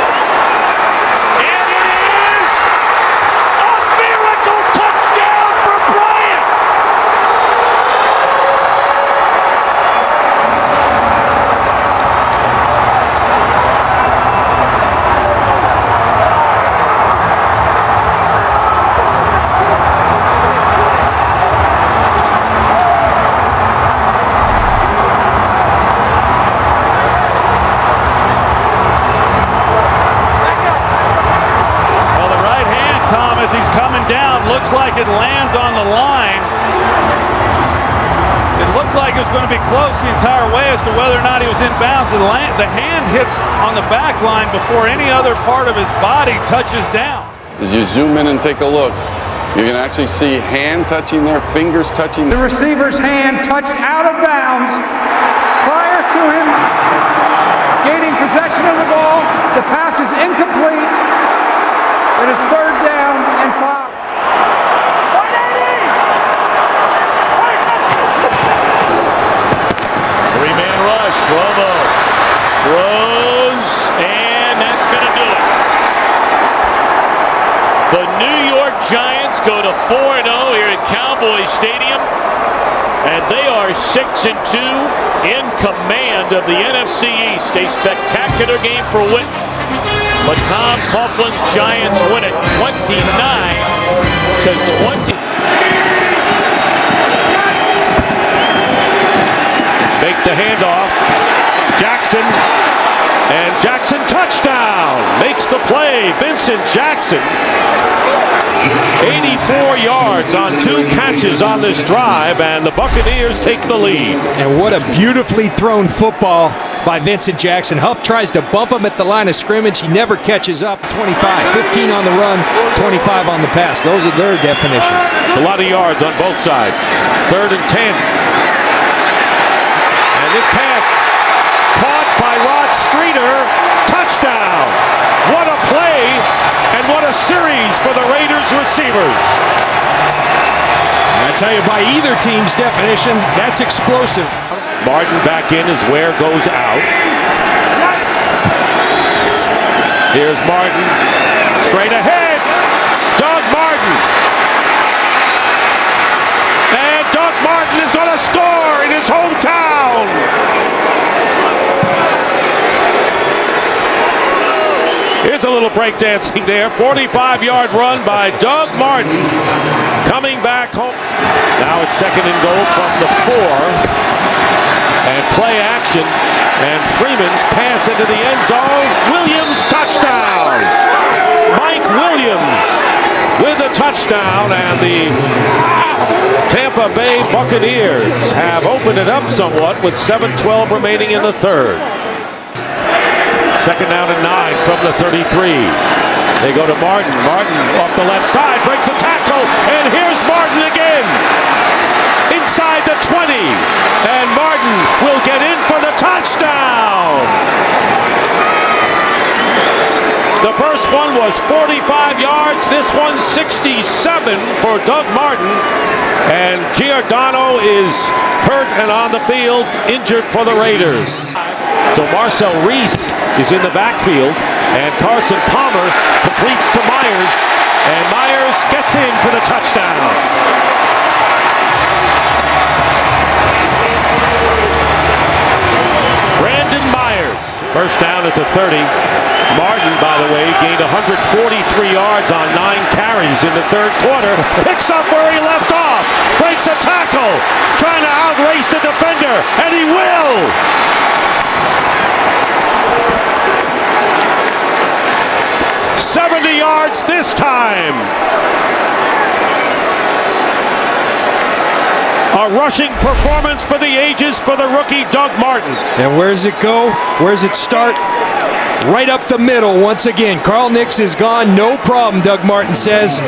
As he's coming down, looks like it lands on the line. It looked like it was going to be close the entire way as to whether or not he was in bounds. The hand hits on the back line before any other part of his body touches down. As you zoom in and take a look, you can actually see hand touching there, fingers touching. The receiver's hand touched out of bounds prior to him gaining possession of the ball. The pass is incomplete. It is 3rd down and 5. Three-man rush. Romo throws, and that's going to do it. The New York Giants go to 4-0 here at Cowboy Stadium, and they are 6-2 in command of the NFC East. A spectacular game for Whitten. But Tom Coughlin's Giants win it 29-20. Make the handoff. Jackson. And Jackson touchdown. Makes the play. Vincent Jackson. 84 yards on 2 catches on this drive, and the Buccaneers take the lead. And what a beautifully thrown football by Vincent Jackson. Huff tries to bump him at the line of scrimmage. He never catches up. 25, 15 on the run, 25 on the pass. Those are their definitions. It's a lot of yards on both sides. 3rd and 10. And this pass caught by Rod Streeter. Touchdown. What a play, and what a series for the Raiders receivers. I tell you, by either team's definition, that's explosive. Martin back in as Ware goes out. Here's Martin. Straight ahead. Doug Martin. And Doug Martin is going to score in his hometown. Here's a little breakdancing there. 45-yard run by Doug Martin. Coming back home. Now it's 2nd and goal from the 4. And play action. And Freeman's pass into the end zone. Williams touchdown. Mike Williams with a touchdown. And the Tampa Bay Buccaneers have opened it up somewhat with 7:12 remaining in the 3rd. 2nd down and 9 from the 33. They go to Martin. Martin off the left side, breaks a tackle, and here's Martin again. Inside the 20, and Martin will get in for the touchdown. The first one was 45 yards. This one's 67 for Doug Martin. And Giordano is hurt and on the field, injured for the Raiders. So Marcel Reese is in the backfield, and Carson Palmer completes to Myers, and Myers gets in for the touchdown. Brandon Myers, first down at the 30. Martin, by the way, gained 143 yards on 9 carries in the 3rd quarter. Picks up where he left off, breaks a tackle, trying to outrace the defender, and he will. 70 yards this time. A rushing performance for the ages for the rookie Doug Martin. And where does it go? Where does it start? Right up the middle once again. Carl Nix is gone. No problem, Doug Martin says,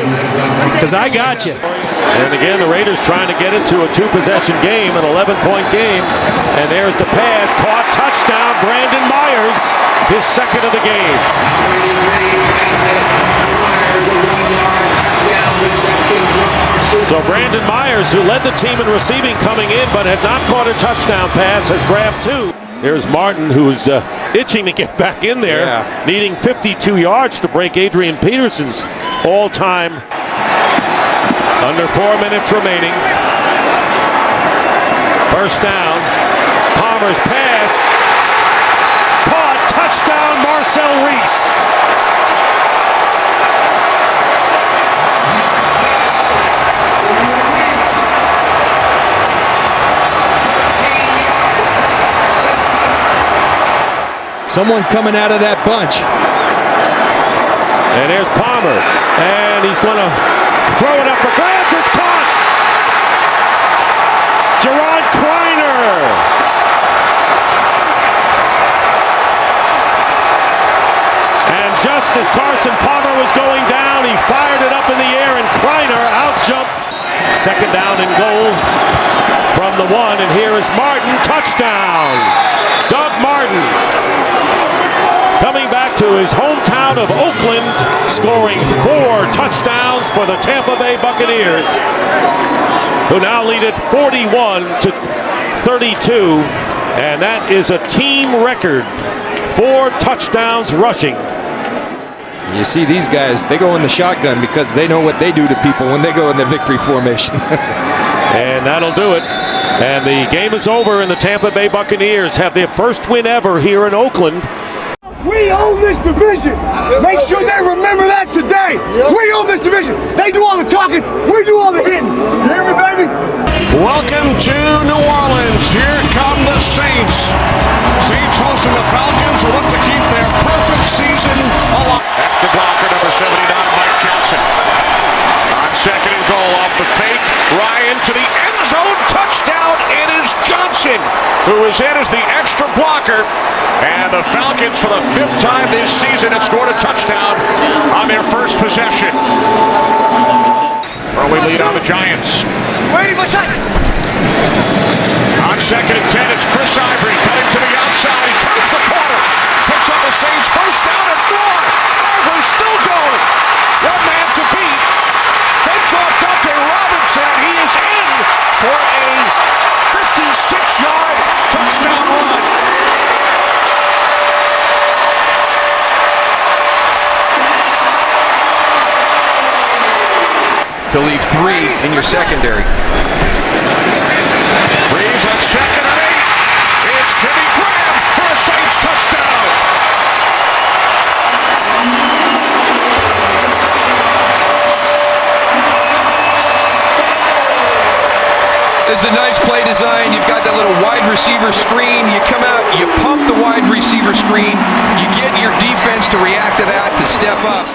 because I got you. And again, the Raiders trying to get into a 2-possession game, an 11-point game. And there's the pass, caught, touchdown, Brandon Myers, his 2nd of the game. So Brandon Myers, who led the team in receiving coming in but had not caught a touchdown pass, has grabbed 2. There's Martin, who's itching to get back in there, needing 52 yards to break Adrian Peterson's all-time. Under 4 minutes remaining. First down. Palmer's pass. Caught. Touchdown, Marcel Reese. Someone coming out of that bunch. And there's Palmer. And he's going to throw it up for grabs. It's caught. Jerron Kreiner. And just as Carson Palmer was going down, he fired it up in the air, and Kreiner out-jumped. 2nd down and goal from the 1. And here is Martin. Touchdown. Doug Martin, coming back to his hometown of Oakland, scoring 4 touchdowns for the Tampa Bay Buccaneers, who now lead it 41-32, and that is a team record. 4 touchdowns rushing. You see these guys, they go in the shotgun because they know what they do to people when they go in the victory formation. And that'll do it. And the game is over, and the Tampa Bay Buccaneers have their first win ever here in Oakland. We own this division. Make sure they remember that today. We own this division. They do all the talking. We do all the hitting. You hear me, baby? Welcome to New Orleans. Here come the Saints. Saints hosting the Falcons, who look to keep their perfect season alive. Extra blocker, number 79, Mike Johnson. On 2nd and goal off the fake. Ryan to the end zone. Touchdown. It is Johnson who is in as the extra blocker. And the Falcons, for the 5th time this season, have scored a touchdown on their first possession. Early lead on the Giants. On 2nd and 10, it's Chris Ivory cutting to the outside. He turns the corner. Picks up the Saints. First down and more. Ivory still going. One man to beat. Fakes off Dante Robinson, and he is in for a 56-yard touchdown run. to leave 3 in your secondary. Breeze on second and 8. It's Jimmy Graham for a Saints touchdown. This is a nice play design. You've got that little wide receiver screen. You come out, you pump the wide receiver screen. You get your defense to react to that, to step up.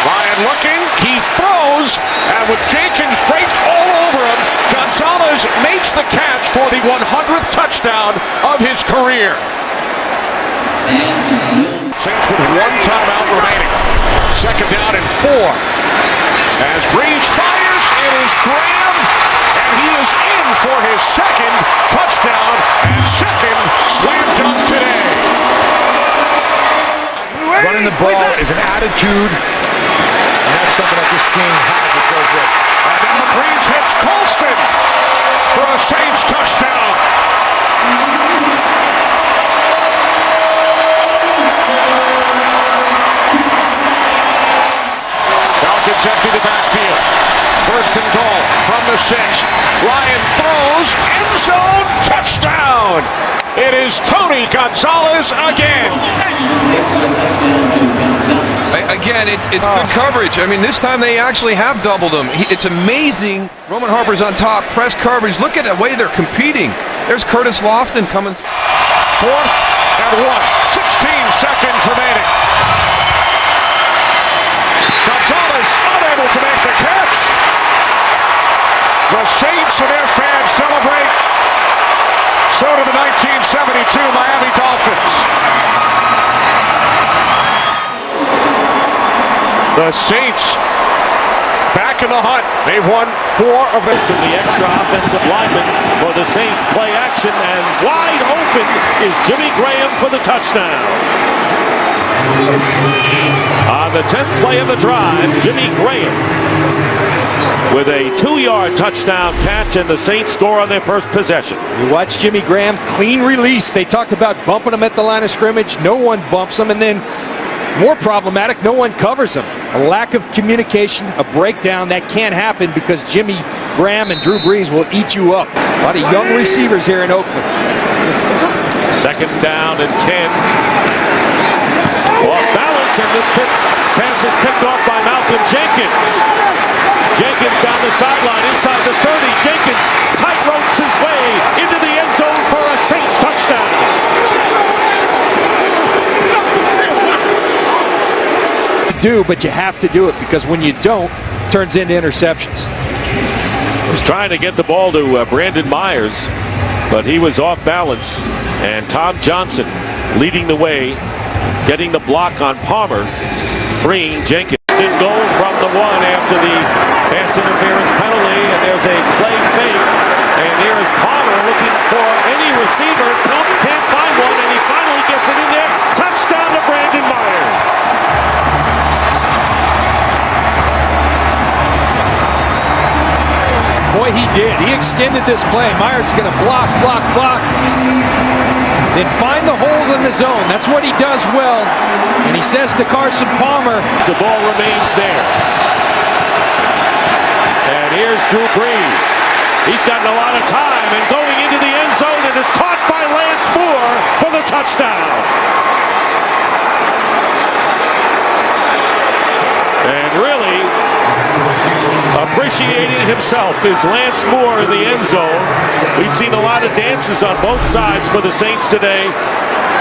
Ryan looking, he throws, and with Jenkins draped all over him, Gonzalez makes the catch for the 100th touchdown of his career. Saints with 1 timeout remaining. Second down and 4. As Breeze fires, it is Graham, and he is in for his second touchdown and second slam dunk today. Running the ball is an attitude, and that's something that this team has with Joe Vick. And now Breeze hits Colston for a Saints touchdown. Falcons empty the backfield. First and goal from the 6. Ryan throws, end zone, touchdown. It is Tony Gonzalez again. Again, it's good coverage. I mean, this time they actually have doubled him. It's amazing. Roman Harper's on top, press coverage. Look at the way they're competing. There's Curtis Lofton coming. 4th and 1. 16 seconds remaining. Gonzalez unable to make the catch. The Saints and their fans celebrate. So do the 1972 Miami Dolphins. The Saints back in the hunt. They've won 4 of this. And the extra offensive lineman for the Saints play action, and wide open is Jimmy Graham for the touchdown. On the 10th play of the drive, Jimmy Graham with a 2-yard touchdown catch, and the Saints score on their first possession. You watch Jimmy Graham, clean release. They talked about bumping him at the line of scrimmage. No one bumps him, and then more problematic, no one covers him. A lack of communication, a breakdown that can't happen because Jimmy Graham and Drew Brees will eat you up. A lot of young receivers here in Oakland. Second down and 10. Off balance, and this pass is picked off by Malcolm Jenkins. Jenkins down the sideline, inside the 30. Jenkins tight ropes his way into the end zone for a Saints touchdown. But you have to do it because when you don't, it turns into interceptions. Was trying to get the ball to Brandon Myers, but he was off balance. And Tom Johnson leading the way, getting the block on Palmer, freeing Jenkins. Good goal from the 1 after the pass interference penalty, and there's a play fake. And here is Palmer looking for any receiver. Can't find one, and he finally gets it in there. Touchdown to Brandon Myers. Boy, he did. He extended this play. Myers going to block. Then find the hole in the zone. That's what he does well. And he says to Carson Palmer, the ball remains there. And here's Drew Brees. He's gotten a lot of time and going into the end zone, and it's caught by Lance Moore for the touchdown. And really appreciating himself is Lance Moore in the end zone. We've seen a lot of dances on both sides for the Saints today.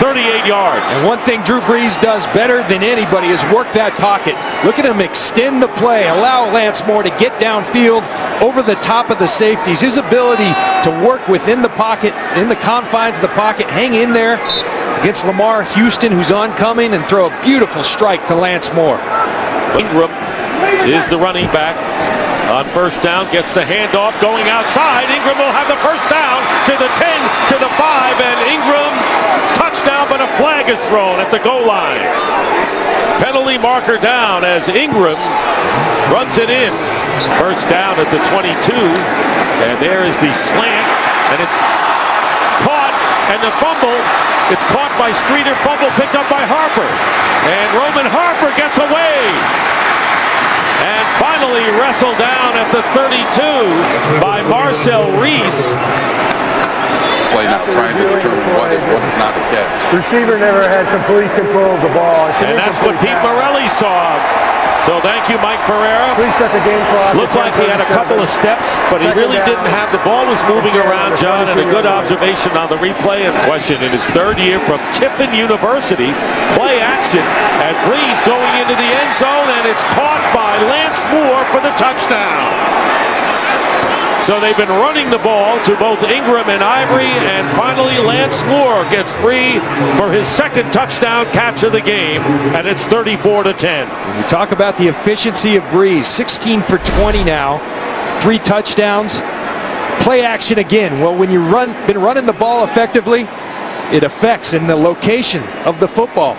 38 yards. And one thing Drew Brees does better than anybody is work that pocket. Look at him extend the play, allow Lance Moore to get downfield over the top of the safeties. His ability to work within the pocket, in the confines of the pocket, hang in there against Lamar Houston, who's oncoming, and throw a beautiful strike to Lance Moore. Ingram is the running back. On first down, gets the handoff going outside. Ingram will have the first down to the 10, to the 5, and Ingram touchdown, but a flag is thrown at the goal line. Penalty marker down as Ingram runs it in. First down at the 22, and there is the slant, and it's caught and the fumble, it's caught by Streeter, fumble picked up by Harper. And Roman Harper gets away. And finally wrestled down at the 32 by Marcel Reese. Play now trying to determine what is not a catch. Receiver never had complete control of the ball. And that's what Pete Morelli saw. So thank you, Mike Pereira. Please set the game clock. Looked like he had a couple of steps, but he really didn't have. The ball was moving around, John, and a good observation on the replay in question in his third year from Tiffin University. Play action, and Breeze going into the end zone, and it's caught by Lance Moore for the touchdown. So they've been running the ball to both Ingram and Ivory, and finally Lance Moore gets free for his second touchdown catch of the game, and it's 34-10. We talk about the efficiency of Breeze, 16 for 20 now, 3 touchdowns. Play action again. Well, when you've been running the ball effectively, it affects in the location of the football.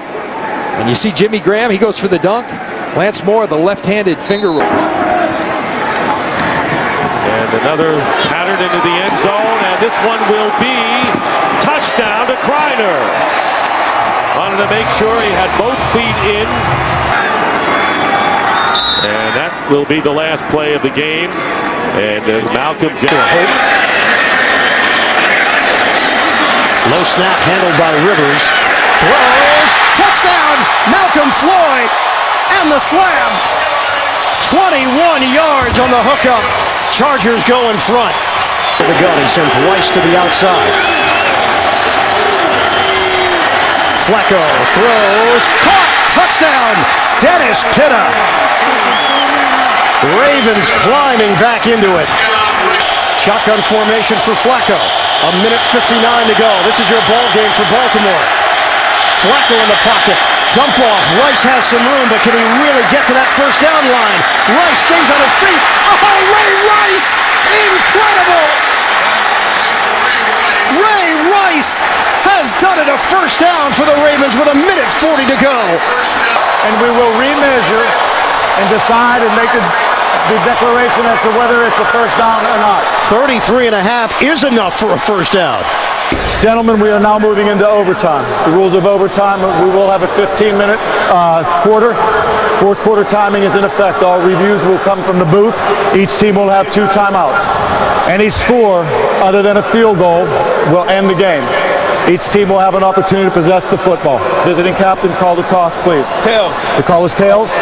And you see Jimmy Graham, he goes for the dunk. Lance Moore, the left-handed finger roll. And another pattern into the end zone, and this one will be touchdown to Kreiner. Wanted to make sure he had both feet in. And that will be the last play of the game. And Malcolm Jackson. Low snap handled by Rivers. Throws. Touchdown. Malcolm Floyd. And the slam. 21 yards on the hookup. Chargers go in front. To the gun, he sends Rice to the outside. Flacco throws. Caught. Touchdown. Dennis Pitta. Ravens climbing back into it. Shotgun formation for Flacco. 1:59 to go. This is your ball game for Baltimore. Flacco in the pocket. Dump off. Rice has some room, but can he really get to that first down line? Rice stays on his feet. Oh, Ray Rice! Incredible! Ray Rice has done it, a first down for the Ravens with 1:40 to go. And we will remeasure and decide and make the declaration as to whether it's a first down or not. 33.5 is enough for a first down. Gentlemen, we are now moving into overtime. The rules of overtime, we will have a 15-minute quarter. Fourth quarter timing is in effect. All reviews will come from the booth. Each team will have 2 timeouts. Any score other than a field goal will end the game. Each team will have an opportunity to possess the football. Visiting captain, call the toss, please. Tails. The call is tails.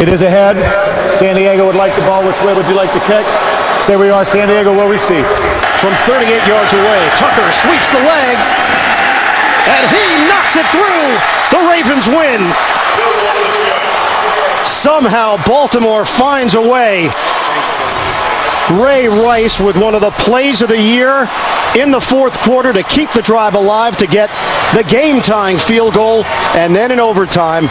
It is ahead. San Diego would like the ball. Which way would you like to kick? Say we are. San Diego will receive. From 38 yards away, Tucker sweeps the leg, and he knocks it through. The Ravens win. Somehow Baltimore finds a way. Ray Rice with one of the plays of the year in the fourth quarter to keep the drive alive, to get the game-tying field goal, and then in overtime.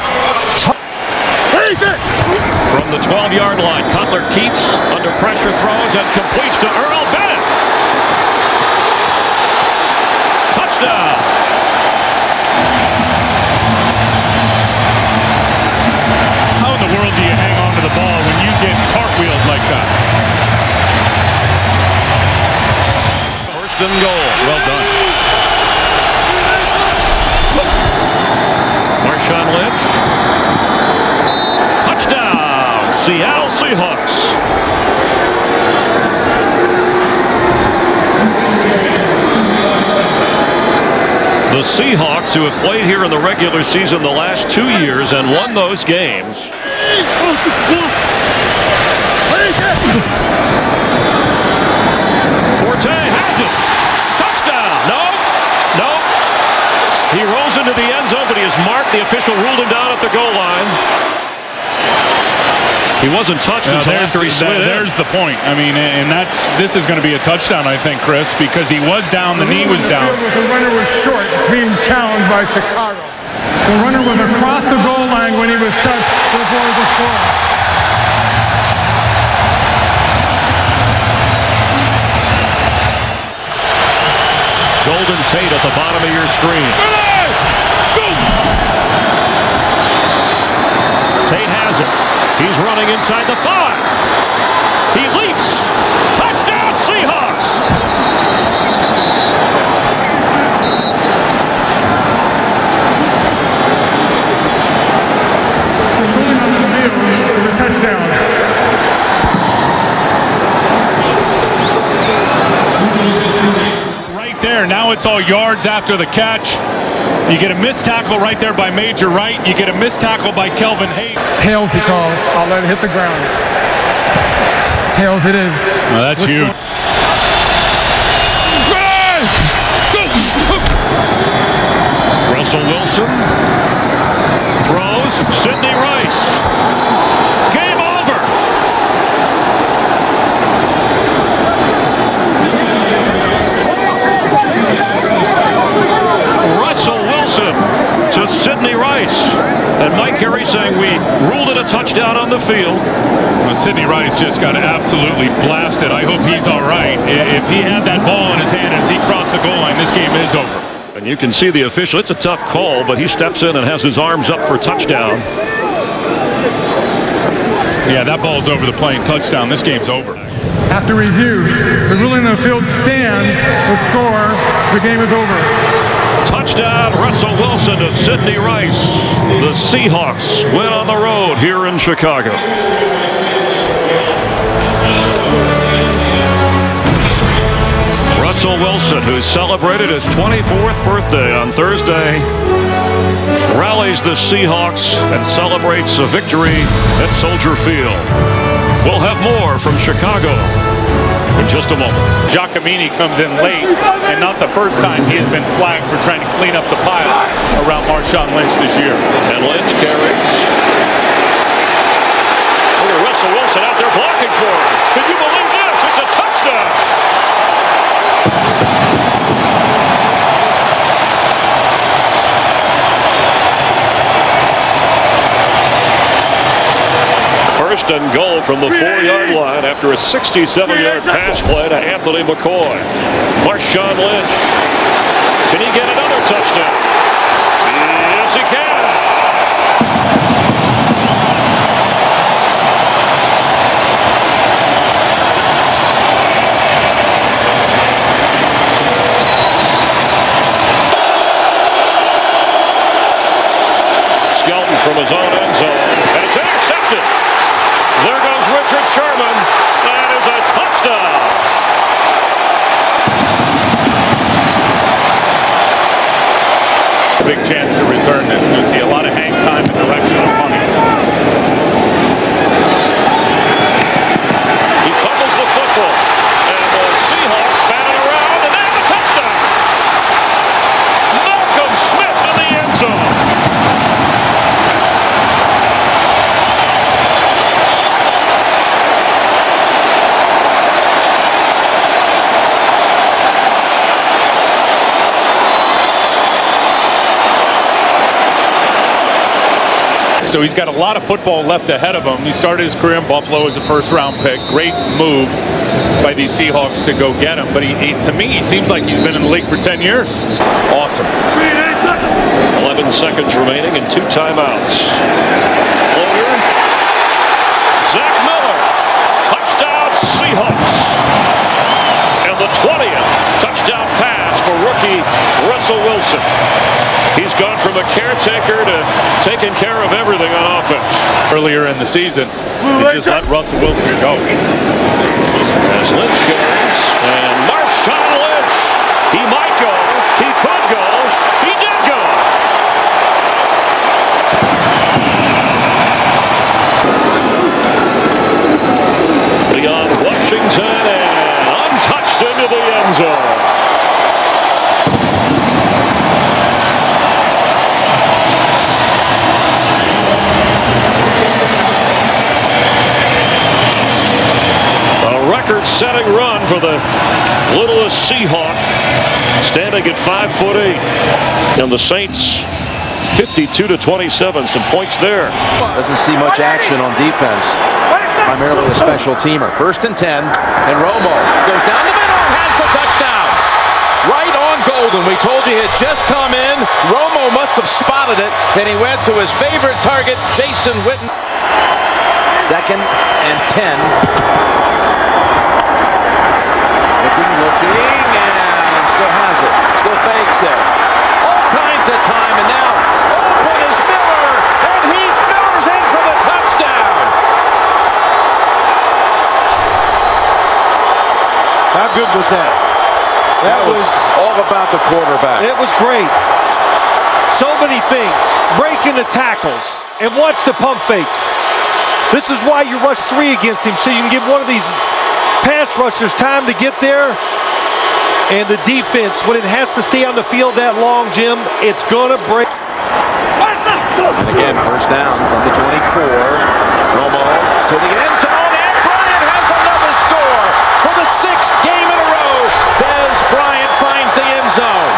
From the 12-yard line, Cutler keeps under pressure, throws, and completes to Earl Bennett. Touchdown. How in the world do you hang on to the ball when you get cartwheeled like that? First and goal. Well done. Marshawn Lynch. Touchdown. Seattle Seahawks. The Seahawks, who have played here in the regular season the last 2 years and won those games. Forte has it. Touchdown. No. He rolls into the end zone, but he is marked. The official ruled him down at the goal line. He wasn't touched until after he slid in. There's the point. I mean, and this is going to be a touchdown, I think, Chris, because he was down, the knee was down. The runner was short, being challenged by Chicago. The runner was across the goal line when he was touched before the score. Golden Tate at the bottom of your screen. Tate has it. He's running inside the 5. He leaps. Touchdown, Seahawks. It's all yards after the catch. You get a missed tackle right there by Major Wright. You get a missed tackle by Kelvin Hayes. Tails he calls. I'll let it hit the ground. Tails it is. Well, that's huge. Russell Wilson throws. Sidney Rice. Game over. Russell Wilson to Sidney Rice. And Mike Carey saying we ruled it a touchdown on the field. Well, Sidney Rice just got absolutely blasted. I hope he's all right. If he had that ball in his hand as he crossed the goal line, this game is over. And you can see the official. It's a tough call, but he steps in and has his arms up for touchdown. Yeah, that ball's over the plane. Touchdown. This game's over. After review, the ruling on the field stands. The score, the game is over. Touchdown, Russell Wilson to Sidney Rice. The Seahawks win on the road here in Chicago. Russell Wilson, who celebrated his 24th birthday on Thursday, rallies the Seahawks and celebrates a victory at Soldier Field. We'll have more from Chicago in just a moment. Giacomini comes in late, and not the first time he has been flagged for trying to clean up the pile around Marshawn Lynch this year. And Lynch carries. Look at Russell Wilson out there blocking for him. Can you believe this? It's a touchdown. First and goal from the 4-yard line after a 67-yard pass play to Anthony McCoy. Marshawn Lynch. Can he get another touchdown? Yes, he can. Skelton from his own end zone, and it's intercepted. There goes Richard Sherman. That is a touchdown. Big chance to return this. You'll see a lot of hang time and direction of money. He fumbles the football. And the Seahawks bat it around, and they have a touchdown. Malcolm Smith in the end zone. So he's got a lot of football left ahead of him. He started his career in Buffalo as a first-round pick. Great move by these Seahawks to go get him. But to me, he seems like he's been in the league for 10 years. Awesome. 11 seconds remaining and 2 timeouts. Floater. Zach Miller. Touchdown Seahawks. And the 20th touchdown pass for rookie Russell Wilson. He's gone from a caretaker to taking care of everything on offense. Earlier in the season, they just let Russell Wilson go. As Lynch goes, and Marshawn Lynch. He might go. He could go. He did go. Beyond Washington and untouched into the end zone. Record-setting run for the littlest Seahawk, standing at 5'8", and the Saints 52-27. Some points there. Doesn't see much action on defense. Primarily a special teamer. 1st and 10, and Romo goes down the middle and has the touchdown. Right on Golden. We told you he had just come in. Romo must have spotted it. Then he went to his favorite target, Jason Witten. 2nd and 10. Looking, and still has it. Still fakes it. All kinds of time, and now open is Miller, and he Miller's in for the touchdown. How good was that? That was all about the quarterback. It was great. So many things. Breaking the tackles. And watch the pump fakes. This is why you rush 3 against him, so you can give one of these pass rushers time to get there. And the defense, when it has to stay on the field that long, Jim, it's going to break. And again, first down from the 24. Romo to the end zone, and Bryant has another score for the 6th game in a row. Dez Bryant finds the end zone.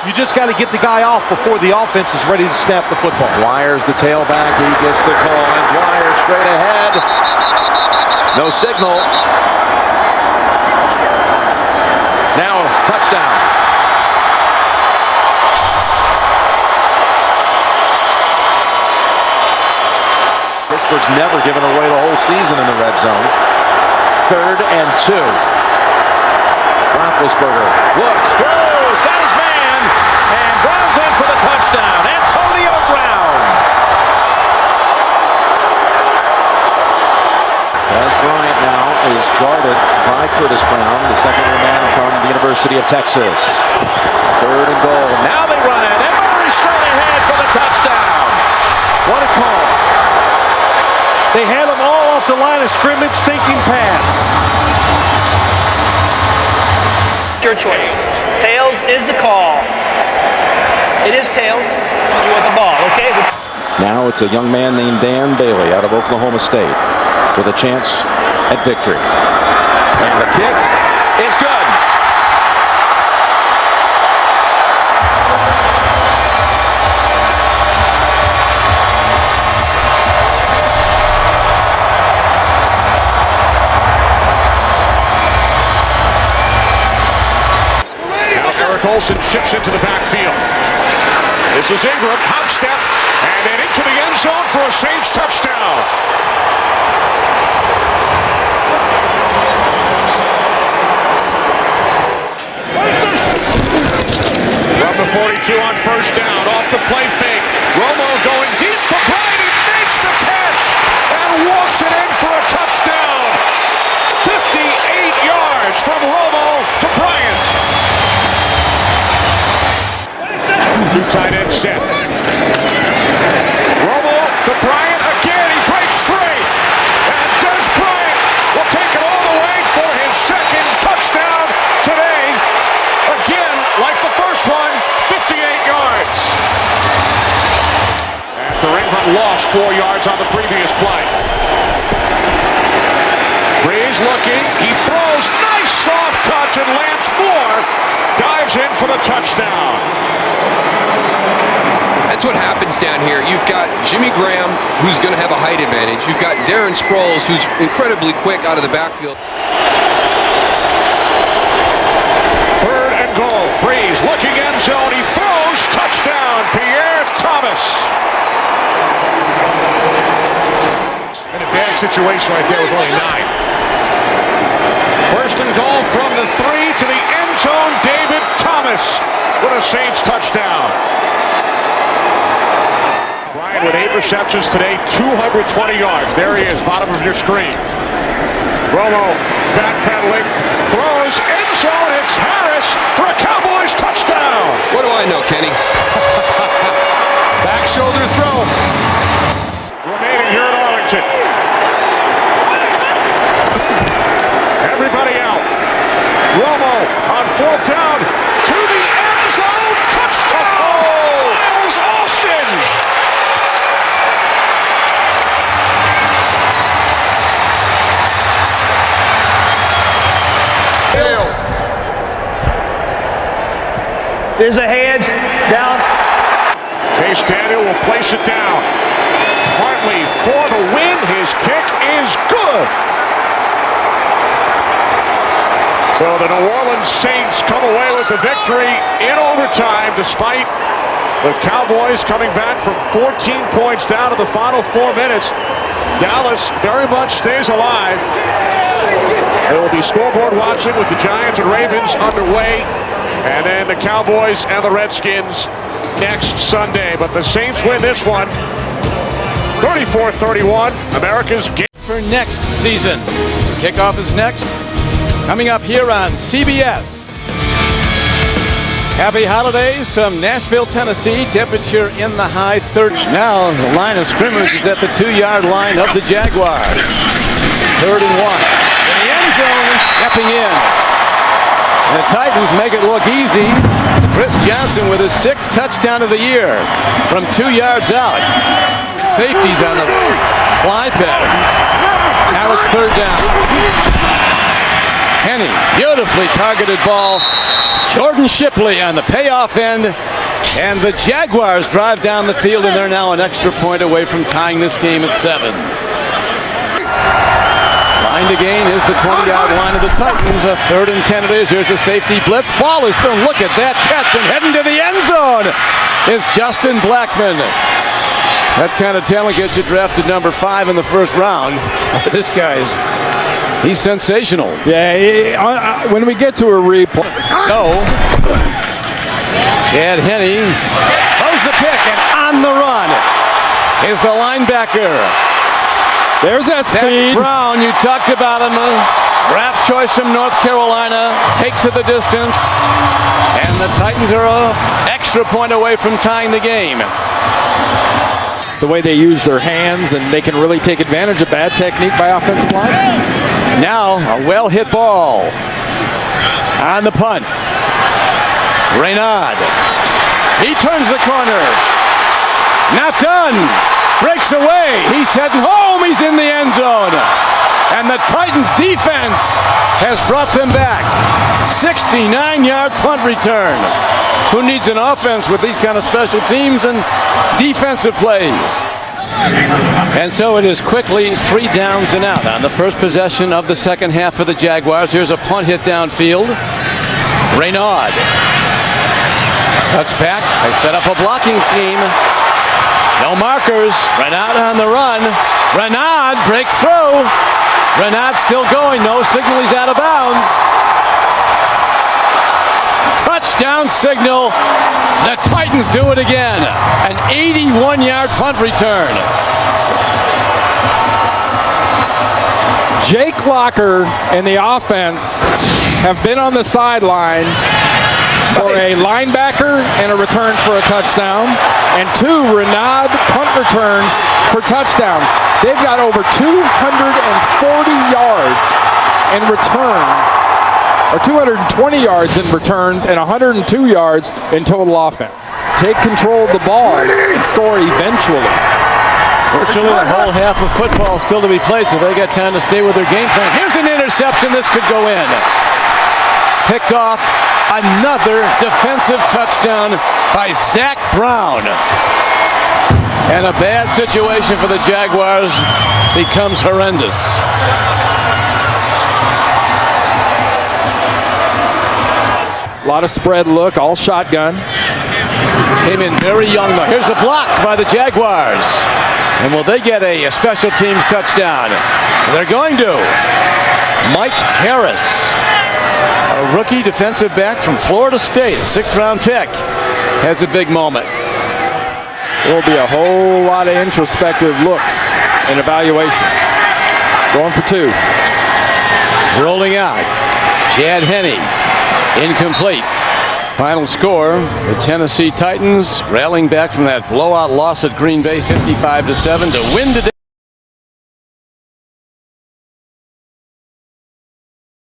You just got to get the guy off before the offense is ready to snap the football. Dwyer's the tailback. He gets the call, and Dwyer straight ahead. No signal. Now, touchdown. Pittsburgh's never given away the whole season in the red zone. 3rd and 2. Roethlisberger looks, throws, got his man, and Brown's in for the touchdown. Antonio Brown. As Bryant now is guarded by Curtis Brown, the second-year man from the University of Texas. 3rd and goal. Now they run it, and Murray straight ahead for the touchdown. What a call. They had them all off the line of scrimmage thinking pass. Your choice. Tails is the call. It is tails. You want the ball, okay? Now it's a young man named Dan Bailey out of Oklahoma State with a chance at victory. And the kick is good. Olsen shifts into the backfield. This is Ingram, hop step, and then into the end zone for a Saints touchdown. From the 42 on first down, off the play fake. Romo going deep for Bryant. He makes the catch and walks it in for a touchdown. 58 yards from Romo to Bryant. 2 tight end set. Romo to Bryant again. He breaks free. And Dez Bryant will take it all the way for his 2nd touchdown today. Again, like the first one, 58 yards. After Ingram lost 4 yards on the previous play. Breeze looking. He throws. Nice soft touch, and Lance Moore dives in for the touchdown. That's what happens down here. You've got Jimmy Graham, who's going to have a height advantage. You've got Darren Sproles, who's incredibly quick out of the backfield. 3rd and goal. Breeze looking end zone. He throws. Touchdown. Pierre Thomas. In a bad situation right there with only 9. 1st and goal from the 3 to the end zone. David Thomas with a Saints touchdown. Bryant with 8 receptions today, 220 yards. There he is, bottom of your screen. Romo backpedaling, throws, end zone. It's Harris for a Cowboys touchdown. What do I know, Kenny? Back shoulder throw. Remaining here at Arlington. Everybody out. Romo on 4th down to the end zone. Touchdown! Miles Austin! There's a hands down. Chase Daniel will place it down. Hartley for the win. His kick is good. So the New Orleans Saints come away with the victory in overtime, despite the Cowboys coming back from 14 points down to the final 4 minutes. Dallas very much stays alive. There will be scoreboard watching with the Giants and Ravens underway. And then the Cowboys and the Redskins next Sunday. But the Saints win this one, 34-31, America's game. for next season. Kickoff is next, coming up here on CBS. Happy holidays from Nashville, Tennessee. Temperature in the high 30s. Now the line of scrimmage is at the 2-yard line of the Jaguars. 3rd and 1. In the end zone, stepping in. And the Titans make it look easy. Chris Johnson with his 6th touchdown of the year from 2 yards out. Safeties on the fly patterns. Now it's 3rd down. Henny, beautifully targeted ball. Jordan Shipley on the payoff end. And the Jaguars drive down the field, and they're now an extra point away from tying this game at 7. Line to gain is the 20-yard line of the Titans. A 3rd and 10 it is. Here's a safety blitz. Ball is thrown. Look at that catch, and heading to the end zone is Justin Blackmon. That kind of talent gets you drafted number 5 in the 1st round. This guy's, he's sensational. Yeah, when we get to a replay. So, Chad Henne throws the pick, and on the run is the linebacker. There's that speed. Zach Brown, you talked about him. Draft choice from North Carolina. Takes it the distance. And the Titans are an extra point away from tying the game. The way they use their hands, and they can really take advantage of bad technique by offensive line. Now, a well-hit ball on the punt. Reynard. He turns the corner. Not done. Breaks away. He's heading home. He's in the end zone. And the Titans defense has brought them back. 69-yard punt return. Who needs an offense with these kind of special teams and defensive plays? And so it is quickly 3 downs and out on the first possession of the second half for the Jaguars. Here's a punt hit downfield. Reynard cuts back. They set up a blocking scheme. No markers. Reynard on the run. Reynard break through. Reynard still going. No signal. He's out of bounds. Touchdown signal. The Titans do it again. An 81-yard punt return. Jake Locker and the offense have been on the sideline for a linebacker and a return for a touchdown, and 2 Reynard punt returns for touchdowns. They've got over 240 yards in returns, or 220 yards in returns, and 102 yards in total offense. Take control of the ball and score eventually. Virtually a whole half of football still to be played, so they got time to stay with their game plan. Here's an interception. This could go in. Picked off. Another defensive touchdown by Zach Brown. And a bad situation for the Jaguars becomes horrendous. A lot of spread look, all shotgun. Came in very young though. Here's a block by the Jaguars. And will they get a special teams touchdown? They're going to. Mike Harris, a rookie defensive back from Florida State, a 6th-round pick, has a big moment. There will be a whole lot of introspective looks and evaluation. Going for 2. Rolling out. Chad Henne, incomplete. Final score, the Tennessee Titans rallying back from that blowout loss at Green Bay 55-7 to win today.